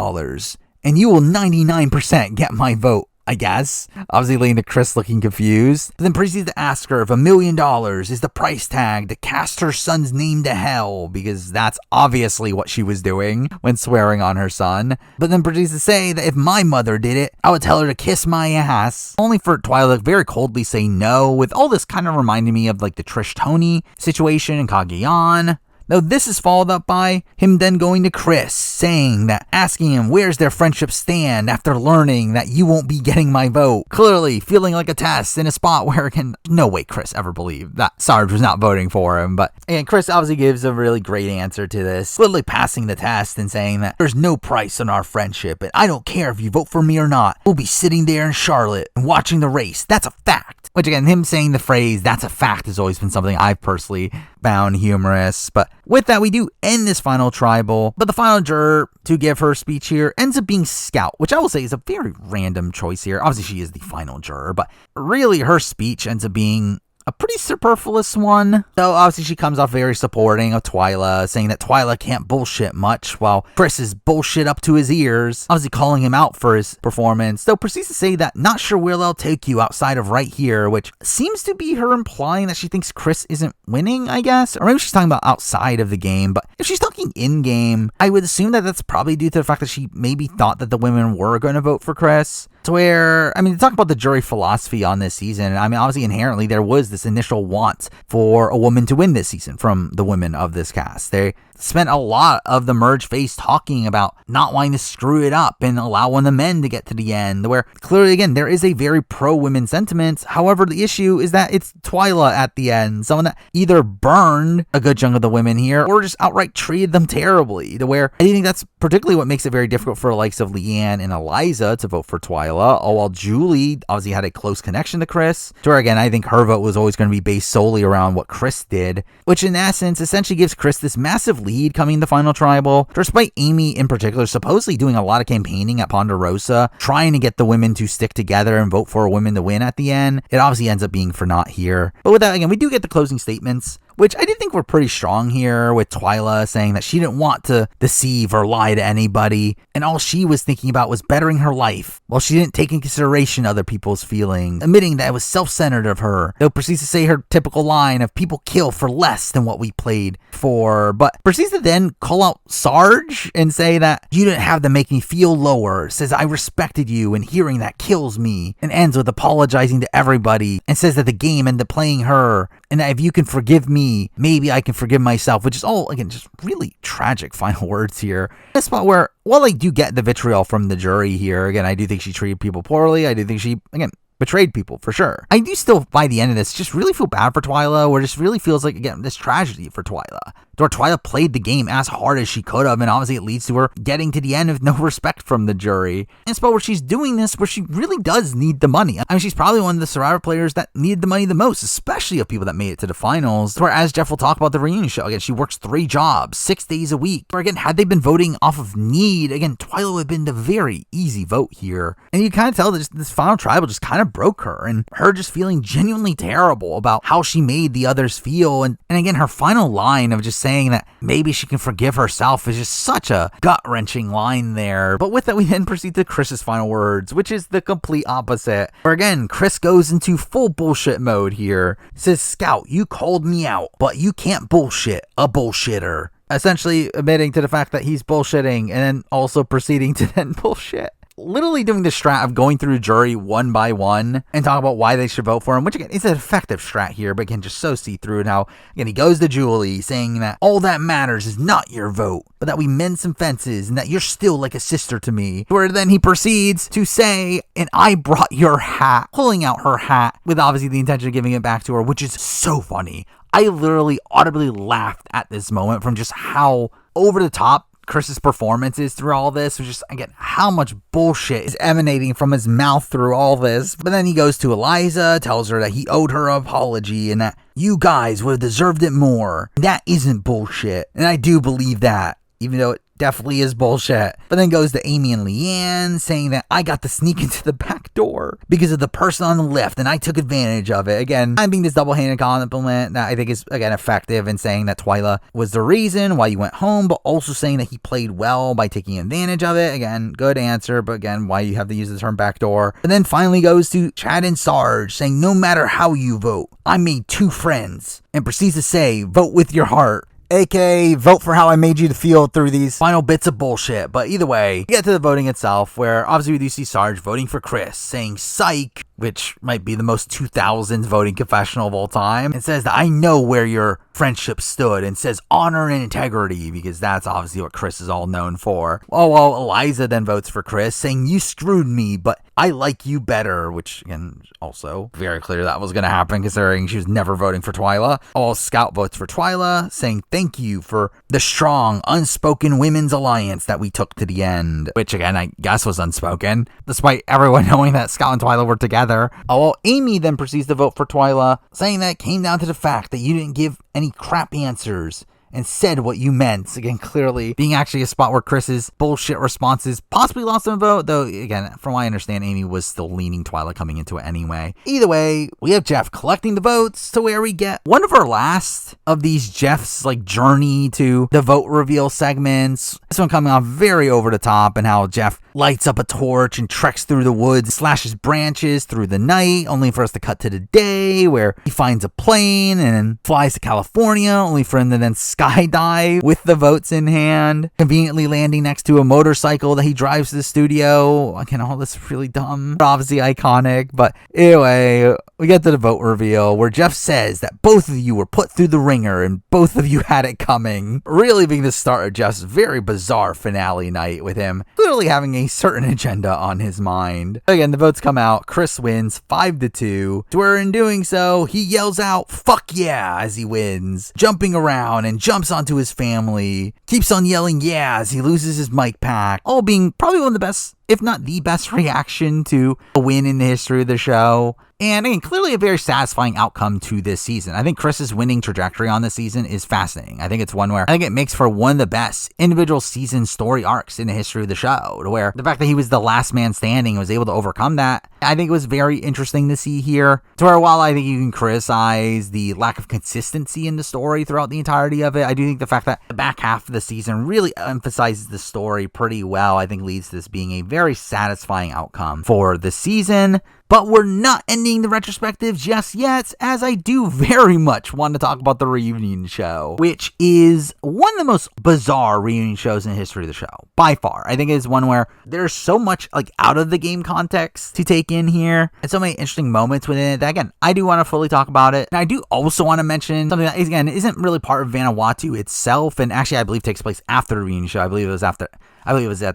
and you will 99% get my vote, I guess. Obviously leading to Chris looking confused. But then proceeds to ask her if $1 million is the price tag to cast her son's name to hell, because that's obviously what she was doing when swearing on her son. But then proceeds to say that if my mother did it, I would tell her to kiss my ass. Only for Twyla to very coldly say no, with all this kind of reminding me of like the Trish Tony situation in Cagayan. Now, this is followed up by him then going to Chris, saying that, asking him where's their friendship stand after learning that you won't be getting my vote. Clearly feeling like a test in a spot where no way Chris ever believed that Sarge was not voting for him. But again, Chris obviously gives a really great answer to this, literally passing the test and saying that there's no price on our friendship, and I don't care if you vote for me or not. We'll be sitting there in Charlotte and watching the race. That's a fact. Which, again, him saying the phrase, that's a fact, has always been something I've personally found humorous. But with that, we do end this final tribal. But the final juror to give her speech here ends up being Scout, which I will say is a very random choice here. Obviously, she is the final juror, but really her speech ends up being a pretty superfluous one. So obviously she comes off very supporting of Twyla, saying that Twyla can't bullshit much, while Chris is bullshit up to his ears, obviously calling him out for his performance, though proceeds to say that not sure where they'll take you outside of right here, which seems to be her implying that she thinks Chris isn't winning, I guess, or maybe she's talking about outside of the game. But if she's talking in-game, I would assume that that's probably due to the fact that she maybe thought that the women were going to vote for Chris. To where, I mean, to talk about the jury philosophy on this season, I mean, obviously inherently there was this initial want for a woman to win this season from the women of this cast. They spent a lot of the merge phase talking about not wanting to screw it up and allow one of the men to get to the end, where clearly, again, there is a very pro-women sentiment. However, the issue is that it's Twyla at the end, someone that either burned a good chunk of the women here or just outright treated them terribly, to where I think that's particularly what makes it very difficult for the likes of Leanne and Eliza to vote for Twyla, all while Julie obviously had a close connection to Chris, to where, again, I think her vote was always going to be based solely around what Chris did, which in essence essentially gives Chris this massive lead coming the final tribal, despite Amy in particular supposedly doing a lot of campaigning at Ponderosa, trying to get the women to stick together and vote for a woman to win at the end. It obviously ends up being for naught here. But with that, again, we do get the closing statements, which I did think were pretty strong here, with Twyla saying that she didn't want to deceive or lie to anybody, and all she was thinking about was bettering her life, while she didn't take in consideration other people's feelings, admitting that it was self-centered of her, though proceeds to say her typical line of people kill for less than what we played for, but proceeds to then call out Sarge and say that you didn't have to make me feel lower, says I respected you and hearing that kills me, and ends with apologizing to everybody and says that the game ended up playing her, and that if you can forgive me, maybe I can forgive myself, which is all, again, just really tragic final words here. A spot where, while I do get the vitriol from the jury here, again, I do think she treated people poorly. I do think she, again, betrayed people for sure. I do still, by the end of this, just really feel bad for Twyla, or just really feels like, again, this tragedy for Twyla. where Twyla played the game as hard as she could have, and obviously it leads to her getting to the end with no respect from the jury. And it's about where she's doing this where she really does need the money. I mean, she's probably one of the Survivor players that needed the money the most, especially of people that made it to the finals. Where, as Jeff will talk about the reunion show, again, she works 3 jobs, 6 days a week. Where, again, had they been voting off of need, again, Twyla would have been the very easy vote here. And you kind of tell that this final tribal just kind of broke her, and her just feeling genuinely terrible about how she made the others feel. And again, her final line of just saying that maybe she can forgive herself is just such a gut-wrenching line there. But with that, we then proceed to Chris's final words, which is the complete opposite. Where again, Chris goes into full bullshit mode here. He says, "Scout, you called me out, but you can't bullshit a bullshitter." Essentially admitting to the fact that he's bullshitting and then also proceeding to then bullshit. Literally doing the strat of going through the jury one by one and talk about why they should vote for him, which again is an effective strat here, but again, just so see through it. How again he goes to Julie saying that all that matters is not your vote, but that we mend some fences and that you're still like a sister to me. Where then he proceeds to say, "And I brought your hat," pulling out her hat with obviously the intention of giving it back to her, which is so funny. I literally audibly laughed at this moment from just how over the top Chris's performance is through all this. Just again, how much bullshit is emanating from his mouth through all this. But then he goes to Eliza, tells her that he owed her an apology and that you guys would have deserved it more. That isn't bullshit. And I do believe that, even though it definitely is bullshit. But then goes to Amy and Leanne saying that I got to sneak into the back door because of the person on the left and I took advantage of it. Again, I'm being this double-handed compliment that I think is, again, effective in saying that Twyla was the reason why you went home, but also saying that he played well by taking advantage of it. Again, good answer, but again, why you have to use the term backdoor. And then finally goes to Chad and Sarge saying no matter how you vote, I made 2 friends, and proceeds to say vote with your heart. aka vote for how I made you to feel through these final bits of bullshit. But either way, we get to the voting itself, where obviously we do see Sarge voting for Chris, saying psych, which might be the most 2000s voting confessional of all time. It says that I know where your friendship stood, and says honor and integrity, because that's obviously what Chris is all known for. Oh, well, Eliza then votes for Chris, saying you screwed me, but I like you better, which again, also very clear that was going to happen considering she was never voting for Twyla. All Scout votes for Twyla, saying thank you for the strong, unspoken women's alliance that we took to the end, which again, I guess was unspoken, despite everyone knowing that Scout and Twyla were together. Oh, well, Amy then proceeds to vote for Twyla, saying that it came down to the fact that you didn't give any crap answers and said what you meant. Again, clearly being actually a spot where Chris's bullshit responses possibly lost him a vote, though again, from what I understand, Amy was still leaning Twyla coming into it anyway. Either way, we have Jeff collecting the votes to where we get one of our last of these Jeff's journey to the vote reveal segments. This one coming off very over the top, and how Jeff lights up a torch and treks through the woods, slashes branches through the night, only for us to cut to the day where he finds a plane and then flies to California, only for him to then skydive with the votes in hand, conveniently landing next to a motorcycle that he drives to the studio. Again, all this is really dumb, but obviously iconic. But anyway, we get to the vote reveal where Jeff says that both of you were put through the ringer and both of you had it coming, really being the start of Jeff's very bizarre finale night, with him clearly having a certain agenda on his mind. Again, the votes come out. Chris wins 5-2, to where in doing so, he yells out, "Fuck yeah," as he wins, jumping around and jumps onto his family, keeps on yelling yeah as he loses his mic pack, all being probably one of the best, if not the best, reaction to a win in the history of the show. And again, clearly a very satisfying outcome to this season. I think Chris's winning trajectory on this season is fascinating. I think it's one where I think it makes for one of the best individual season story arcs in the history of the show, to where the fact that he was the last man standing and was able to overcome that, I think it was very interesting to see here. To where while I think you can criticize the lack of consistency in the story throughout the entirety of it, I do think the fact that the back half of the season really emphasizes the story pretty well, I think leads to this being a very satisfying outcome for the season. But we're not ending the retrospective just yet, as I do very much want to talk about the reunion show, which is one of the most bizarre reunion shows in the history of the show, by far. I think it is one where there's so much out of the game context to take in here, and so many interesting moments within it that, again, I do want to fully talk about it. And I do also want to mention something that, again, isn't really part of Vanuatu itself, and actually I believe takes place after the reunion show. I believe it was at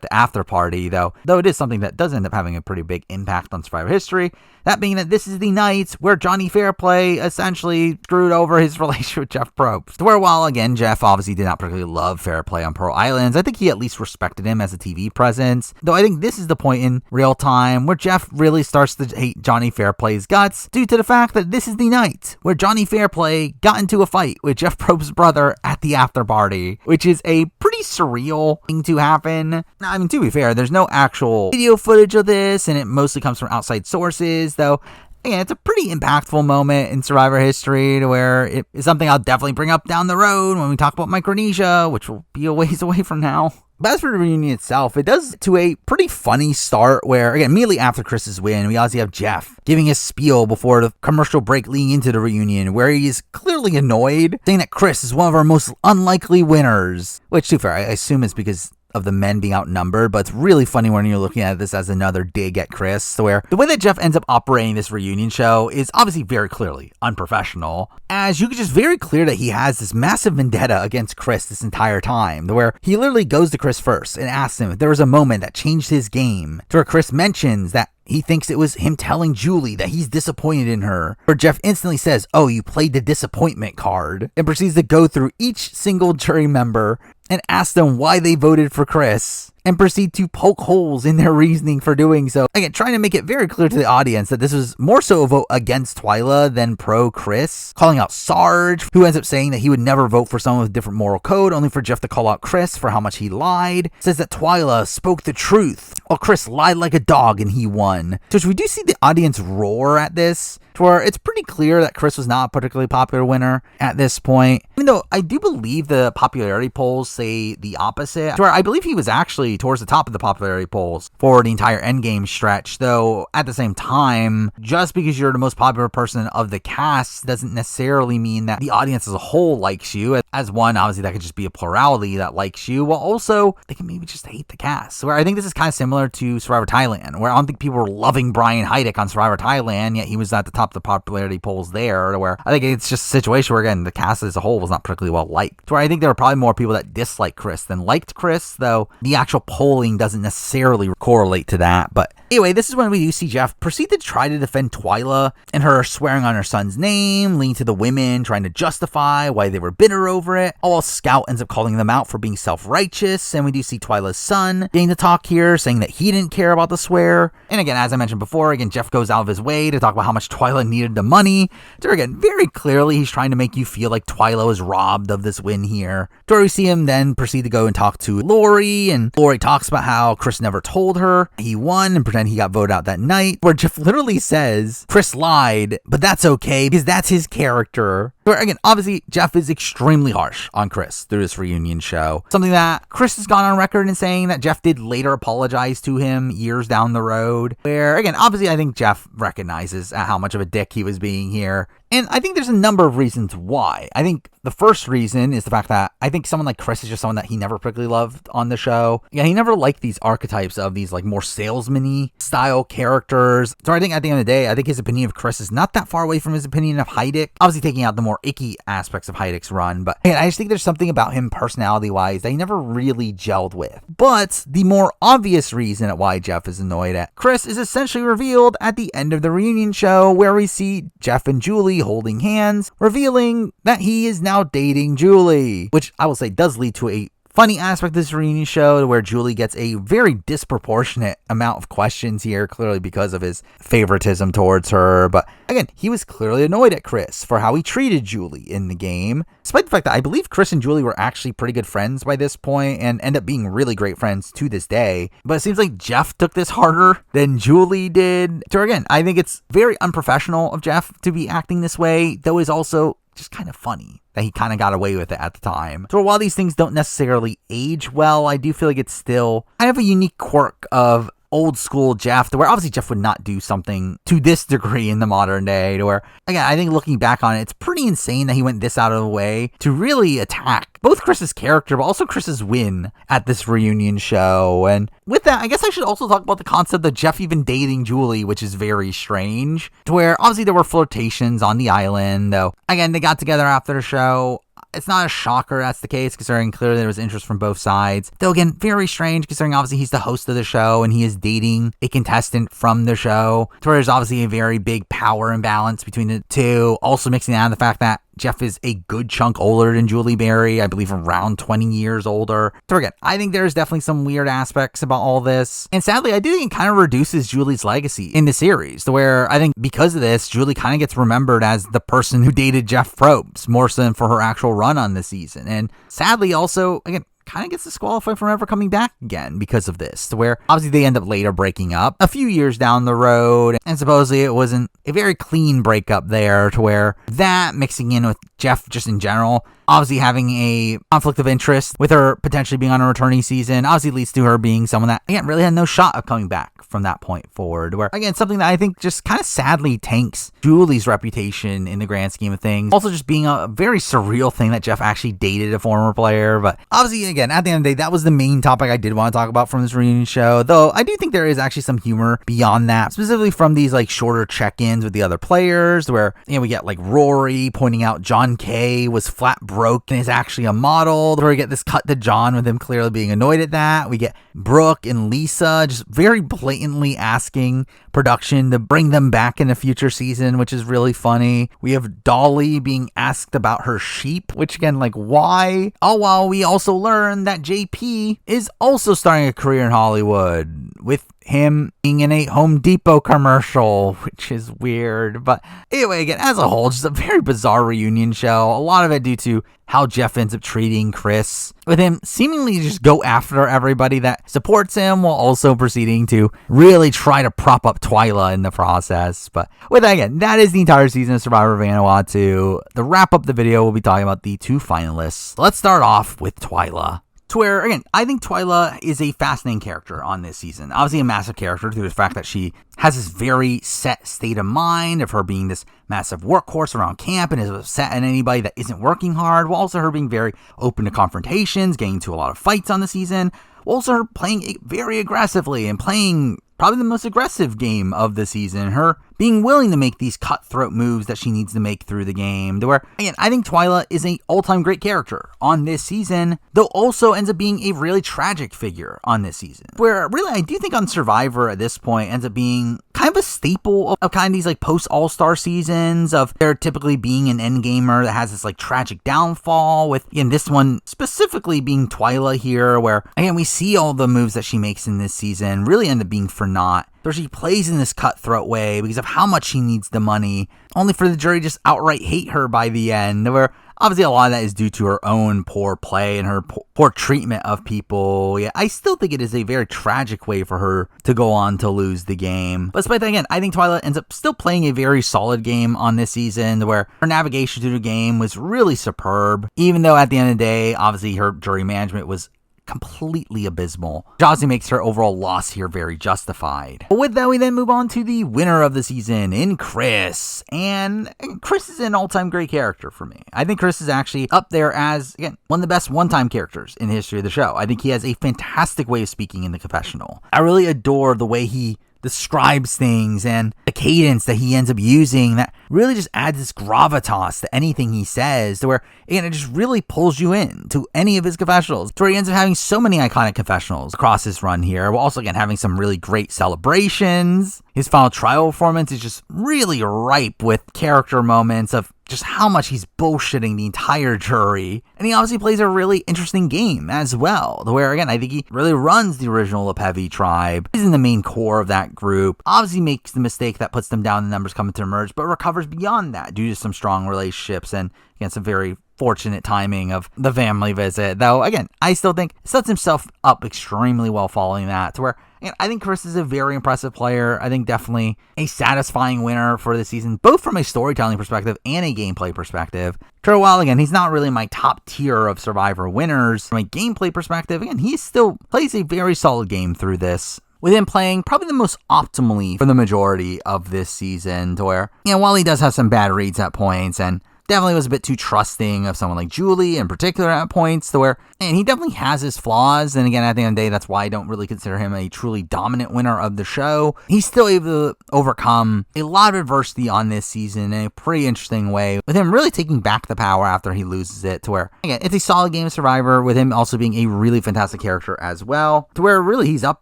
the after party, though it is something that does end up having a pretty big impact on Survivor history. history. That being that this is the night where Johnny Fairplay essentially screwed over his relationship with Jeff Probst. Where while, again, Jeff obviously did not particularly love Fairplay on Pearl Islands, I think he at least respected him as a TV presence. Though I think this is the point in real time where Jeff really starts to hate Johnny Fairplay's guts due to the fact that this is the night where Johnny Fairplay got into a fight with Jeff Probst's brother at the after party, which is a pretty surreal thing to happen. I mean, to be fair, there's no actual video footage of this, and it mostly comes from outside sources, though. Again, it's a pretty impactful moment in Survivor history to where it is something I'll definitely bring up down the road when we talk about Micronesia, which will be a ways away from now. But as for the reunion itself, it does to a pretty funny start where, again, immediately after Chris's win, we obviously have Jeff giving his spiel before the commercial break leading into the reunion, where he is clearly annoyed, saying that Chris is one of our most unlikely winners. Which, to be fair, I assume is because of the men being outnumbered, but it's really funny when you're looking at this as another dig at Chris, where the way that Jeff ends up operating this reunion show is obviously very clearly unprofessional, as you can just very clear that he has this massive vendetta against Chris this entire time, where he literally goes to Chris first and asks him if there was a moment that changed his game, to where Chris mentions that he thinks it was him telling Julie that he's disappointed in her, where Jeff instantly says, "Oh, you played the disappointment card," and proceeds to go through each single jury member and ask them why they voted for Chris, and proceed to poke holes in their reasoning for doing so. Again, trying to make it very clear to the audience that this was more so a vote against Twyla than pro Chris, calling out Sarge, who ends up saying that he would never vote for someone with a different moral code, only for Jeff to call out Chris for how much he lied. Says that Twyla spoke the truth, while Chris lied like a dog and he won. So we do see the audience roar at this, to where it's pretty clear that Chris was not a particularly popular winner at this point. Even though I do believe the popularity polls say the opposite, to where I believe he was actually towards the top of the popularity polls for the entire endgame stretch, though at the same time, just because you're the most popular person of the cast doesn't necessarily mean that the audience as a whole likes you. As one, obviously that could just be a plurality that likes you, while also they can maybe just hate the cast. Where I think this is kind of similar to Survivor Thailand, where I don't think people were loving Brian Heidik on Survivor Thailand, yet he was at the top of the popularity polls there, where I think it's just a situation where, again, the cast as a whole was not particularly well liked. Where I think there were probably more people that disliked Chris than liked Chris, though the actual polling doesn't necessarily correlate to that. But anyway, this is when we do see Jeff proceed to try to defend Twyla and her swearing on her son's name, leading to the women trying to justify why they were bitter over it, all while Scout ends up calling them out for being self-righteous. And we do see Twyla's son getting to talk here, saying that he didn't care about the swear. And again, as I mentioned before, again, Jeff goes out of his way to talk about how much Twyla needed the money. So again, very clearly he's trying to make you feel like Twyla was robbed of this win here. So we see him then proceed to go and talk to Lori, and Lori talks about how Chris never told her he won and pretend he got voted out that night, where Jeff literally says Chris lied, but that's okay because that's his character. So again, obviously Jeff is extremely harsh on Chris through this reunion show, something that Chris has gone on record in saying that Jeff did later apologize to him years down the road, where again, obviously I think Jeff recognizes how much of a dick he was being here. And I think there's a number of reasons why. I think the first reason is the fact that I think someone like Chris is just someone that he never particularly loved on the show. Yeah, he never liked these archetypes of these like more salesman-y style characters. So I think at the end of the day, I think his opinion of Chris is not that far away from his opinion of Heidik. Obviously taking out the more icky aspects of Heidik's run. But again, I just think there's something about him personality-wise that he never really gelled with. But the more obvious reason at why Jeff is annoyed at Chris is essentially revealed at the end of the reunion show, where we see Jeff and Julie holding hands, revealing that he is now dating Julie, which I will say does lead to a funny aspect of this reunion show where Julie gets a very disproportionate amount of questions here, clearly because of his favoritism towards her. But again, he was clearly annoyed at Chris for how he treated Julie in the game, despite the fact that I believe Chris and Julie were actually pretty good friends by this point and end up being really great friends to this day. But it seems like Jeff took this harder than Julie did. So again, I think it's very unprofessional of Jeff to be acting this way, though is also just kind of funny that he kind of got away with it at the time. So while these things don't necessarily age well, I do feel like it's still kind of a unique quirk of old school Jeff, to where obviously Jeff would not do something to this degree in the modern day, to where, again, I think looking back on it, it's pretty insane that he went this out of the way to really attack both Chris's character, but also Chris's win at this reunion show. And with that, I guess I should also talk about the concept of Jeff even dating Julie, which is very strange, to where obviously there were flirtations on the island, though, again, they got together after the show. it's not a shocker that's the case, considering clearly there was interest from both sides. Though again, very strange, considering obviously he's the host of the show and he is dating a contestant from the show. So there's obviously a very big power imbalance between the two. Also mixing out the fact that Jeff is a good chunk older than Julie Berry, I believe around 20 years older. So again, I think there's definitely some weird aspects about all this. And sadly, I do think it kind of reduces Julie's legacy in the series, to where I think because of this, Julie kind of gets remembered as the person who dated Jeff Probst, more so than for her actual run on the season. And sadly, also, again, kind of gets disqualified from ever coming back again because of this, to where obviously they end up later breaking up a few years down the road, and supposedly it wasn't a very clean breakup there, to where that mixing in with Jeff just in general, obviously having a conflict of interest with her potentially being on a returning season, obviously leads to her being someone that, again, really had no shot of coming back from that point forward, where, again, something that I think just kind of sadly tanks Julie's reputation in the grand scheme of things. Also just being a very surreal thing that Jeff actually dated a former player, but obviously, again, at the end of the day, that was the main topic I did want to talk about from this reunion show, though I do think there is actually some humor beyond that, specifically from these like shorter check-ins with the other players, where, you know, we get like Rory pointing out John Kay was flat broke and is actually a model, where we get this cut to John with him clearly being annoyed at that. We get Brooke and Lisa just very blatantly asking production to bring them back in a future season, which is really funny. We have Dolly being asked about her sheep, which again, like, why? Oh, well, we also learn that JP is also starting a career in Hollywood, with him being in a Home Depot commercial, which is weird. But anyway, again, as a whole, just a very bizarre reunion show. A lot of it due to how Jeff ends up treating Chris, with him seemingly just go after everybody that supports him, while also proceeding to really try to prop up Twyla in the process. But with that, again, that is the entire season of Survivor Vanuatu. To wrap up the video, we'll be talking about the two finalists. Let's start off with Twyla. To where, again, I think Twyla is a fascinating character on this season. Obviously a massive character through the fact that she has this very set state of mind of her being this massive workhorse around camp and is upset at anybody that isn't working hard, while also her being very open to confrontations, getting into a lot of fights on the season, while also her playing very aggressively and playing probably the most aggressive game of the season, her being willing to make these cutthroat moves that she needs to make through the game, to where, again, I think Twyla is an all-time great character on this season, though also ends up being a really tragic figure on this season, where really I do think on Survivor at this point ends up being kind of a staple of kind of these like post-All-Star seasons, of there typically being an endgamer that has this like tragic downfall, with, in this one specifically being Twyla here, where, again, we see all the moves that she makes in this season really end up being for naught. So she plays in this cutthroat way because of how much she needs the money, only for the jury just outright hate her by the end, where obviously a lot of that is due to her own poor play and her poor treatment of people. Yeah, I still think it is a very tragic way for her to go on to lose the game. But despite that, again, I think Twyla ends up still playing a very solid game on this season, where her navigation through the game was really superb, even though at the end of the day, obviously her jury management was completely abysmal. Which obviously makes her overall loss here very justified. But with that, we then move on to the winner of the season in Chris. And Chris is an all-time great character for me. I think Chris is actually up there as, again, one of the best one-time characters in the history of the show. I think he has a fantastic way of speaking in the confessional. I really adore the way he describes things and the cadence that he ends up using that really just adds this gravitas to anything he says, to where, again, it just really pulls you in to any of his confessionals, to where he ends up having so many iconic confessionals across his run here, while also, again, having some really great celebrations. His final trial performance is just really ripe with character moments of just how much he's bullshitting the entire jury. And he obviously plays a really interesting game as well, to where, again, I think he really runs the original Lepevi tribe. He's in the main core of that group. Obviously makes the mistake that puts them down, the numbers coming to emerge, but recovers beyond that due to some strong relationships and, again, some very fortunate timing of the family visit. Though, again, I still think sets himself up extremely well following that, to where, again, I think Chris is a very impressive player. I think definitely a satisfying winner for the season, both from a storytelling perspective and a gameplay perspective. So while, again, he's not really my top tier of Survivor winners, from a gameplay perspective, again, he still plays a very solid game through this, with him playing probably the most optimally for the majority of this season, to where, you know, while he does have some bad reads at points, and definitely was a bit too trusting of someone like Julie in particular at points, to where, and he definitely has his flaws. And again, at the end of the day, that's why I don't really consider him a truly dominant winner of the show. He's still able to overcome a lot of adversity on this season in a pretty interesting way, with him really taking back the power after he loses it, to where, again, it's a solid game of Survivor, with him also being a really fantastic character as well, to where really he's up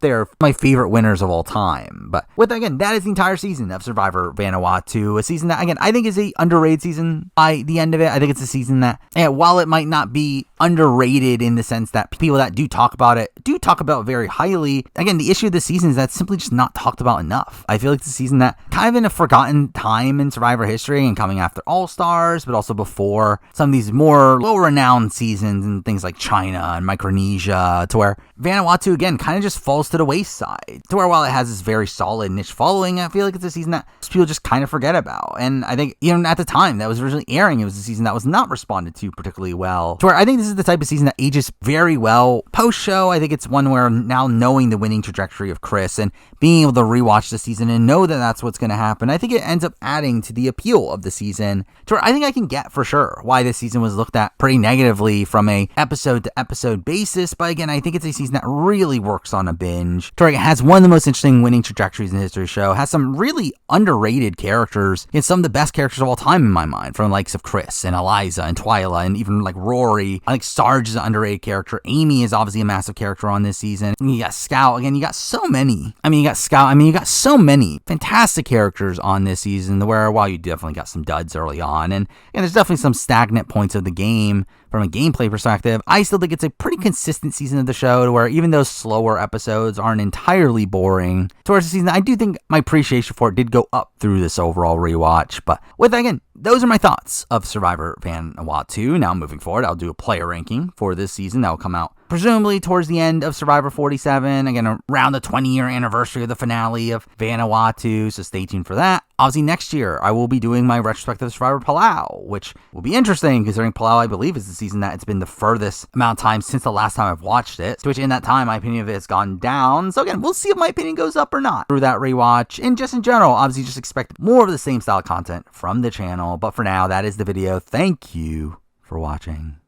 there for my favorite winners of all time. But with, again, that is the entire season of Survivor Vanuatu, a season that, again, I think is a underrated season by the end of it. I think it's a season that, while it might not be underrated in the sense that people that do talk about it do talk about very highly, again, the issue of the season is that's simply just not talked about enough. I feel like it's a season that kind of in a forgotten time in Survivor history, and coming after All Stars, but also before some of these more well-renowned seasons and things like China and Micronesia, to where Vanuatu, again, kind of just falls to the wayside, to where while it has this very solid niche following, I feel like it's a season that people just kind of forget about. And I think, even at the time that was originally airing, it was a season that was not responded to particularly well, to where I think this is the type of season that ages very well post-show. I think it's one where, now knowing the winning trajectory of Chris and being able to rewatch the season and know that that's what's going to happen, I think it ends up adding to the appeal of the season, to where I think I can get for sure why this season was looked at pretty negatively from a episode to episode basis. But again, I think it's a season that really works on a binge, to where it has one of the most interesting winning trajectories in the history of the show, has some really underrated characters, and some of the best characters of all time in my mind, from the likes of Chris and Eliza and Twyla and even like Rory. I think Sarge is an underrated character. Amy is obviously a massive character on this season. And you got Scout. Again, you got so many. You got Scout. You got so many fantastic characters on this season, where while you definitely got some duds early on, and there's definitely some stagnant points of the game from a gameplay perspective, I still think it's a pretty consistent season of the show, to where even those slower episodes aren't entirely boring. Towards the season, I do think my appreciation for it did go up through this overall rewatch. But with that, again, those are my thoughts of Survivor Vanuatu. Now, moving forward, I'll do a player ranking for this season that will come out presumably towards the end of Survivor 47, again, around the 20-year anniversary of the finale of Vanuatu, so stay tuned for that. Obviously, next year, I will be doing my retrospective Survivor Palau, which will be interesting, considering Palau, I believe, is the season that it's been the furthest amount of time since the last time I've watched it, which in that time, my opinion of it has gone down. So again, we'll see if my opinion goes up or not through that rewatch. And just in general, obviously, just expect more of the same style of content from the channel. But for now, that is the video. Thank you for watching.